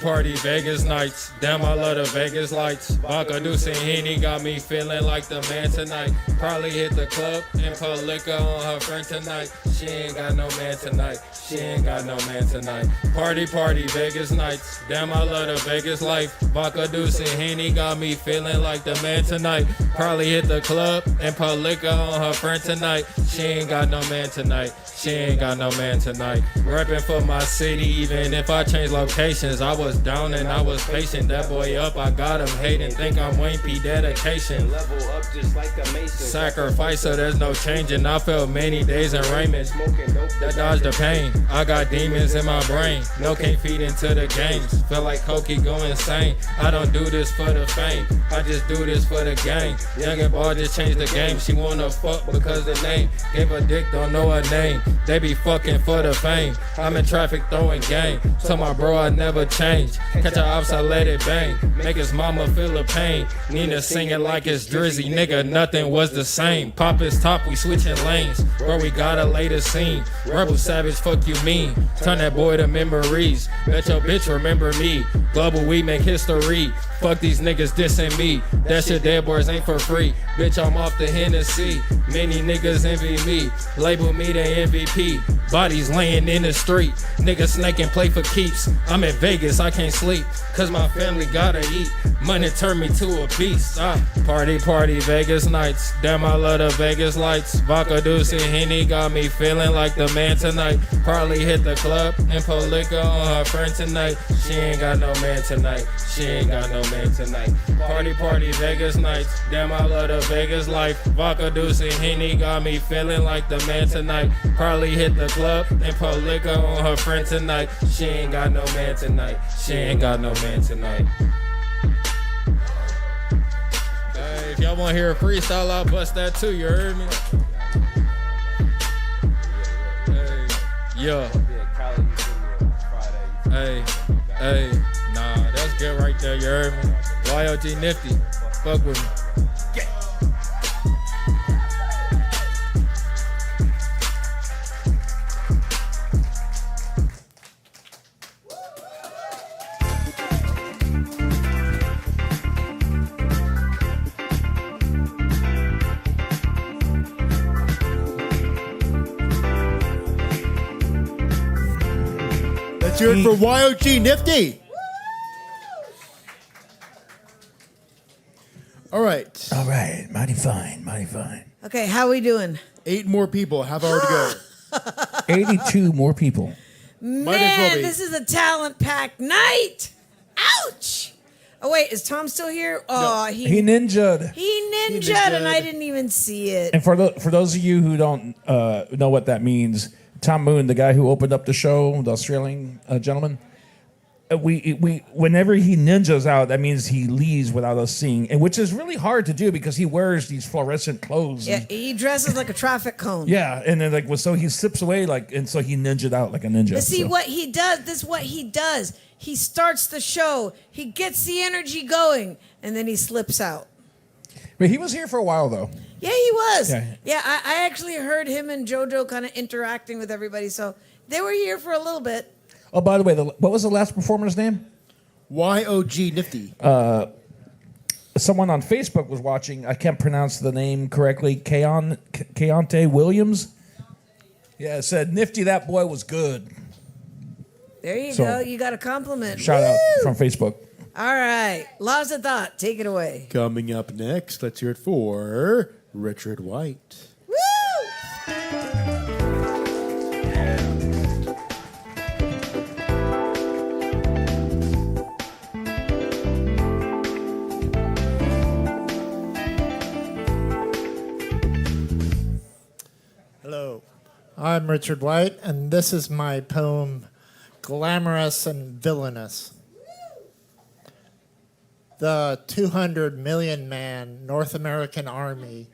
Speaker 9: Party, Vegas nights. Damn, I love the Vegas lights. Vodka Deuce and Henny got me feeling like the man tonight. Probably hit the club and put liquor on her friend tonight. She ain't got no man tonight. She ain't got no man tonight. Party, Vegas nights. Damn, I love the Vegas life. Vodka Deuce and Henny got me feeling like the man tonight. Probably hit the club and put liquor on her friend tonight. She ain't got no man tonight. She ain't got no man tonight. Reppin' for my city, even if I change locations. I was down and I was patient. That boy up, I got him hating. Think I'm Wayne P. Dedication.
Speaker 22: Level up just like a Mason.
Speaker 9: Sacrifice, so there's no changing. I felt many days in raiment. That dodged the pain. I got demons in my brain. No can't feed into the games. Feel like Cokie go insane. I don't do this for the fame. I just do this for the game. Young and ball just changed the game. She wanna fuck because the name. Gave her dick, don't know her name. They be fucking for the fame. I'm in traffic throwing game. Tell my bro I never change. Catch her ops, I let it bang. Make his mama feel the pain. Nina singing like it's Drizzy. Nigga, nothing was the same. Pop is top, we switching lanes. Bro, we gotta lay the scene. Rebel Savage, fuck you mean. Turn that boy to memories. Bet your bitch remember me. Global, we make history. Fuck these niggas dissing me. That shit dead boys ain't for free. Bitch, I'm off the Hennessy. Many niggas envy me. Label me the MVP. Bodies laying in the street. Niggas snake and play for keeps. I'm in Vegas, I can't sleep. Cause my family gotta eat. Money turned me to a beast. Party, Vegas nights. Damn, I love the Vegas lights. Vodka Deuce and Henny got me feeling like the man tonight. Probably hit the club and put liquor on her friend tonight. She ain't got no man tonight. She ain't got no man tonight. Party, Vegas nights. Damn, I love the Vegas life. Vodka Deuce and Henny got me feeling like the man tonight. Probably hit the club and put liquor on her friend tonight. She ain't got no man tonight. She ain't got no man tonight. Hey, if y'all want to hear a freestyle, I'll bust that too. You heard me? Hey, yeah. Hey, nah, that's good right there. You heard me? YOG Nifty, fuck with me. Yeah.
Speaker 4: Let's hear it for YOG Nifty. All right.
Speaker 1: All right. Mighty fine. Mighty fine.
Speaker 2: Okay, how we doing?
Speaker 4: 8 more people have already go.
Speaker 1: 82 more people.
Speaker 2: Man, this is a talent-packed night. Ouch. Oh, wait, is Tom still here? Oh,
Speaker 1: He ninja'd.
Speaker 2: He ninja, and I didn't even see it.
Speaker 1: And for those of you who don't know what that means, Tom Moon, the guy who opened up the show, the Australian gentleman, we whenever he ninjas out, that means he leaves without us seeing, and which is really hard to do because he wears these fluorescent clothes.
Speaker 2: Yeah, he dresses like a traffic cone.
Speaker 1: Yeah, and then so he slips away and so he ninja'd out like a ninja.
Speaker 2: But see
Speaker 1: so.
Speaker 2: what he does. This is what he does. He starts the show. He gets the energy going, and then he slips out.
Speaker 1: But he was here for a while though.
Speaker 2: Yeah, he was.
Speaker 1: Yeah.
Speaker 2: Yeah, I actually heard him and JoJo kind of interacting with everybody, so they were here for a little bit.
Speaker 1: Oh, by the way, what was the last performer's name?
Speaker 4: YOG Nifty.
Speaker 1: Someone on Facebook was watching. I can't pronounce the name correctly. Keontae Williams. Yeah, it said Nifty. That boy was good.
Speaker 2: There you
Speaker 1: So,
Speaker 2: go. You got a compliment.
Speaker 1: Shout out
Speaker 2: Woo!
Speaker 1: from Facebook.
Speaker 2: All right. Laws of Thought. Take it away.
Speaker 4: Coming up next, let's hear it for Richard White.
Speaker 8: Hello, I'm Richard White, and this is my poem, Glamorous and Villainous. The 200 million man North American army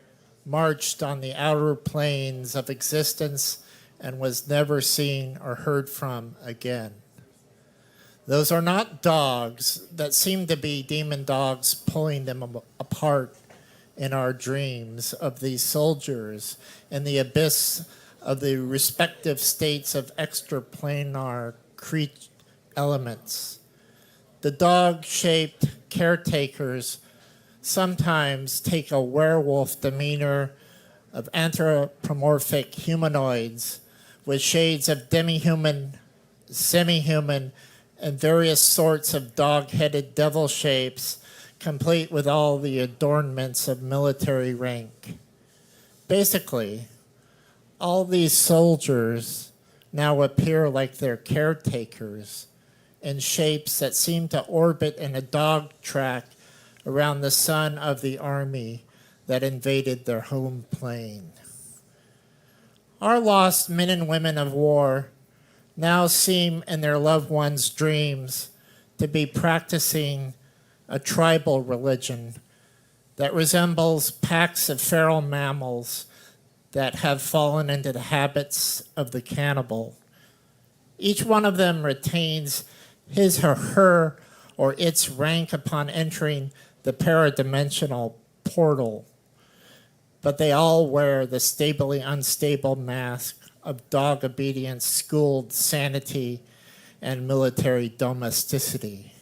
Speaker 8: marched on the outer plains of existence and was never seen or heard from again. Those are not dogs that seem to be demon dogs pulling them apart in our dreams of these soldiers in the abyss of the respective states of extraplanar elements. The dog-shaped caretakers sometimes take a werewolf demeanor of anthropomorphic humanoids with shades of demi-human, semi-human, and various sorts of dog-headed devil shapes, complete with all the adornments of military rank. Basically, all these soldiers now appear like their caretakers in shapes that seem to orbit in a dog track around the sun of the army that invaded their home plane. Our lost men and women of war now seem in their loved ones' dreams to be practicing a tribal religion that resembles packs of feral mammals that have fallen into the habits of the cannibal. Each one of them retains his or her or its rank upon entering the paradimensional portal, but they all wear the stably unstable mask of dog obedience, schooled sanity, and military domesticity.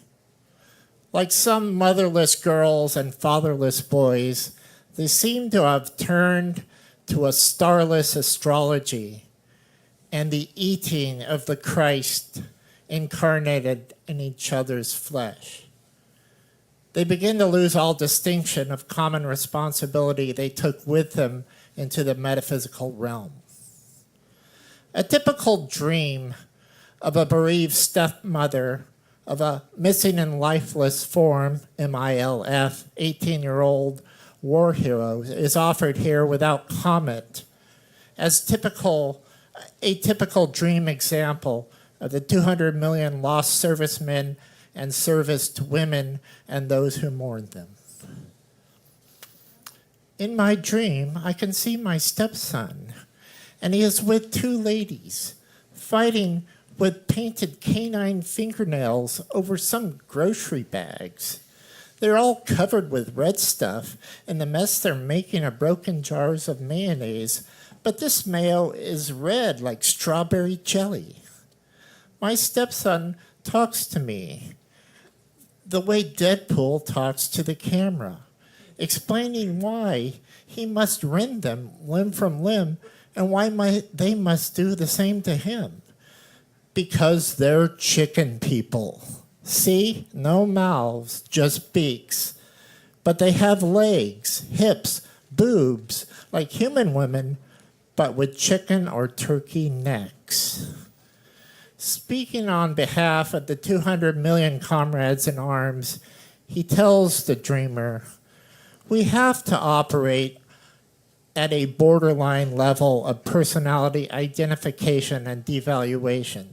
Speaker 8: Like some motherless girls and fatherless boys, they seem to have turned to a starless astrology and the eating of the Christ incarnated in each other's flesh. They begin to lose all distinction of common responsibility they took with them into the metaphysical realm. A typical dream of a bereaved stepmother of a missing and lifeless form, MILF, 18-year-old war hero is offered here without comment as a typical dream example of the 200 million lost servicemen and serviced women and those who mourn them. In my dream, I can see my stepson, and he is with two ladies fighting with painted canine fingernails over some grocery bags. They're all covered with red stuff, and the mess they're making are broken jars of mayonnaise, but this mayo is red like strawberry jelly. My stepson talks to me the way Deadpool talks to the camera, explaining why he must rend them limb from limb and why they must do the same to him. Because they're chicken people. See? No mouths, just beaks. But they have legs, hips, boobs, like human women, but with chicken or turkey necks. Speaking on behalf of the 200 million comrades in arms, he tells the dreamer, We have to operate at a borderline level of personality identification and devaluation.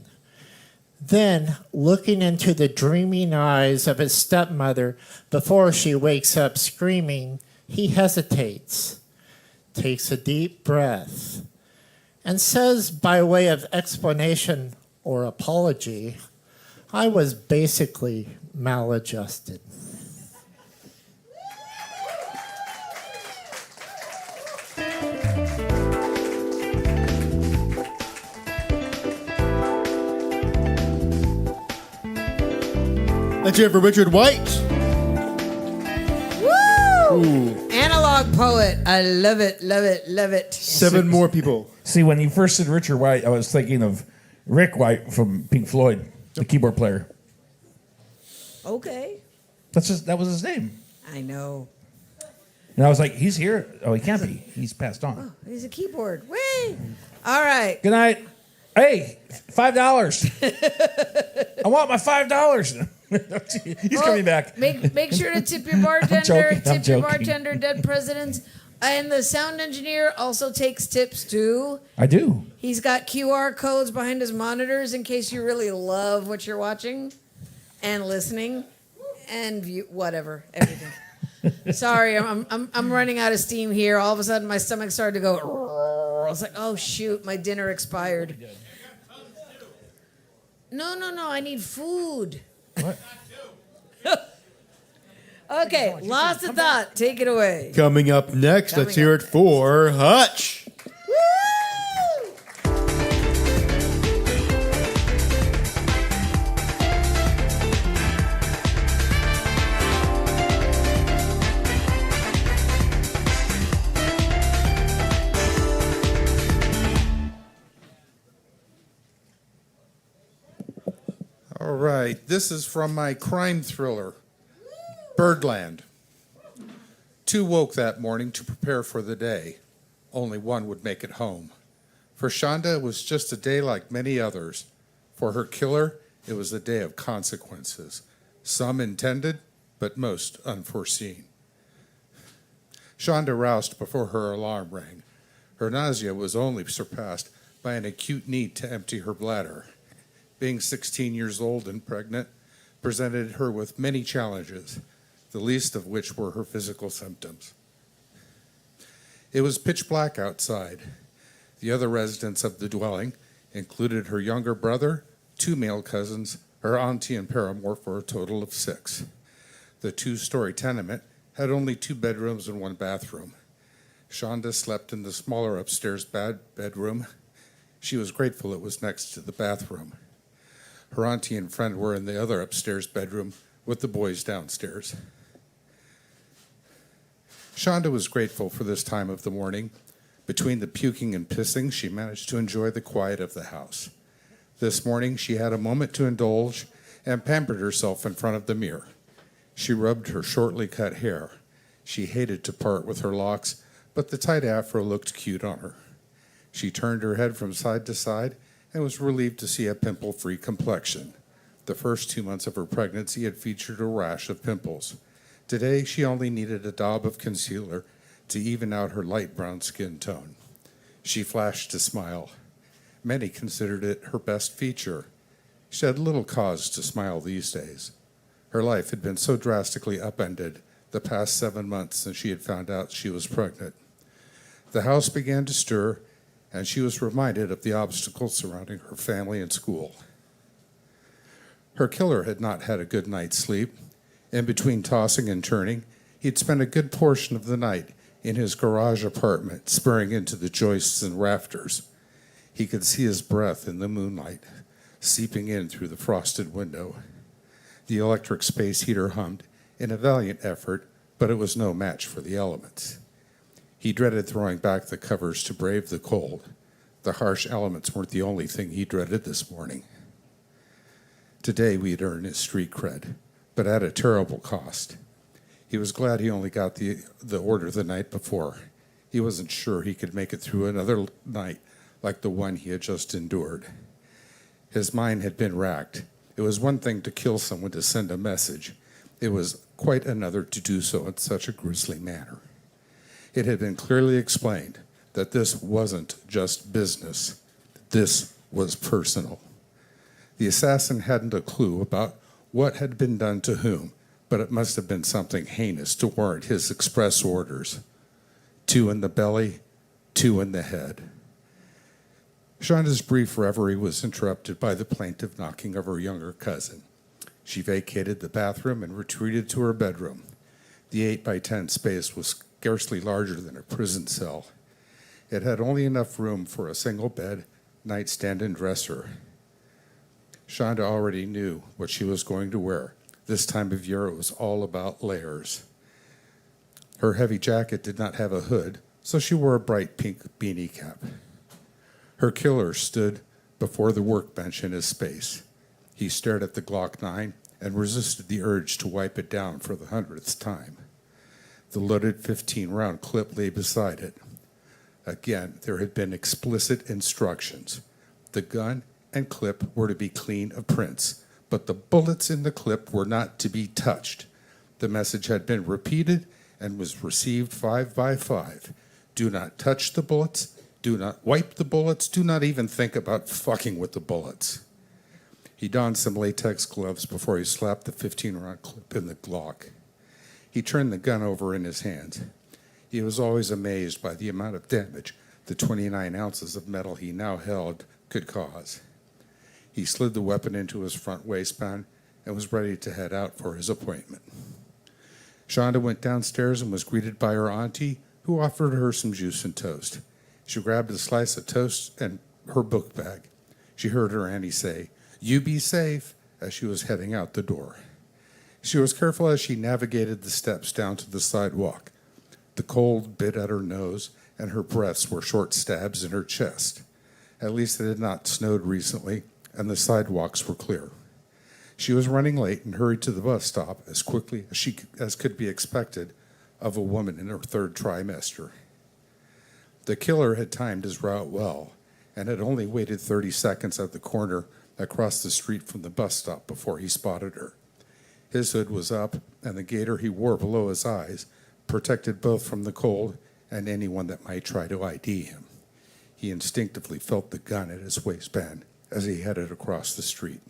Speaker 8: Then, looking into the dreaming eyes of his stepmother before she wakes up screaming, he hesitates, takes a deep breath, and says by way of explanation or apology, I was basically maladjusted.
Speaker 4: Let's hear it for Richard White.
Speaker 2: Woo! Analog poet. I love it, love it, love it.
Speaker 4: 7 more people.
Speaker 1: See, when you first said Richard White, I was thinking of Rick White from Pink Floyd, the keyboard player.
Speaker 2: Okay.
Speaker 1: That was his name.
Speaker 2: I know.
Speaker 1: And I was like, he's here. Oh, he can't be. He's passed on.
Speaker 2: Oh, he's a keyboard. Whee! All right.
Speaker 1: Good night. Hey, $5. I want my $5. He's coming back.
Speaker 2: Make sure to tip your bartender.
Speaker 1: joking, I'm
Speaker 2: Tip your
Speaker 1: joking.
Speaker 2: bartender, dead presidents. And the sound engineer also takes tips too.
Speaker 1: I do.
Speaker 2: He's got QR codes behind his monitors in case you really love what you're watching and listening and view whatever, everything. Sorry, I'm running out of steam here. All of a sudden my stomach started to go. I was like, oh shoot, my dinner expired. No, I need food.
Speaker 1: What?
Speaker 2: Okay, lost of thought. Take it away.
Speaker 4: Coming up next, let's hear it for Hutch.
Speaker 10: All right, this is from my crime thriller, Birdland. 2 woke that morning to prepare for the day. Only one would make it home. For Shonda, it was just a day like many others. For her killer, it was a day of consequences. Some intended, but most unforeseen. Shonda roused before her alarm rang. Her nausea was only surpassed by an acute need to empty her bladder. Being 16 years old and pregnant presented her with many challenges, the least of which were her physical symptoms. It was pitch black outside. The other residents of the dwelling included her younger brother, 2 male cousins, her auntie and paramour for a total of 6. The 2-story tenement had only 2 bedrooms and 1 bathroom. Shonda slept in the smaller upstairs bedroom. She was grateful it was next to the bathroom. Her auntie and friend were in the other upstairs bedroom with the boys downstairs. Shonda was grateful for this time of the morning. Between the puking and pissing, she managed to enjoy the quiet of the house. This morning, she had a moment to indulge and pampered herself in front of the mirror. She rubbed her shortly cut hair. She hated to part with her locks, but the tight afro looked cute on her. She turned her head from side to side and was relieved to see a pimple-free complexion. The first 2 months of her pregnancy had featured a rash of pimples. Today, she only needed a daub of concealer to even out her light brown skin tone. She flashed a smile. Many considered it her best feature. She had little cause to smile these days. Her life had been so drastically upended the past 7 months since she had found out she was pregnant. The house began to stir, and she was reminded of the obstacles surrounding her family and school. Her killer had not had a good night's sleep. In between tossing and turning, he'd spent a good portion of the night in his garage apartment, spurring into the joists and rafters. He could see his breath in the moonlight, seeping in through the frosted window. The electric space heater hummed in a valiant effort, but it was no match for the elements. He dreaded throwing back the covers to brave the cold. The harsh elements weren't the only thing he dreaded this morning. Today we'd earned his street cred, but at a terrible cost. He was glad he only got the order the night before. He wasn't sure he could make it through another night like the one he had just endured. His mind had been racked. It was one thing to kill someone to send a message. It was quite another to do so in such a grisly manner. It had been clearly explained that this wasn't just business. This was personal. The assassin hadn't a clue about what had been done to whom, but it must have been something heinous to warrant his express orders. 2 in the belly, 2 in the head. Shonda's brief reverie was interrupted by the plaintive knocking of her younger cousin. She vacated the bathroom and retreated to her bedroom. The 8x10 space was scarcely larger than a prison cell. It had only enough room for a single bed, nightstand, and dresser. Shonda already knew what she was going to wear. This time of year it was all about layers. Her heavy jacket did not have a hood, so she wore a bright pink beanie cap. Her killer stood before the workbench in his space. He stared at the Glock 9 and resisted the urge to wipe it down for the 100th time. The loaded 15-round clip lay beside it. Again, there had been explicit instructions. The gun and clip were to be clean of prints, but the bullets in the clip were not to be touched. The message had been repeated and was received 5 by 5. Do not touch the bullets. Do not wipe the bullets. Do not even think about fucking with the bullets. He donned some latex gloves before he slapped the 15-round clip in the Glock. He turned the gun over in his hands. He was always amazed by the amount of damage the 29 ounces of metal he now held could cause. He slid the weapon into his front waistband and was ready to head out for his appointment. Shonda went downstairs and was greeted by her auntie, who offered her some juice and toast. She grabbed a slice of toast and her book bag. She heard her auntie say, "You be safe," as she was heading out the door. She was careful as she navigated the steps down to the sidewalk. The cold bit at her nose, and her breaths were short stabs in her chest. At least it had not snowed recently, and the sidewalks were clear. She was running late and hurried to the bus stop as quickly as could be expected of a woman in her 3rd trimester. The killer had timed his route well and had only waited 30 seconds at the corner across the street from the bus stop before he spotted her. His hood was up, and the gaiter he wore below his eyes protected both from the cold and anyone that might try to ID him. He instinctively felt the gun at his waistband as he headed across the street.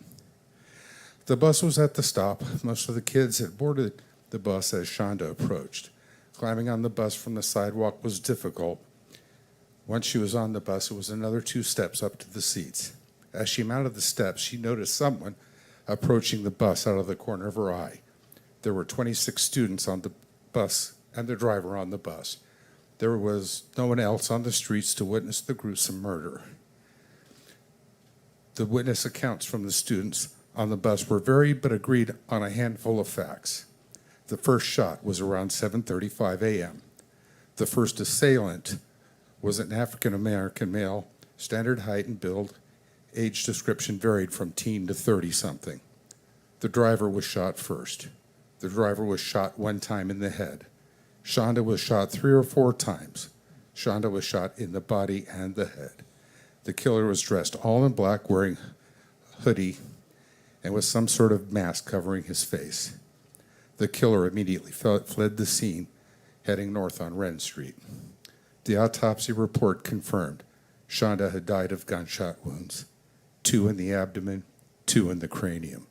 Speaker 10: The bus was at the stop. Most of the kids had boarded the bus as Shonda approached. Climbing on the bus from the sidewalk was difficult. Once she was on the bus, it was another 2 steps up to the seats. As she mounted the steps, she noticed someone approaching the bus out of the corner of her eye. There were 26 students on the bus and the driver on the bus. There was no one else on the streets to witness the gruesome murder. The witness accounts from the students on the bus were varied but agreed on a handful of facts. The first shot was around 7:35 a.m. The first assailant was an African-American male, standard height and build. Age description varied from teen to 30-something. The driver was shot first. The driver was shot 1 time in the head. Shonda was shot 3 or 4 times. Shonda was shot in the body and the head. The killer was dressed all in black, wearing a hoodie, and with some sort of mask covering his face. The killer immediately fled the scene, heading north on Wren Street. The autopsy report confirmed Shonda had died of gunshot wounds, 2 in the abdomen, 2 in the cranium.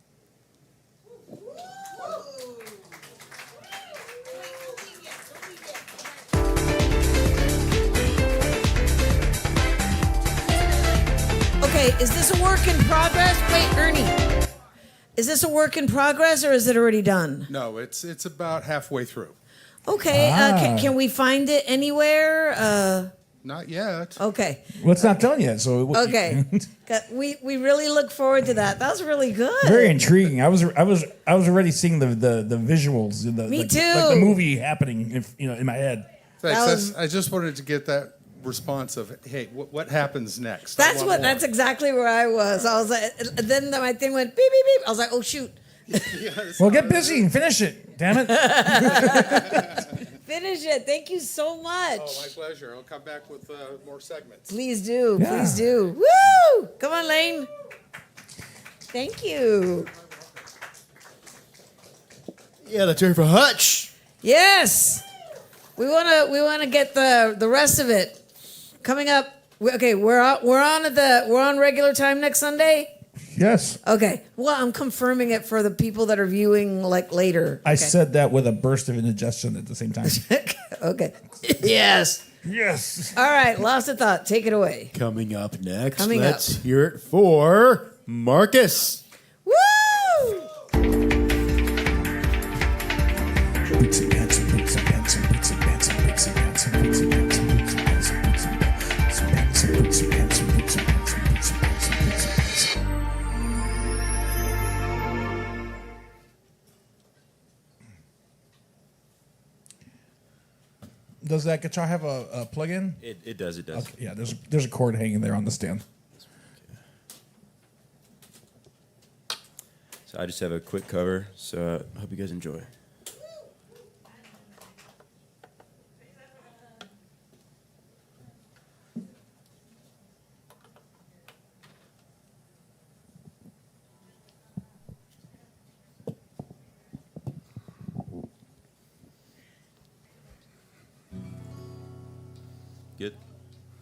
Speaker 2: Okay, is this a work in progress? Wait, Ernie. Is this a work in progress or is it already done?
Speaker 10: No, it's about halfway through.
Speaker 2: Okay, can we find it anywhere?
Speaker 10: Not yet.
Speaker 2: Okay.
Speaker 1: Well, it's not done yet, so
Speaker 2: Okay. we really look forward to that. That was really good.
Speaker 1: Very intriguing. I was already seeing the visuals.
Speaker 2: Me too.
Speaker 1: Like the movie happening, in my head.
Speaker 10: Thanks. I just wanted to get that response of, hey, what happens next?
Speaker 2: That's exactly where I was. I was like, then my thing went beep beep beep. I was like, oh shoot.
Speaker 1: Well, get busy and finish it. Damn it.
Speaker 2: Finish it. Thank you so much.
Speaker 10: Oh, my pleasure. I'll come back with more segments.
Speaker 2: Please do.
Speaker 1: Yeah.
Speaker 2: Please do. Woo! Come on, Lane. Thank you.
Speaker 4: Yeah, let's hear it for Hutch.
Speaker 2: Yes. We wanna get the rest of it coming up. Okay, we're on regular time next Sunday.
Speaker 1: Yes.
Speaker 2: Okay. Well, I'm confirming it for the people that are viewing like later.
Speaker 1: I
Speaker 2: Okay.
Speaker 1: said that with a burst of indigestion at the same time.
Speaker 2: Okay. Yes.
Speaker 1: Yes.
Speaker 2: All right. Lost of thought. Take it away.
Speaker 4: Coming up next,
Speaker 2: Coming
Speaker 4: let's hear it for Marcus.
Speaker 2: Woo!
Speaker 3: Boots and pants and boots and pants and boots and pants and boots and pants and boots and pants and boots and pants and boots and pants and boots and pants and boots and pants and boots and pants and boots and pants and boots and pants.
Speaker 1: Does that guitar have a plug-in?
Speaker 11: It does. It does.
Speaker 1: Okay, yeah, there's a cord hanging there on the stand.
Speaker 11: So I just have a quick cover. So I hope you guys enjoy. Good.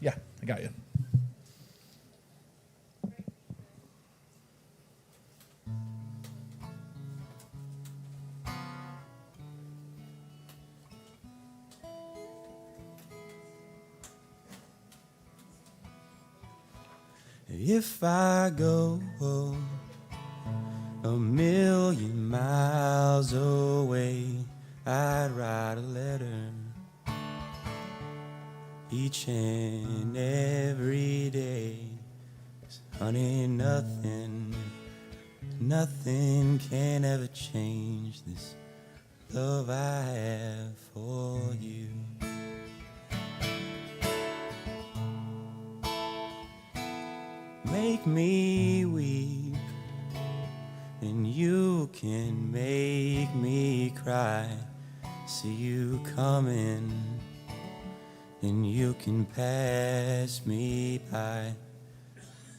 Speaker 1: Yeah, I got you.
Speaker 11: If I go a million miles away, I'd write a letter each and every day. 'Cause honey, nothing can ever change this love I have for you. Make me weep, and you can make me cry. See you coming, and you can pass me by.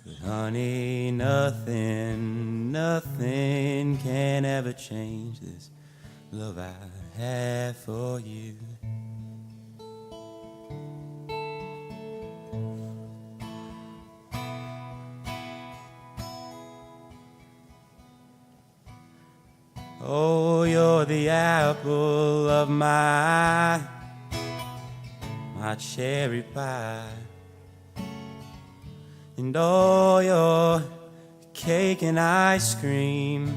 Speaker 11: But honey, nothing can ever change this love I have for you. Oh, you're the apple of my cherry pie. And oh, your cake and ice cream.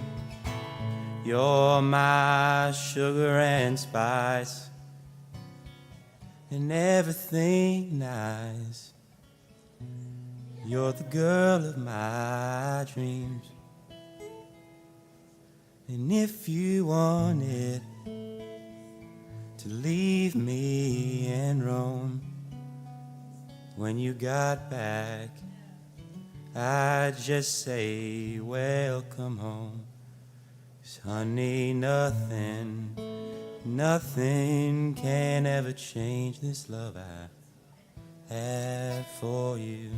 Speaker 11: You're my sugar and spice. And everything nice. You're the girl of my dreams. And if you wanted to leave me and roam, when you got back, I'd just say, welcome home. 'Cause honey, nothing can ever change this love I have for you.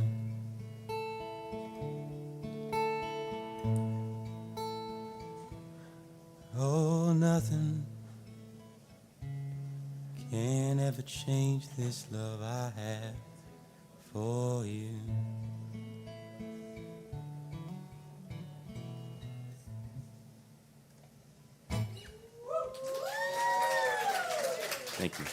Speaker 11: Oh, nothing can ever change this love I have for you. Thank you.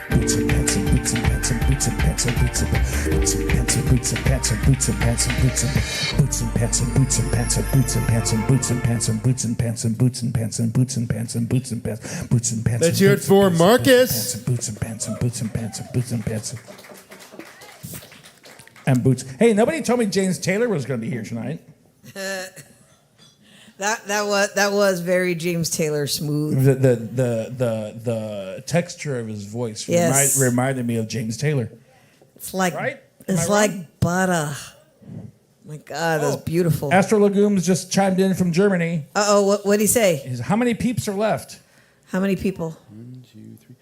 Speaker 3: Boots and pants and boots and pants and boots and pants and boots and boots and pants and boots and pants and boots and pants and boots and boots and pants and boots and pants and boots and pants and boots and pants and boots and pants and boots and pants and boots and pants and boots and pants boots and pants.
Speaker 4: Let's hear it for Marcus.
Speaker 3: Boots and pants and boots and pants and boots and pants
Speaker 1: And boots. Hey, nobody told me James Taylor was going to be here tonight.
Speaker 2: That was very James Taylor smooth.
Speaker 1: The texture of his voice
Speaker 2: Yes.
Speaker 1: reminded me of James Taylor.
Speaker 2: It's like
Speaker 1: Right?
Speaker 2: it's
Speaker 1: Am I
Speaker 2: like butter. My God, that's beautiful.
Speaker 1: Astro Legumes just chimed in from Germany.
Speaker 2: Uh oh, what'd he say?
Speaker 1: How many peeps are left?
Speaker 2: How many people?
Speaker 11: 1, 2, 3.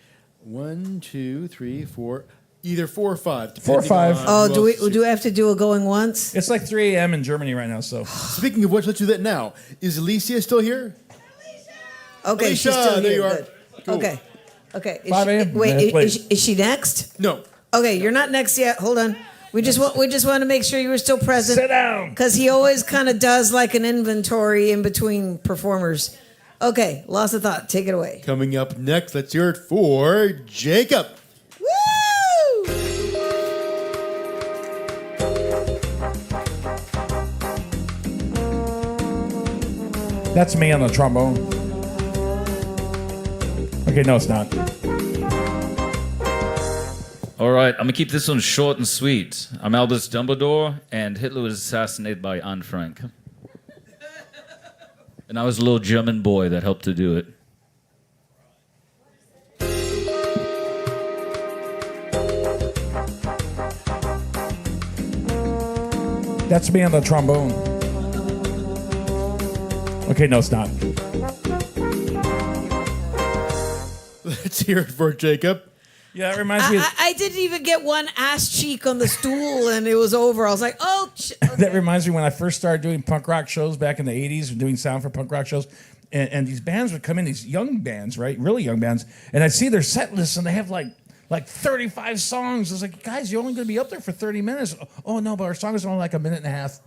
Speaker 4: 1, 2, 3, 4. Either 4 or 5.
Speaker 1: 4 or 5.
Speaker 2: Oh, do I have to do a going once?
Speaker 1: It's like 3 a.m. in Germany right now. So
Speaker 4: speaking of which, let's do that now. Is Alicia still here?
Speaker 2: Okay,
Speaker 4: Alicia,
Speaker 2: she's still
Speaker 4: there
Speaker 2: here.
Speaker 4: you are.
Speaker 2: Good.
Speaker 4: Cool.
Speaker 2: Okay. Okay.
Speaker 1: 5 a.m.?
Speaker 2: Wait,
Speaker 1: That's late.
Speaker 2: is she next?
Speaker 4: No.
Speaker 2: Okay, you're not next yet. Hold on. We just want to make sure you were still present.
Speaker 1: Sit down.
Speaker 2: Because he always kind of does like an inventory in between performers. Okay, lost of thought. Take it away.
Speaker 4: Coming up next, let's hear it for Jacob.
Speaker 2: Woo!
Speaker 1: that's me on the trombone. Okay, no, it's not.
Speaker 12: All right, I'm gonna keep this one short and sweet. I'm Albus Dumbledore, and Hitler was assassinated by Anne Frank. And I was a little German boy that helped to do it.
Speaker 1: That's me on the trombone. Okay, no, it's not.
Speaker 4: Let's hear it for Jacob.
Speaker 1: Yeah, that reminds me.
Speaker 2: I didn't even get one ass cheek on the stool, and it was over. I was like, oh.
Speaker 1: That reminds me when I first started doing punk rock shows back in the 80s, and doing sound for punk rock shows. And these bands would come in, these young bands, right? Really young bands. And I'd see their set lists, and they have like 35 songs. I was like, guys, you're only going to be up there for 30 minutes. Oh, no, but our song is only like a minute and a half,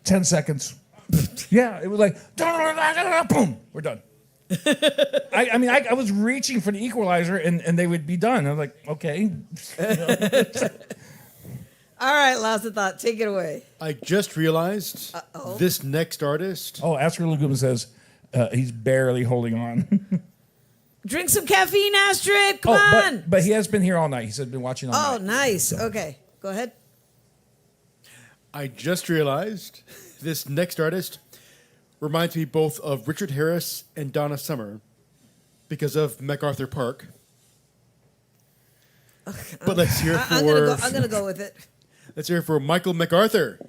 Speaker 1: 10 seconds. Yeah, it was like, boom, we're done. I was reaching for the equalizer, and they would be done. I was like, okay.
Speaker 2: All right, lost of thought. Take it away.
Speaker 4: I just realized this next artist.
Speaker 1: Oh, Oscar Laguma says he's barely holding on.
Speaker 2: Drink some caffeine, Astrid. Come on.
Speaker 1: But he has been here all night. He said been watching all
Speaker 2: Oh,
Speaker 1: night.
Speaker 2: nice. Okay, go ahead.
Speaker 4: I just realized this next artist reminds me both of Richard Harris and Donna Summer because of MacArthur Park. But let's hear it for...
Speaker 2: I'm going to go with it.
Speaker 4: Let's hear it for Michael MacArthur.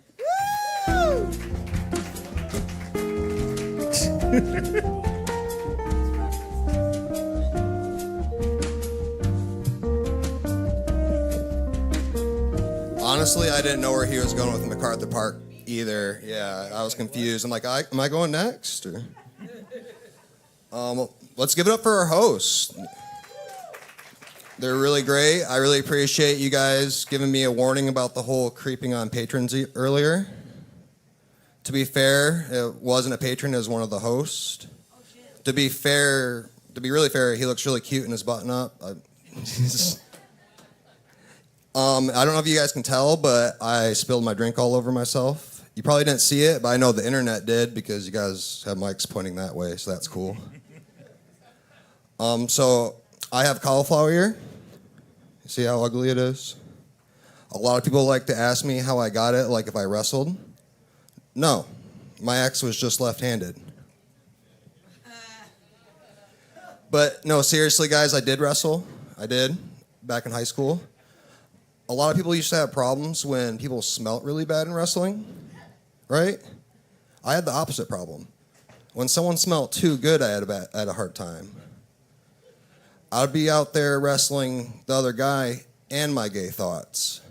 Speaker 6: Honestly, I didn't know where he was going with MacArthur Park either. Yeah, I was confused. I'm like, am I going next? Or... let's give it up for our hosts. They're really great. I really appreciate you guys giving me a warning about the whole creeping on patrons earlier. To be fair, it wasn't a patron, it was one of the hosts. To be really fair, he looks really cute in his button up. I don't know if you guys can tell, but I spilled my drink all over myself. You probably didn't see it, but I know the internet did because you guys have mics pointing that way, so that's cool. So I have cauliflower ear. See how ugly it is? A lot of people like to ask me how I got it, like if I wrestled. No, my ex was just left-handed. But no, seriously, guys, I did wrestle. I did, back in high school. A lot of people used to have problems when people smelt really bad in wrestling, right? I had the opposite problem. When someone smelled too good, I had a hard time. I'd be out there wrestling the other guy and my gay thoughts.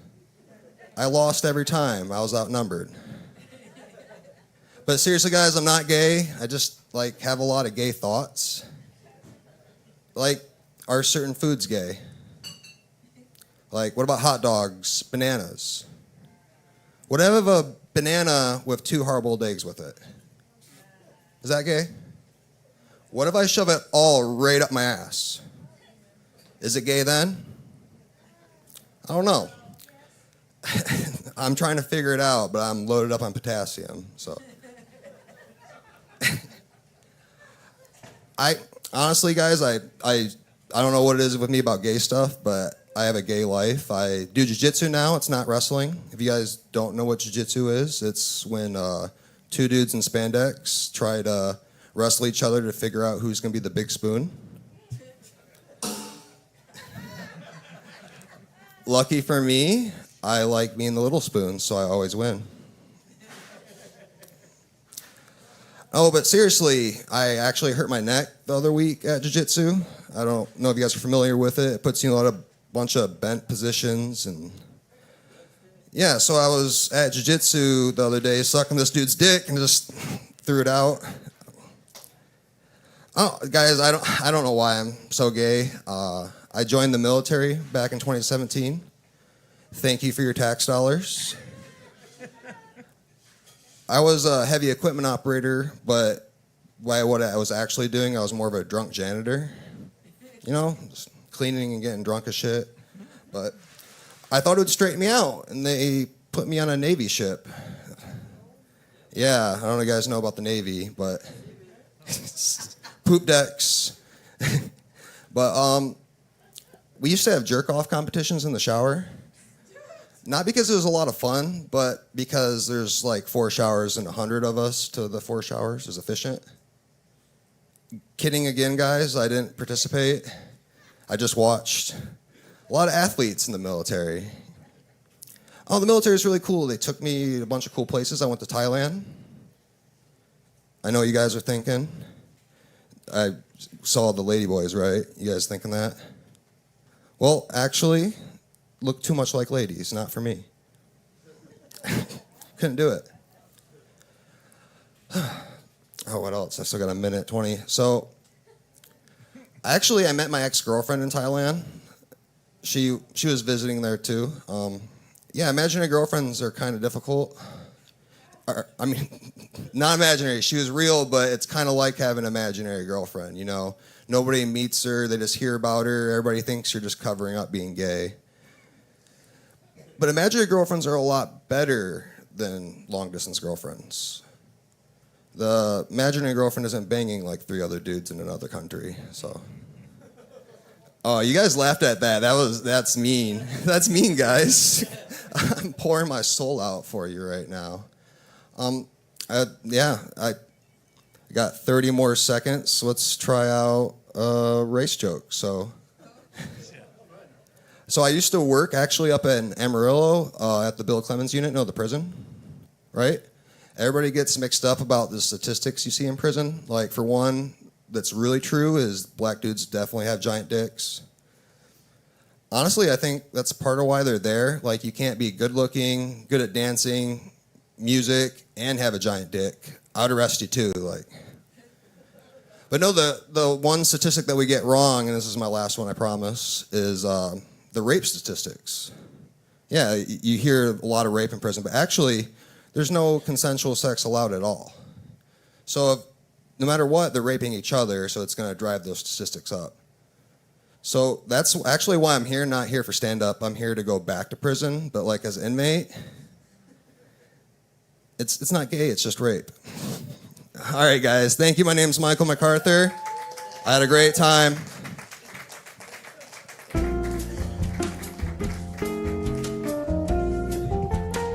Speaker 6: I lost every time. I was outnumbered. But seriously, guys, I'm not gay. I just have a lot of gay thoughts. Like, are certain foods gay? Like, what about hot dogs, bananas? What if a banana with 2 hard-boiled eggs with it? Is that gay? What if I shove it all right up my ass? Is it gay then? I don't know. I'm trying to figure it out, but I'm loaded up on potassium, so. Honestly, guys, I don't know what it is with me about gay stuff, but I have a gay life. I do jiu-jitsu now. It's not wrestling. If you guys don't know what jiu-jitsu is, it's when 2 dudes in spandex try to wrestle each other to figure out who's going to be the big spoon. Lucky for me, I like being the little spoon, so I always win.
Speaker 13: Oh, but seriously, I actually hurt my neck the other week at jiu-jitsu. I don't know if you guys are familiar with it. It puts you in a bunch of bent positions. And yeah, so I was at jiu-jitsu the other day sucking this dude's dick and just threw it out. Oh, guys, I don't know why I'm so gay. I joined the military back in 2017. Thank you for your tax dollars. I was a heavy equipment operator, but by what I was actually doing, I was more of a drunk janitor. You know, just cleaning and getting drunk as shit. But I thought it would straighten me out, and they put me on a Navy ship. Yeah, I don't know if you guys know about the Navy, but poop decks. But we used to have jerk-off competitions in the shower. Not because it was a lot of fun, but because there's like 4 showers and 100 of us to the 4 showers is efficient. Kidding again, guys. I didn't participate. I just watched. A lot of athletes in the military. Oh, the military is really cool. They took me to a bunch of cool places. I went to Thailand. I know what you guys are thinking. I saw the ladyboys, right? You guys thinking that? Well, actually, look too much like ladies. Not for me. Couldn't do it. Oh, what else? I still got a minute 20. So, actually, I met my ex-girlfriend in Thailand. She was visiting there too. Yeah, imaginary girlfriends are kind of difficult. I mean, not imaginary. She was real, but it's kind of like having an imaginary girlfriend, you know? Nobody meets her. They just hear about her. Everybody thinks you're just covering up being gay. But imaginary girlfriends are a lot better than long-distance girlfriends. The imaginary girlfriend isn't banging like 3 other dudes in another country, so. Oh, you guys laughed at that. That's mean. That's mean, guys. I'm pouring my soul out for you right now. I got 30 more seconds. Let's try out a race joke. So I used to work actually up in Amarillo at the Bill Clemens unit, the prison, right? Everybody gets mixed up about the statistics you see in prison. Like, for one, that's really true is black dudes definitely have giant dicks. Honestly, I think that's part of why they're there. Like, you can't be good looking, good at dancing, music, and have a giant dick. I'd arrest you too, like. But no, the one statistic that we get wrong, and this is my last one, I promise, is the rape statistics. Yeah, you hear a lot of rape in prison, but actually, there's no consensual sex allowed at all. So no matter what, they're raping each other, so it's going to drive those statistics up. So that's actually why I'm here, not here for stand-up. I'm here to go back to prison, but like as an inmate, it's not gay, it's just rape. All right, guys, thank you. My name's Michael MacArthur. I had a great time.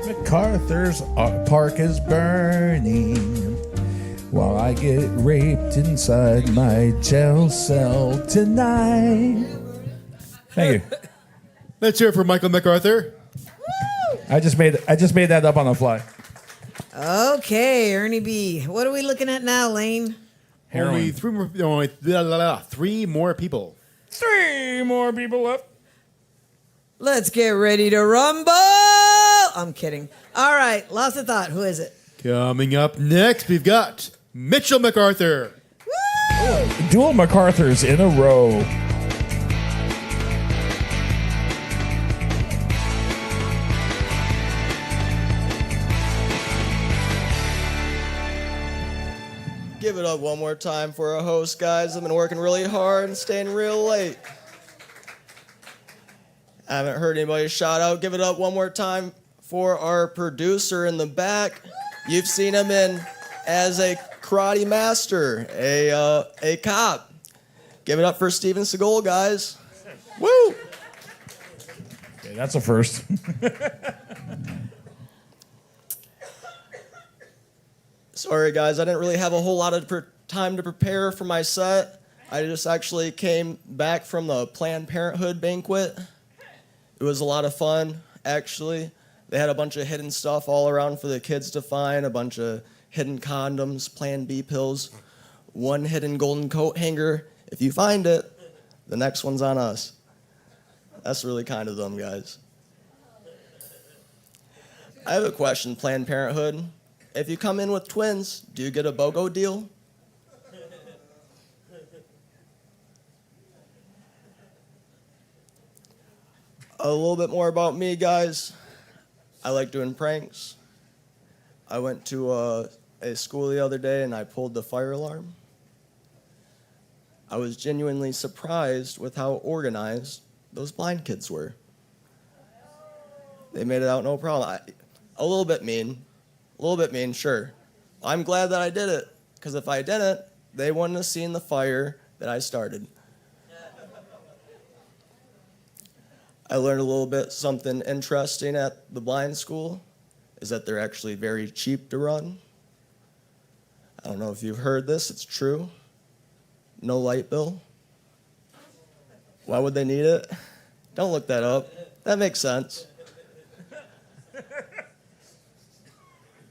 Speaker 1: MacArthur's park is burning while I get raped inside my jail cell tonight. Thank you.
Speaker 4: Let's hear it for Michael MacArthur.
Speaker 1: I just made that up on the fly.
Speaker 2: Okay, Ernie B. What are we looking at now, Lane?
Speaker 4: Only 3 more people.
Speaker 1: 3 more people up.
Speaker 2: Let's get ready to rumble. I'm kidding. All right, lost of thought. Who is it?
Speaker 4: Coming up next, we've got Mitchell MacArthur.
Speaker 1: Dual MacArthurs in a row.
Speaker 14: Give it up one more time for our host, guys. I've been working really hard and staying real late. I haven't heard anybody shout out. Give it up one more time for our producer in the back. You've seen him as a karate master, a cop. Give it up for Steven Seagal, guys. Woo!
Speaker 1: Okay, that's a first.
Speaker 14: Sorry, guys. I didn't really have a whole lot of time to prepare for my set. I just actually came back from the Planned Parenthood banquet. It was a lot of fun, actually. They had a bunch of hidden stuff all around for the kids to find, a bunch of hidden condoms, Plan B pills, one hidden golden coat hanger. If you find it, the next one's on us. That's really kind of them, guys. I have a question, Planned Parenthood. If you come in with twins, do you get a BOGO deal? A little bit more about me, guys. I like doing pranks. I went to a school the other day and I pulled the fire alarm. I was genuinely surprised with how organized those blind kids were. They made it out no problem. A little bit mean, sure. I'm glad that I did it, because if I didn't, they wouldn't have seen the fire that I started. I learned a little bit something interesting at the blind school, is that they're actually very cheap to run. I don't know if you've heard this, it's true. No light bill. Why would they need it? Don't look that up. That makes sense.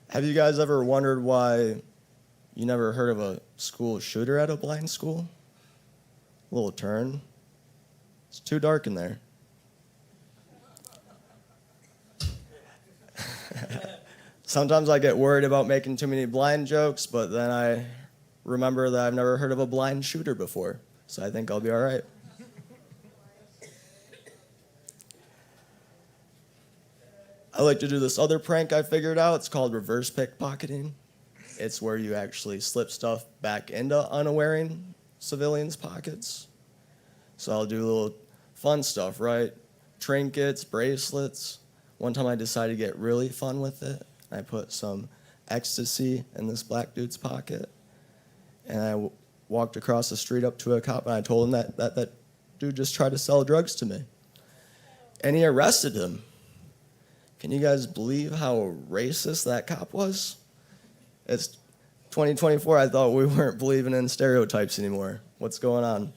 Speaker 14: Have you guys ever wondered why you never heard of a school shooter at a blind school? A little turn. It's too dark in there. Sometimes I get worried about making too many blind jokes, but then I remember that I've never heard of a blind shooter before, so I think I'll be all right. I like to do this other prank I figured out. It's called reverse pickpocketing. It's where you actually slip stuff back into unawaring civilians' pockets. So I'll do a little fun stuff, right? Trinkets, bracelets. One time I decided to get really fun with it. I put some ecstasy in this black dude's pocket. And I walked across the street up to a cop and I told him that dude just tried to sell drugs to me. And he arrested him. Can you guys believe how racist that cop was? It's 2024. I thought we weren't believing in stereotypes anymore. What's going on?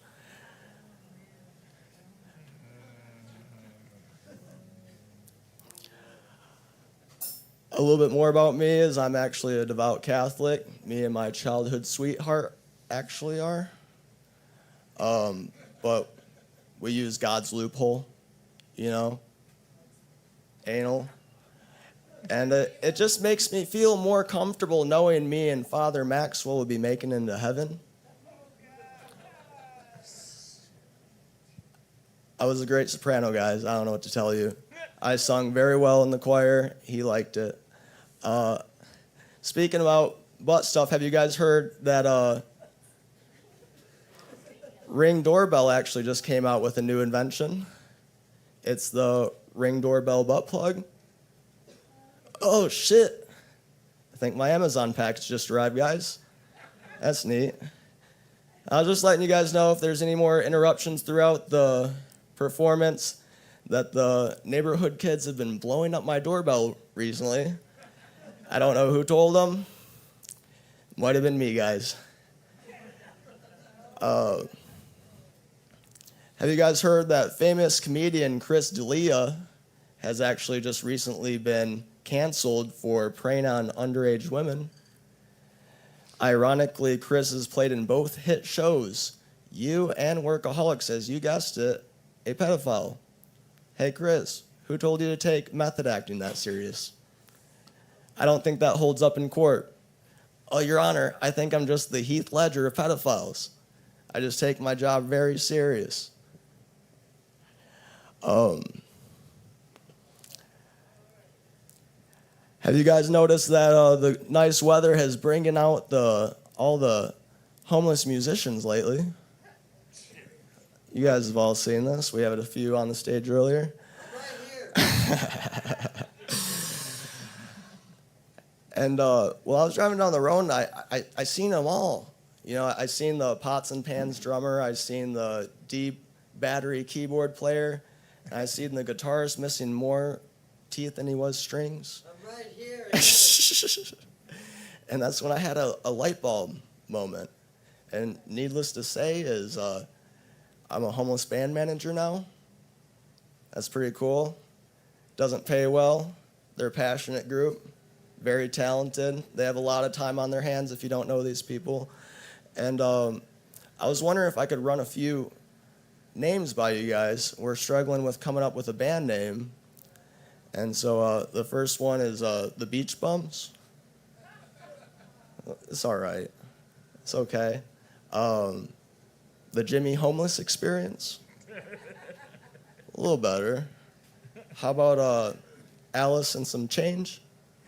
Speaker 14: A little bit more about me is I'm actually a devout Catholic. Me and my childhood sweetheart actually are. But we use God's loophole, you know, anal. And it just makes me feel more comfortable knowing me and Father Maxwell will be making it into heaven. I was a great soprano, guys. I don't know what to tell you. I sung very well in the choir. He liked it. Speaking about butt stuff, have you guys heard that Ring doorbell actually just came out with a new invention? It's the Ring doorbell butt plug. Oh, shit. I think my Amazon package just arrived, guys. That's neat. I was just letting you guys know if there's any more interruptions throughout the performance that the neighborhood kids have been blowing up my doorbell recently. I don't know who told them. Might have been me, guys. Have you guys heard that famous comedian Chris D'Elia has actually just recently been canceled for preying on underage women? Ironically, Chris has played in both hit shows, You and Workaholics, as you guessed it, a pedophile. Hey, Chris, who told you to take method acting that serious? I don't think that holds up in court. Oh, Your Honor, I think I'm just the Heath Ledger of pedophiles. I just take my job very serious. Have you guys noticed that the nice weather has bringing out all the homeless musicians lately? You guys have all seen this. We had a few on the stage earlier. And while I was driving down the road, I seen them all. You know, I seen the Pots and Pans drummer. I seen the deep battery keyboard player. And I seen the guitarist missing more teeth than he was strings. I'm right here. And that's when I had a light bulb moment. And needless to say is I'm a homeless band manager now. That's pretty cool. Doesn't pay well. They're a passionate group. very talented. They have a lot of time on their hands if you don't know these people. And I was wondering if I could run a few names by you guys. We're struggling with coming up with a band name. And so the first one is the Beach Bums. It's all right. It's okay. The Jimmy Homeless Experience. A little better. How about Alice and Some Change,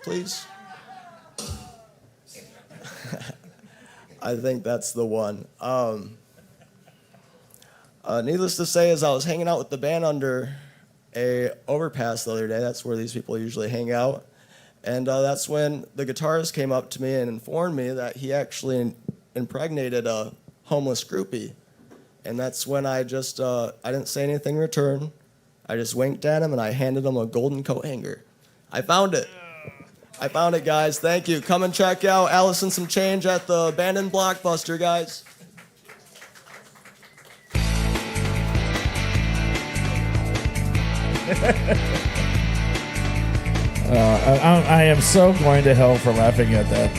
Speaker 14: please? I think that's the one. Needless to say, as I was hanging out with the band under a overpass the other day, that's where these people usually hang out, and that's when the guitarist came up to me and informed me that he actually impregnated a homeless groupie. And that's when I just, I didn't say anything in return. I just winked at him and I handed him a golden coat hanger. I found it. I found it, guys. Thank you. Come and check out Alice and Some Change at the abandoned Blockbuster, guys.
Speaker 1: I am so going to hell for laughing at that.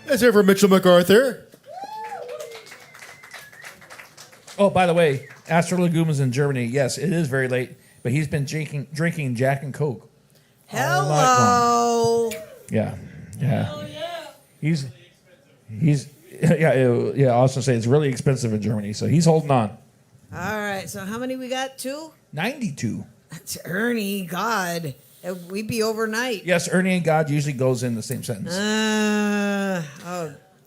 Speaker 4: That's it for Mitchell MacArthur.
Speaker 1: Oh, by the way, Astro Lagoon is in Germany. Yes, it is very late, but he's been drinking Jack and Coke.
Speaker 2: Hello.
Speaker 1: Yeah. He's yeah. I was gonna say it's really expensive in Germany, so he's holding on.
Speaker 2: All right. So how many we got? 2?
Speaker 1: 92.
Speaker 2: That's Ernie. God, we'd be overnight.
Speaker 1: Yes, Ernie and God usually goes in the same sentence.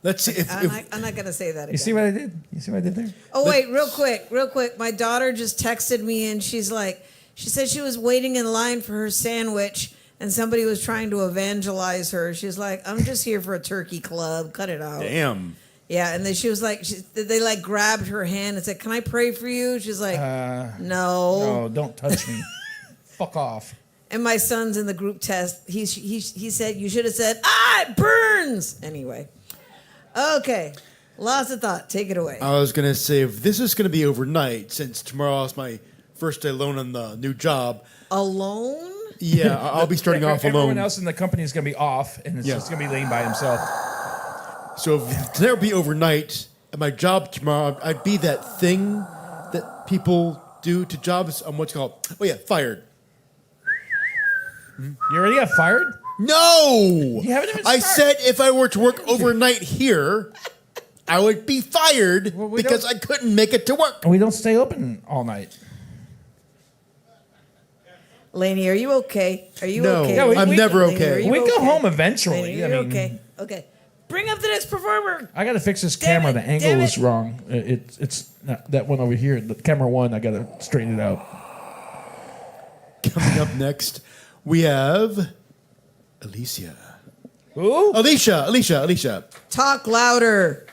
Speaker 4: Let's see if
Speaker 2: I'm not gonna say that again.
Speaker 1: You see what I did? You see what I did there?
Speaker 2: Oh, wait, real quick. My daughter just texted me and she said she was waiting in line for her sandwich and somebody was trying to evangelize her. She's like, I'm just here for a turkey club. Cut it out.
Speaker 4: Damn.
Speaker 2: Yeah, and then she was like, they like grabbed her hand and said, can I pray for you? She's like, no.
Speaker 1: No, don't touch me. Fuck off.
Speaker 2: And my son's in the group test. He said, you should have said, it burns. Anyway. Okay. Lots of thought. Take it away.
Speaker 4: I was going to say, if this is going to be overnight, since tomorrow is my first day alone on the new job.
Speaker 2: Alone?
Speaker 4: Yeah, I'll be starting off alone.
Speaker 1: Everyone else in the company is going to be off, and it's just going to be laying by himself.
Speaker 4: So if tonight will be overnight, at my job tomorrow, I'd be that thing that people do to jobs. What's it called? Oh, yeah, fired.
Speaker 1: You already got fired?
Speaker 4: No!
Speaker 1: You haven't even
Speaker 4: I
Speaker 1: started.
Speaker 4: said if I were to work overnight here, I would be fired
Speaker 1: we
Speaker 4: because
Speaker 1: don't-
Speaker 4: I couldn't make it to work.
Speaker 1: We don't stay open all night.
Speaker 2: Laney, are you okay? Are you
Speaker 4: No,
Speaker 2: okay?
Speaker 4: Yeah, I'm never
Speaker 2: Laney,
Speaker 4: okay.
Speaker 2: are you
Speaker 1: We go
Speaker 2: okay?
Speaker 1: home eventually.
Speaker 2: Laney,
Speaker 1: I
Speaker 2: are you
Speaker 1: mean-
Speaker 2: okay? Okay. Bring up the next performer.
Speaker 1: I got to fix this
Speaker 2: Damn
Speaker 1: camera.
Speaker 2: it,
Speaker 1: The angle
Speaker 2: damn
Speaker 1: is
Speaker 2: it.
Speaker 1: wrong. It's not, that one over here. The camera 1, I got to straighten it out.
Speaker 4: Coming up next, we have Alicia.
Speaker 1: Who?
Speaker 4: Alicia.
Speaker 2: Talk louder.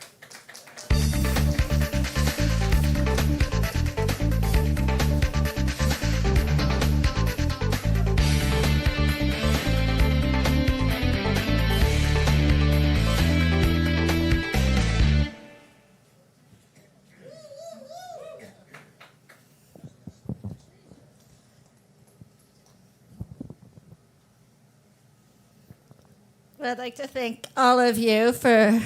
Speaker 15: I'd like to thank all of you for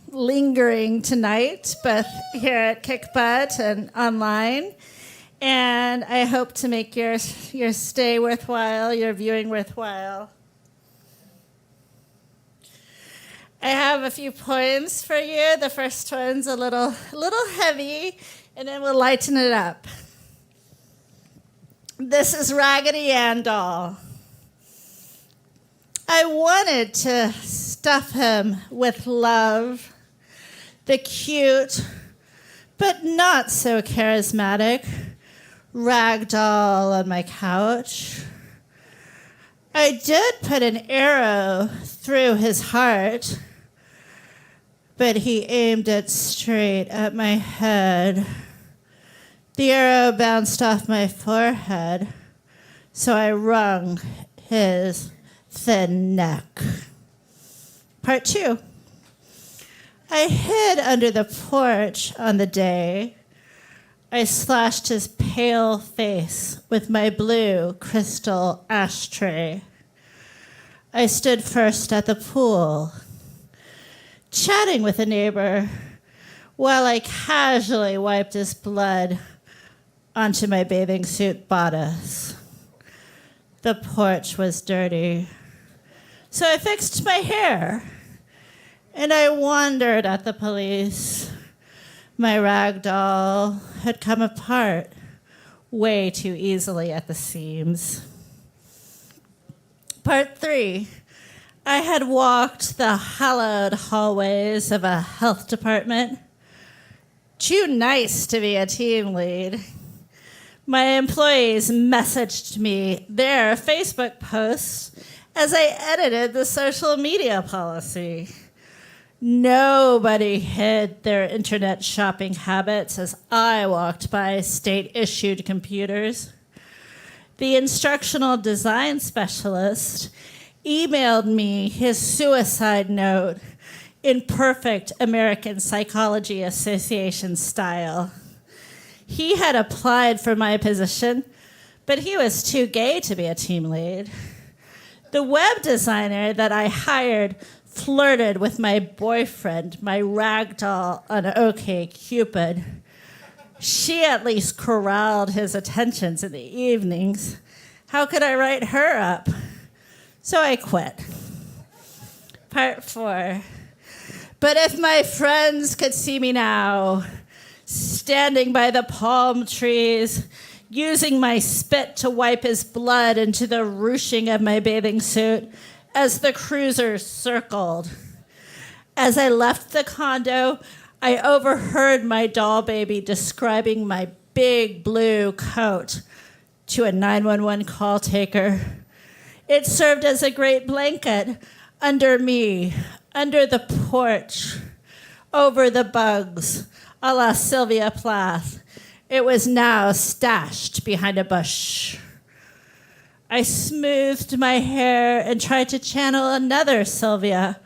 Speaker 15: lingering tonight, both here at Kick Butt and online. And I hope to make your stay worthwhile, your viewing worthwhile. I have a few poems for you. The first one's a little heavy, and then we'll lighten it up. This is Raggedy Ann Doll. I wanted to stuff him with love, the cute, but not so charismatic rag doll on my couch. I did put an arrow through his heart, but he aimed it straight at my head. The arrow bounced off my forehead, so I wrung his thin neck. Part 2. I hid under the porch on the day I slashed his pants pale face with my blue crystal ashtray. I stood first at the pool, chatting with a neighbor while I casually wiped his blood onto my bathing suit bodice. The porch was dirty, so I fixed my hair, and I wondered at the police. My rag doll had come apart way too easily at the seams. Part 3. I had walked the hallowed hallways of a health department. Too nice to be a team lead. My employees messaged me their Facebook posts as I edited the social media policy. Nobody hid their internet shopping habits as I walked by state-issued computers. The instructional design specialist emailed me his suicide note in perfect American Psychology Association style. He had applied for my position, but he was too gay to be a team lead. The web designer that I hired flirted with my boyfriend, my ragdoll on OkCupid. She at least corralled his attentions in the evenings. How could I write her up? So I quit. Part 4. But if my friends could see me now, standing by the palm trees, using my spit to wipe his blood into the ruching of my bathing suit as the cruiser circled. As I left the condo, I overheard my doll baby describing my big blue coat to a 911 call taker. It served as a great blanket under me, under the porch, over the bugs, a la Sylvia Plath. It was now stashed behind a bush. I smoothed my hair and tried to channel another Sylvia,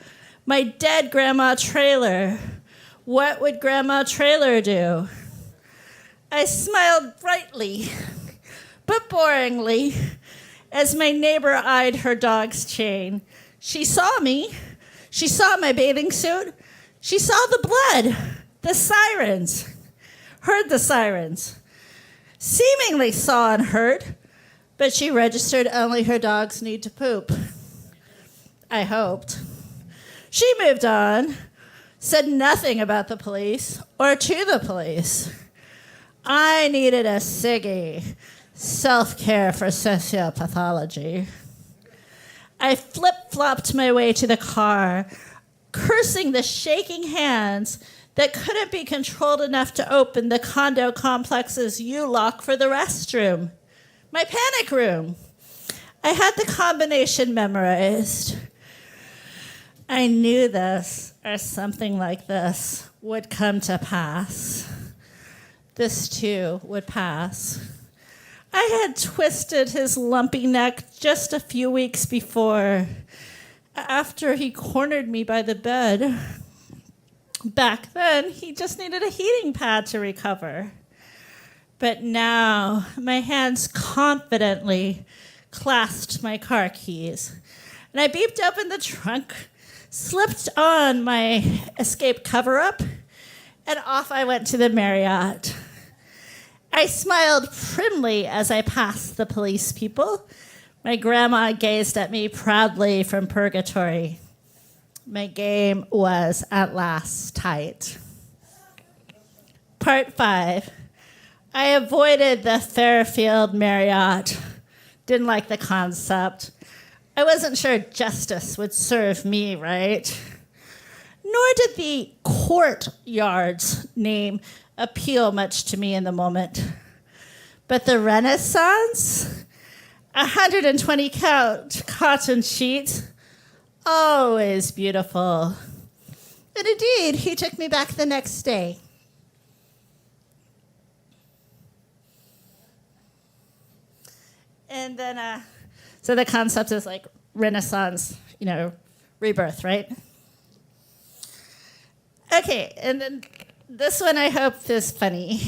Speaker 15: my dead Grandma Trailer. What would Grandma Trailer do? I smiled brightly, but boringly, as my neighbor eyed her dog's chain. She saw me. She saw my bathing suit. She saw the blood, the sirens, heard the sirens, seemingly saw and heard, but she registered only her dog's need to poop. I hoped. She moved on, said nothing about the police or to the police. I needed a Siggy, self-care for sociopathology. I flip-flopped my way to the car, cursing the shaking hands that couldn't be controlled enough to open the condo complex's U-lock for the restroom. My panic room. I had the combination memorized. I knew this, or something like this, would come to pass. This too would pass. I had twisted his lumpy neck just a few weeks before, after he cornered me by the bed. Back then, he just needed a heating pad to recover. But now, my hands confidently clasped my car keys, and I beeped open the trunk, slipped on my escape cover-up, and off I went to the Marriott. I smiled primly as I passed the police people. My grandma gazed at me proudly from purgatory. My game was at last tight. Part 5. I avoided the Fairfield Marriott. Didn't like the concept. I wasn't sure justice would serve me right. Nor did the Courtyard's name appeal much to me in the moment. But the Renaissance, 120 count cotton sheets, always beautiful. And indeed, he took me back the next day. And then, so the concept is like Renaissance, rebirth, right? Okay, and then this one I hope is funny.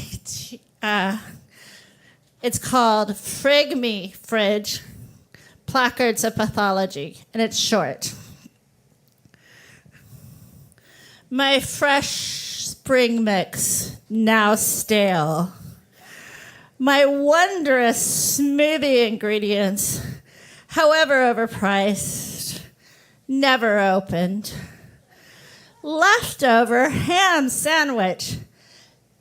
Speaker 15: It's called Frig Me Fridge, Placards of Pathology, and it's short. My fresh spring mix, now stale. My wondrous smoothie ingredients, however overpriced, never opened. Leftover ham sandwich.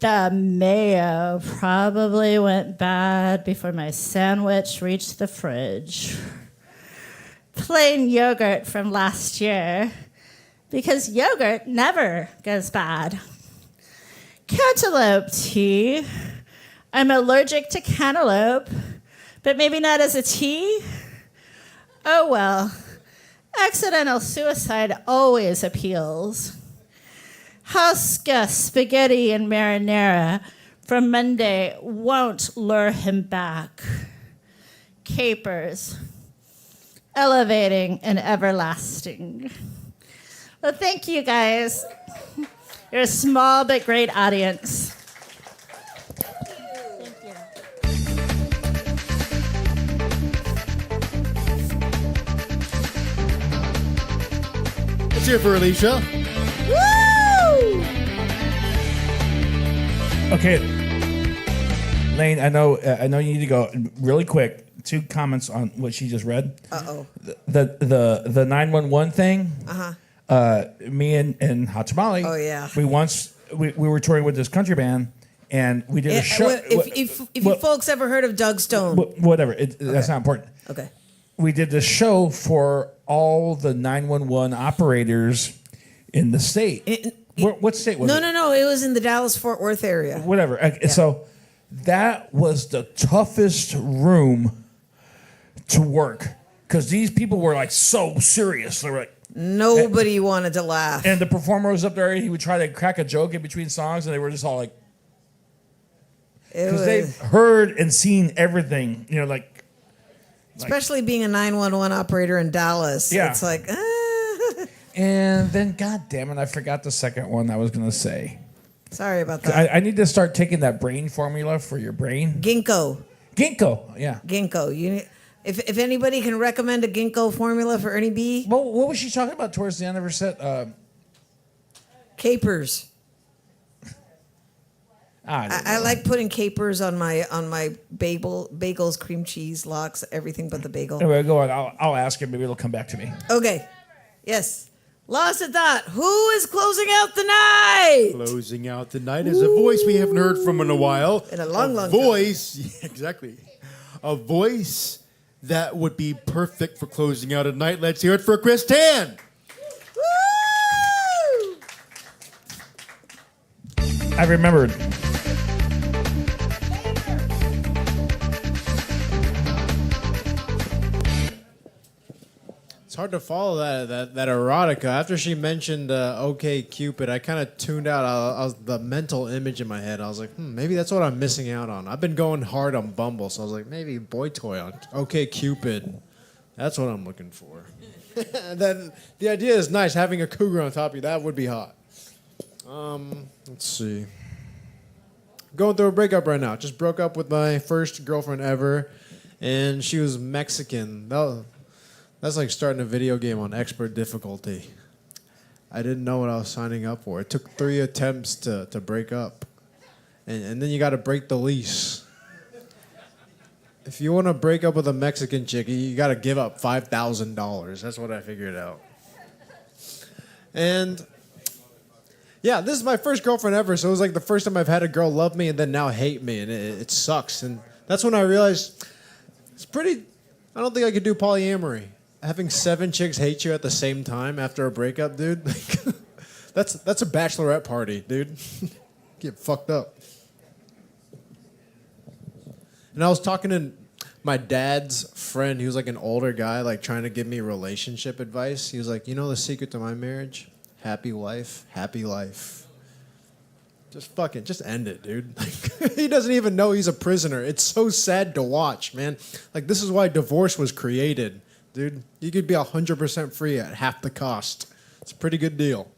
Speaker 15: The mayo probably went bad before my sandwich reached the fridge. Plain yogurt from last year, because yogurt never goes bad. Cantaloupe tea. I'm allergic to cantaloupe, but maybe not as a tea. Oh well, accidental suicide always appeals. Hauska spaghetti and marinara from Monday won't lure him back. Capers, elevating and everlasting. Well, thank you guys. You're a small but great audience.
Speaker 4: Let's hear it for Alicia.
Speaker 15: Woo!
Speaker 1: Okay, Lane. I know you need to go really quick. 2 comments on what she just read.
Speaker 2: Uh-oh.
Speaker 1: The 911 thing.
Speaker 2: Uh-huh.
Speaker 1: Me and Hot Tamale.
Speaker 2: Oh, yeah.
Speaker 1: We were touring with this country band, and we did a show.
Speaker 2: If you folks ever heard of Doug Stone?
Speaker 1: Whatever. That's not important.
Speaker 2: Okay.
Speaker 1: We did the show for all the 911 operators in the state. What state was it?
Speaker 2: No. It was in the Dallas-Fort Worth area.
Speaker 1: Whatever. So that was the toughest room to work because these people were like so serious. They were like,
Speaker 2: nobody wanted to laugh.
Speaker 1: and the performer was up there. He would try to crack a joke in between songs, and they were just all like, because they've heard and seen everything. You know, like.
Speaker 2: Especially being a 911 operator in Dallas.
Speaker 1: Yeah.
Speaker 2: It's like,
Speaker 1: And then, God damn it, I forgot the second one I was going to say.
Speaker 2: Sorry about that.
Speaker 1: I need to start taking that brain formula for your brain.
Speaker 2: Ginkgo,
Speaker 1: yeah.
Speaker 2: Ginkgo. If anybody can recommend a Ginkgo formula for Ernie B.
Speaker 1: Well, what was she talking about towards the end of her set?
Speaker 2: Capers.
Speaker 1: I
Speaker 2: like putting capers on my bagels, cream cheese, lox, everything but the bagel.
Speaker 1: Anyway, go on. I'll ask her. Maybe it'll come back to me.
Speaker 2: Okay. Yes. Lost at that. Who is closing out the night?
Speaker 4: Closing out the night is a voice we haven't heard from in a while.
Speaker 2: In a long time.
Speaker 4: Voice, yeah, exactly. A voice that would be perfect for closing out a night. Let's hear it for Chris Tan.
Speaker 2: Woo!
Speaker 1: I remembered.
Speaker 7: It's hard to follow that erotica. After she mentioned OK Cupid, I kind of tuned out. I was the mental image in my head. I was like, maybe that's what I'm missing out on. I've been going hard on Bumble, so I was like, maybe boy toy on OK Cupid. That's what I'm looking for. Then the idea is nice. Having a cougar on top of you, that would be hot. Let's see. Going through a breakup right now. Just broke up with my first girlfriend ever, and she was Mexican. That's like starting a video game on expert difficulty. I didn't know what I was signing up for. It took 3 attempts to break up. And then you got to break the lease. If you want to break up with a Mexican chick, you got to give up $5,000. That's what I figured out. And yeah, this is my first girlfriend ever, so it was like the first time I've had a girl love me and then now hate me, and it sucks. And that's when I realized I don't think I could do polyamory. Having 7 chicks hate you at the same time after a breakup, dude, that's a bachelorette party, dude. Get fucked up. And I was talking to my dad's friend. He was like an older guy, like trying to give me relationship advice. He was like, you know the secret to my marriage? Happy wife, happy life. Just end it, dude. Like, he doesn't even know he's a prisoner. It's so sad to watch, man. Like, this is why divorce was created, dude. You could be 100% free at half the cost. It's a pretty good deal.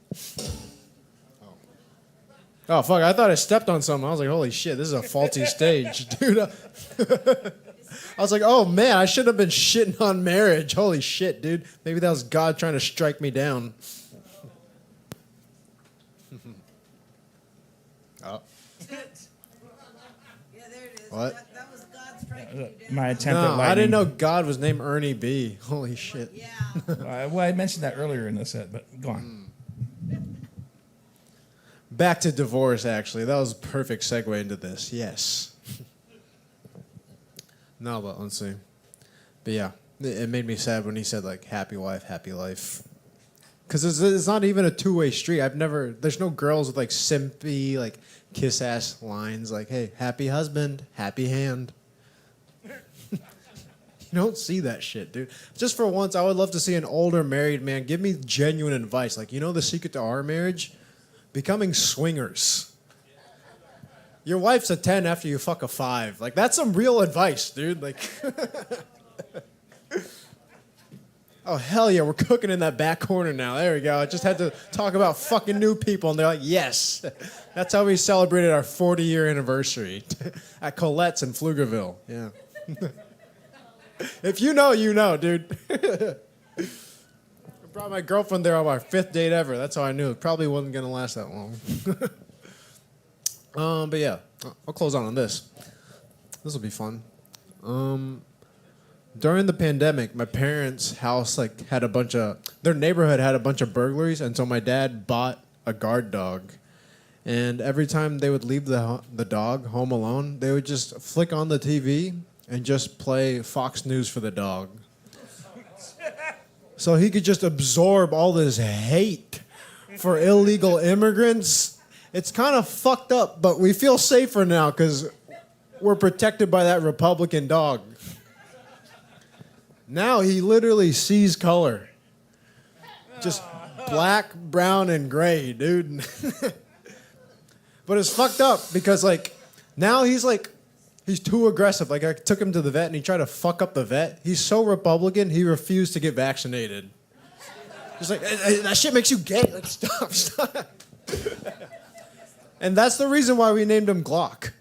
Speaker 7: Oh, fuck. I thought I stepped on something. I was like, holy shit, this is a faulty stage, dude. I was like, oh, man, I should have been shitting on marriage. Holy shit, dude. Maybe that was God trying to strike me down. Oh. What?
Speaker 1: My attempt
Speaker 7: No,
Speaker 1: at lightning.
Speaker 7: I didn't know God was named Ernie B. Holy shit. Yeah.
Speaker 1: Well, I mentioned that earlier in the set, but go on.
Speaker 7: Back to divorce, actually. That was a perfect segue into this. Yes. No, but let's see. But yeah, it made me sad when he said, like, happy wife, happy life. Because it's not even a two-way street. There's no girls with, like, simpy, like, kiss-ass lines like, hey, happy husband, happy hand. You don't see that shit, dude. Just for once, I would love to see an older married man give me genuine advice. Like, you know the secret to our marriage? Becoming swingers. Your wife's a 10 after you fuck a 5. Like, that's some real advice, dude. Like, oh, hell yeah, we're cooking in that back corner now. There we go. I just had to talk about fucking new people, and they're like, yes. That's how we celebrated our 40-year anniversary at Colette's in Pflugerville. Yeah. If you know, you know, dude. I brought my girlfriend there on our 5th date ever. That's how I knew it probably wasn't going to last that long. But yeah, I'll close on this. This will be fun. During the pandemic, my parents' house had their neighborhood had a bunch of burglaries, and so my dad bought a guard dog. And every time they would leave the dog home alone, they would just flick on the TV and just play Fox News for the dog. So he could just absorb all this hate for illegal immigrants. It's kind of fucked up, but we feel safer now because we're protected by that Republican dog. Now he literally sees color. Just black, brown, and gray, dude. But it's fucked up because, like, now he's too aggressive. Like, I took him to the vet and he tried to fuck up the vet. He's so Republican, he refused to get vaccinated. He's like, that shit makes you gay. Like, stop. And that's the reason why we named him Glock.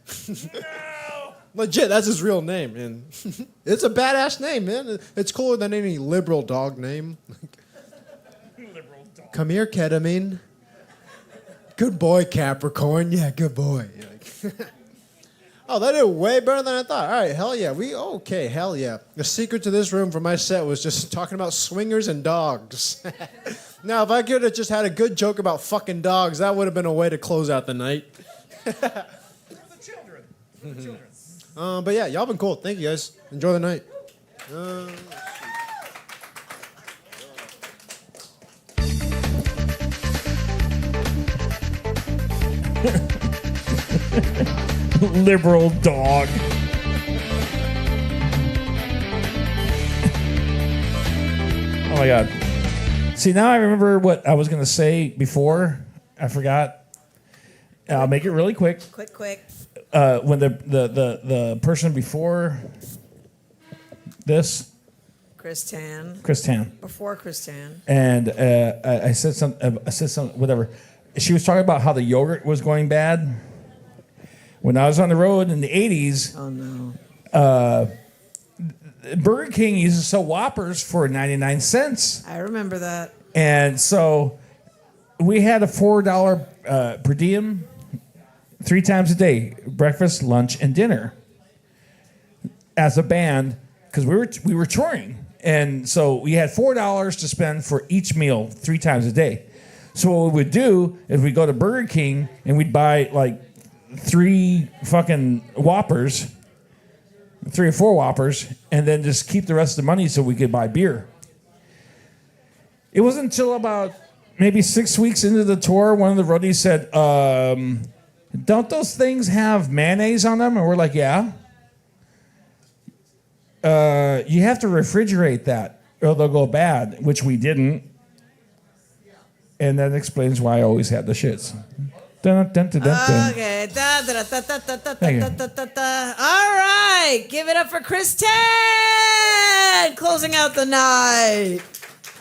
Speaker 7: Legit, that's his real name. And it's a badass name, man. It's cooler than any liberal dog name. Liberal dog. Come here, ketamine. Good boy, Capricorn. Yeah, good boy. Oh, that did way better than I thought. All right, hell yeah. Okay, hell yeah. The secret to this room for my set was just talking about swingers and dogs. Now, if I could have just had a good joke about fucking dogs, that would have been a way to close out the night. For the children. But yeah, y'all been cool. Thank you, guys. Enjoy the night.
Speaker 1: Liberal dog. Oh my God. See, now I remember what I was going to say before. I forgot. I'll make it really quick.
Speaker 2: Quick.
Speaker 1: When the person before this,
Speaker 2: Chris Tan. Before Chris Tan.
Speaker 1: and I said some whatever. She was talking about how the yogurt was going bad. When I was on the road in the 80s,
Speaker 2: oh no,
Speaker 1: Burger King used to sell Whoppers for 99 cents.
Speaker 2: I remember that.
Speaker 1: And so we had a $4 per diem 3 times a day, breakfast, lunch, and dinner as a band, because we were touring. And so we had $4 to spend for each meal 3 times a day. So what we would do is we'd go to Burger King and we'd buy like 3 fucking Whoppers, 3 or 4 Whoppers, and then just keep the rest of the money so we could buy beer. It wasn't until about maybe 6 weeks into the tour, one of the roadies said, don't those things have mayonnaise on them? And we're like, yeah. You have to refrigerate that or they'll go bad, which we didn't. And that explains why I always had the shits. Dun, dun, dun, dun, dun.
Speaker 2: Okay.
Speaker 1: Thank you.
Speaker 2: All right. Give it up for Chris Tan. Closing out the night.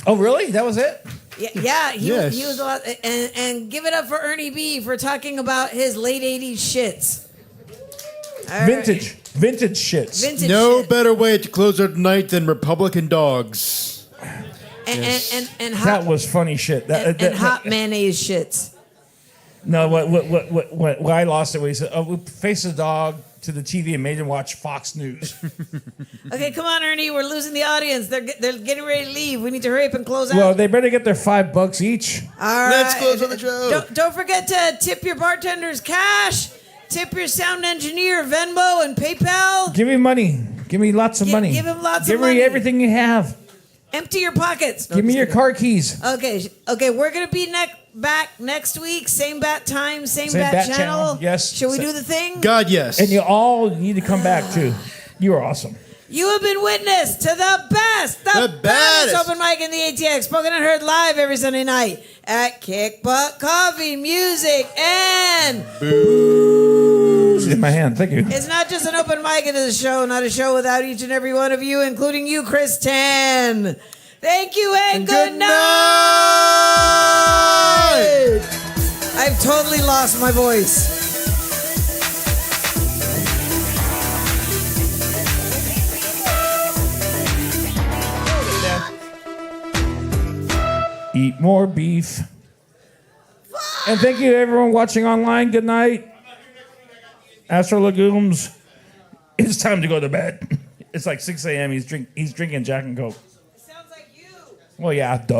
Speaker 1: Oh, really? That was it?
Speaker 2: Yeah, he
Speaker 4: Yes.
Speaker 2: was a lot. And give it up for Ernie B for talking about his late 80s shits. All right.
Speaker 1: Vintage shits.
Speaker 2: Vintage
Speaker 4: No
Speaker 2: shit.
Speaker 4: better way to close our night than Republican dogs.
Speaker 2: And hot,
Speaker 1: That was funny shit.
Speaker 2: and hot mayonnaise shits.
Speaker 1: No, what I lost it when he said, "Oh, we face the dog to the TV and made him watch Fox News."
Speaker 2: Okay, come on, Ernie. We're losing the audience. They're getting ready to leave. We need to hurry up and close out.
Speaker 1: Well, they better get their $5 each.
Speaker 2: All right.
Speaker 4: Let's close on the show.
Speaker 2: Don't forget to tip your bartenders cash. Tip your sound engineer Venmo and PayPal.
Speaker 1: Give me money. Give me lots of money.
Speaker 2: give him lots of
Speaker 1: Give
Speaker 2: money.
Speaker 1: me everything you have.
Speaker 2: Empty your pockets. No,
Speaker 1: Give me
Speaker 2: just
Speaker 1: your
Speaker 2: kidding.
Speaker 1: car keys.
Speaker 2: Okay. We're gonna be back next week. Same bat time, same
Speaker 1: Same
Speaker 2: bat,
Speaker 1: bat
Speaker 2: channel.
Speaker 1: channel, yes.
Speaker 2: Shall we do the thing?
Speaker 4: God, yes.
Speaker 1: And you all need to come back too. You are awesome.
Speaker 2: You have been witness to the baddest
Speaker 4: baddest.
Speaker 2: open mic in the ATX, spoken and heard live every Sunday night at Kick Butt Coffee, Music, and
Speaker 1: Booze in my hand. Thank you.
Speaker 2: it's not just an open mic, it is a show, not a show without each and every one of you, including you, Kristen. Thank you and good night. I've totally lost my voice.
Speaker 1: Eat more beef. And thank you to everyone watching online. Good night. Astro Legumes. It's time to go to bed. It's like 6 a.m. He's drinking Jack and Coke.
Speaker 2: Sounds like you.
Speaker 1: Well, yeah, duh.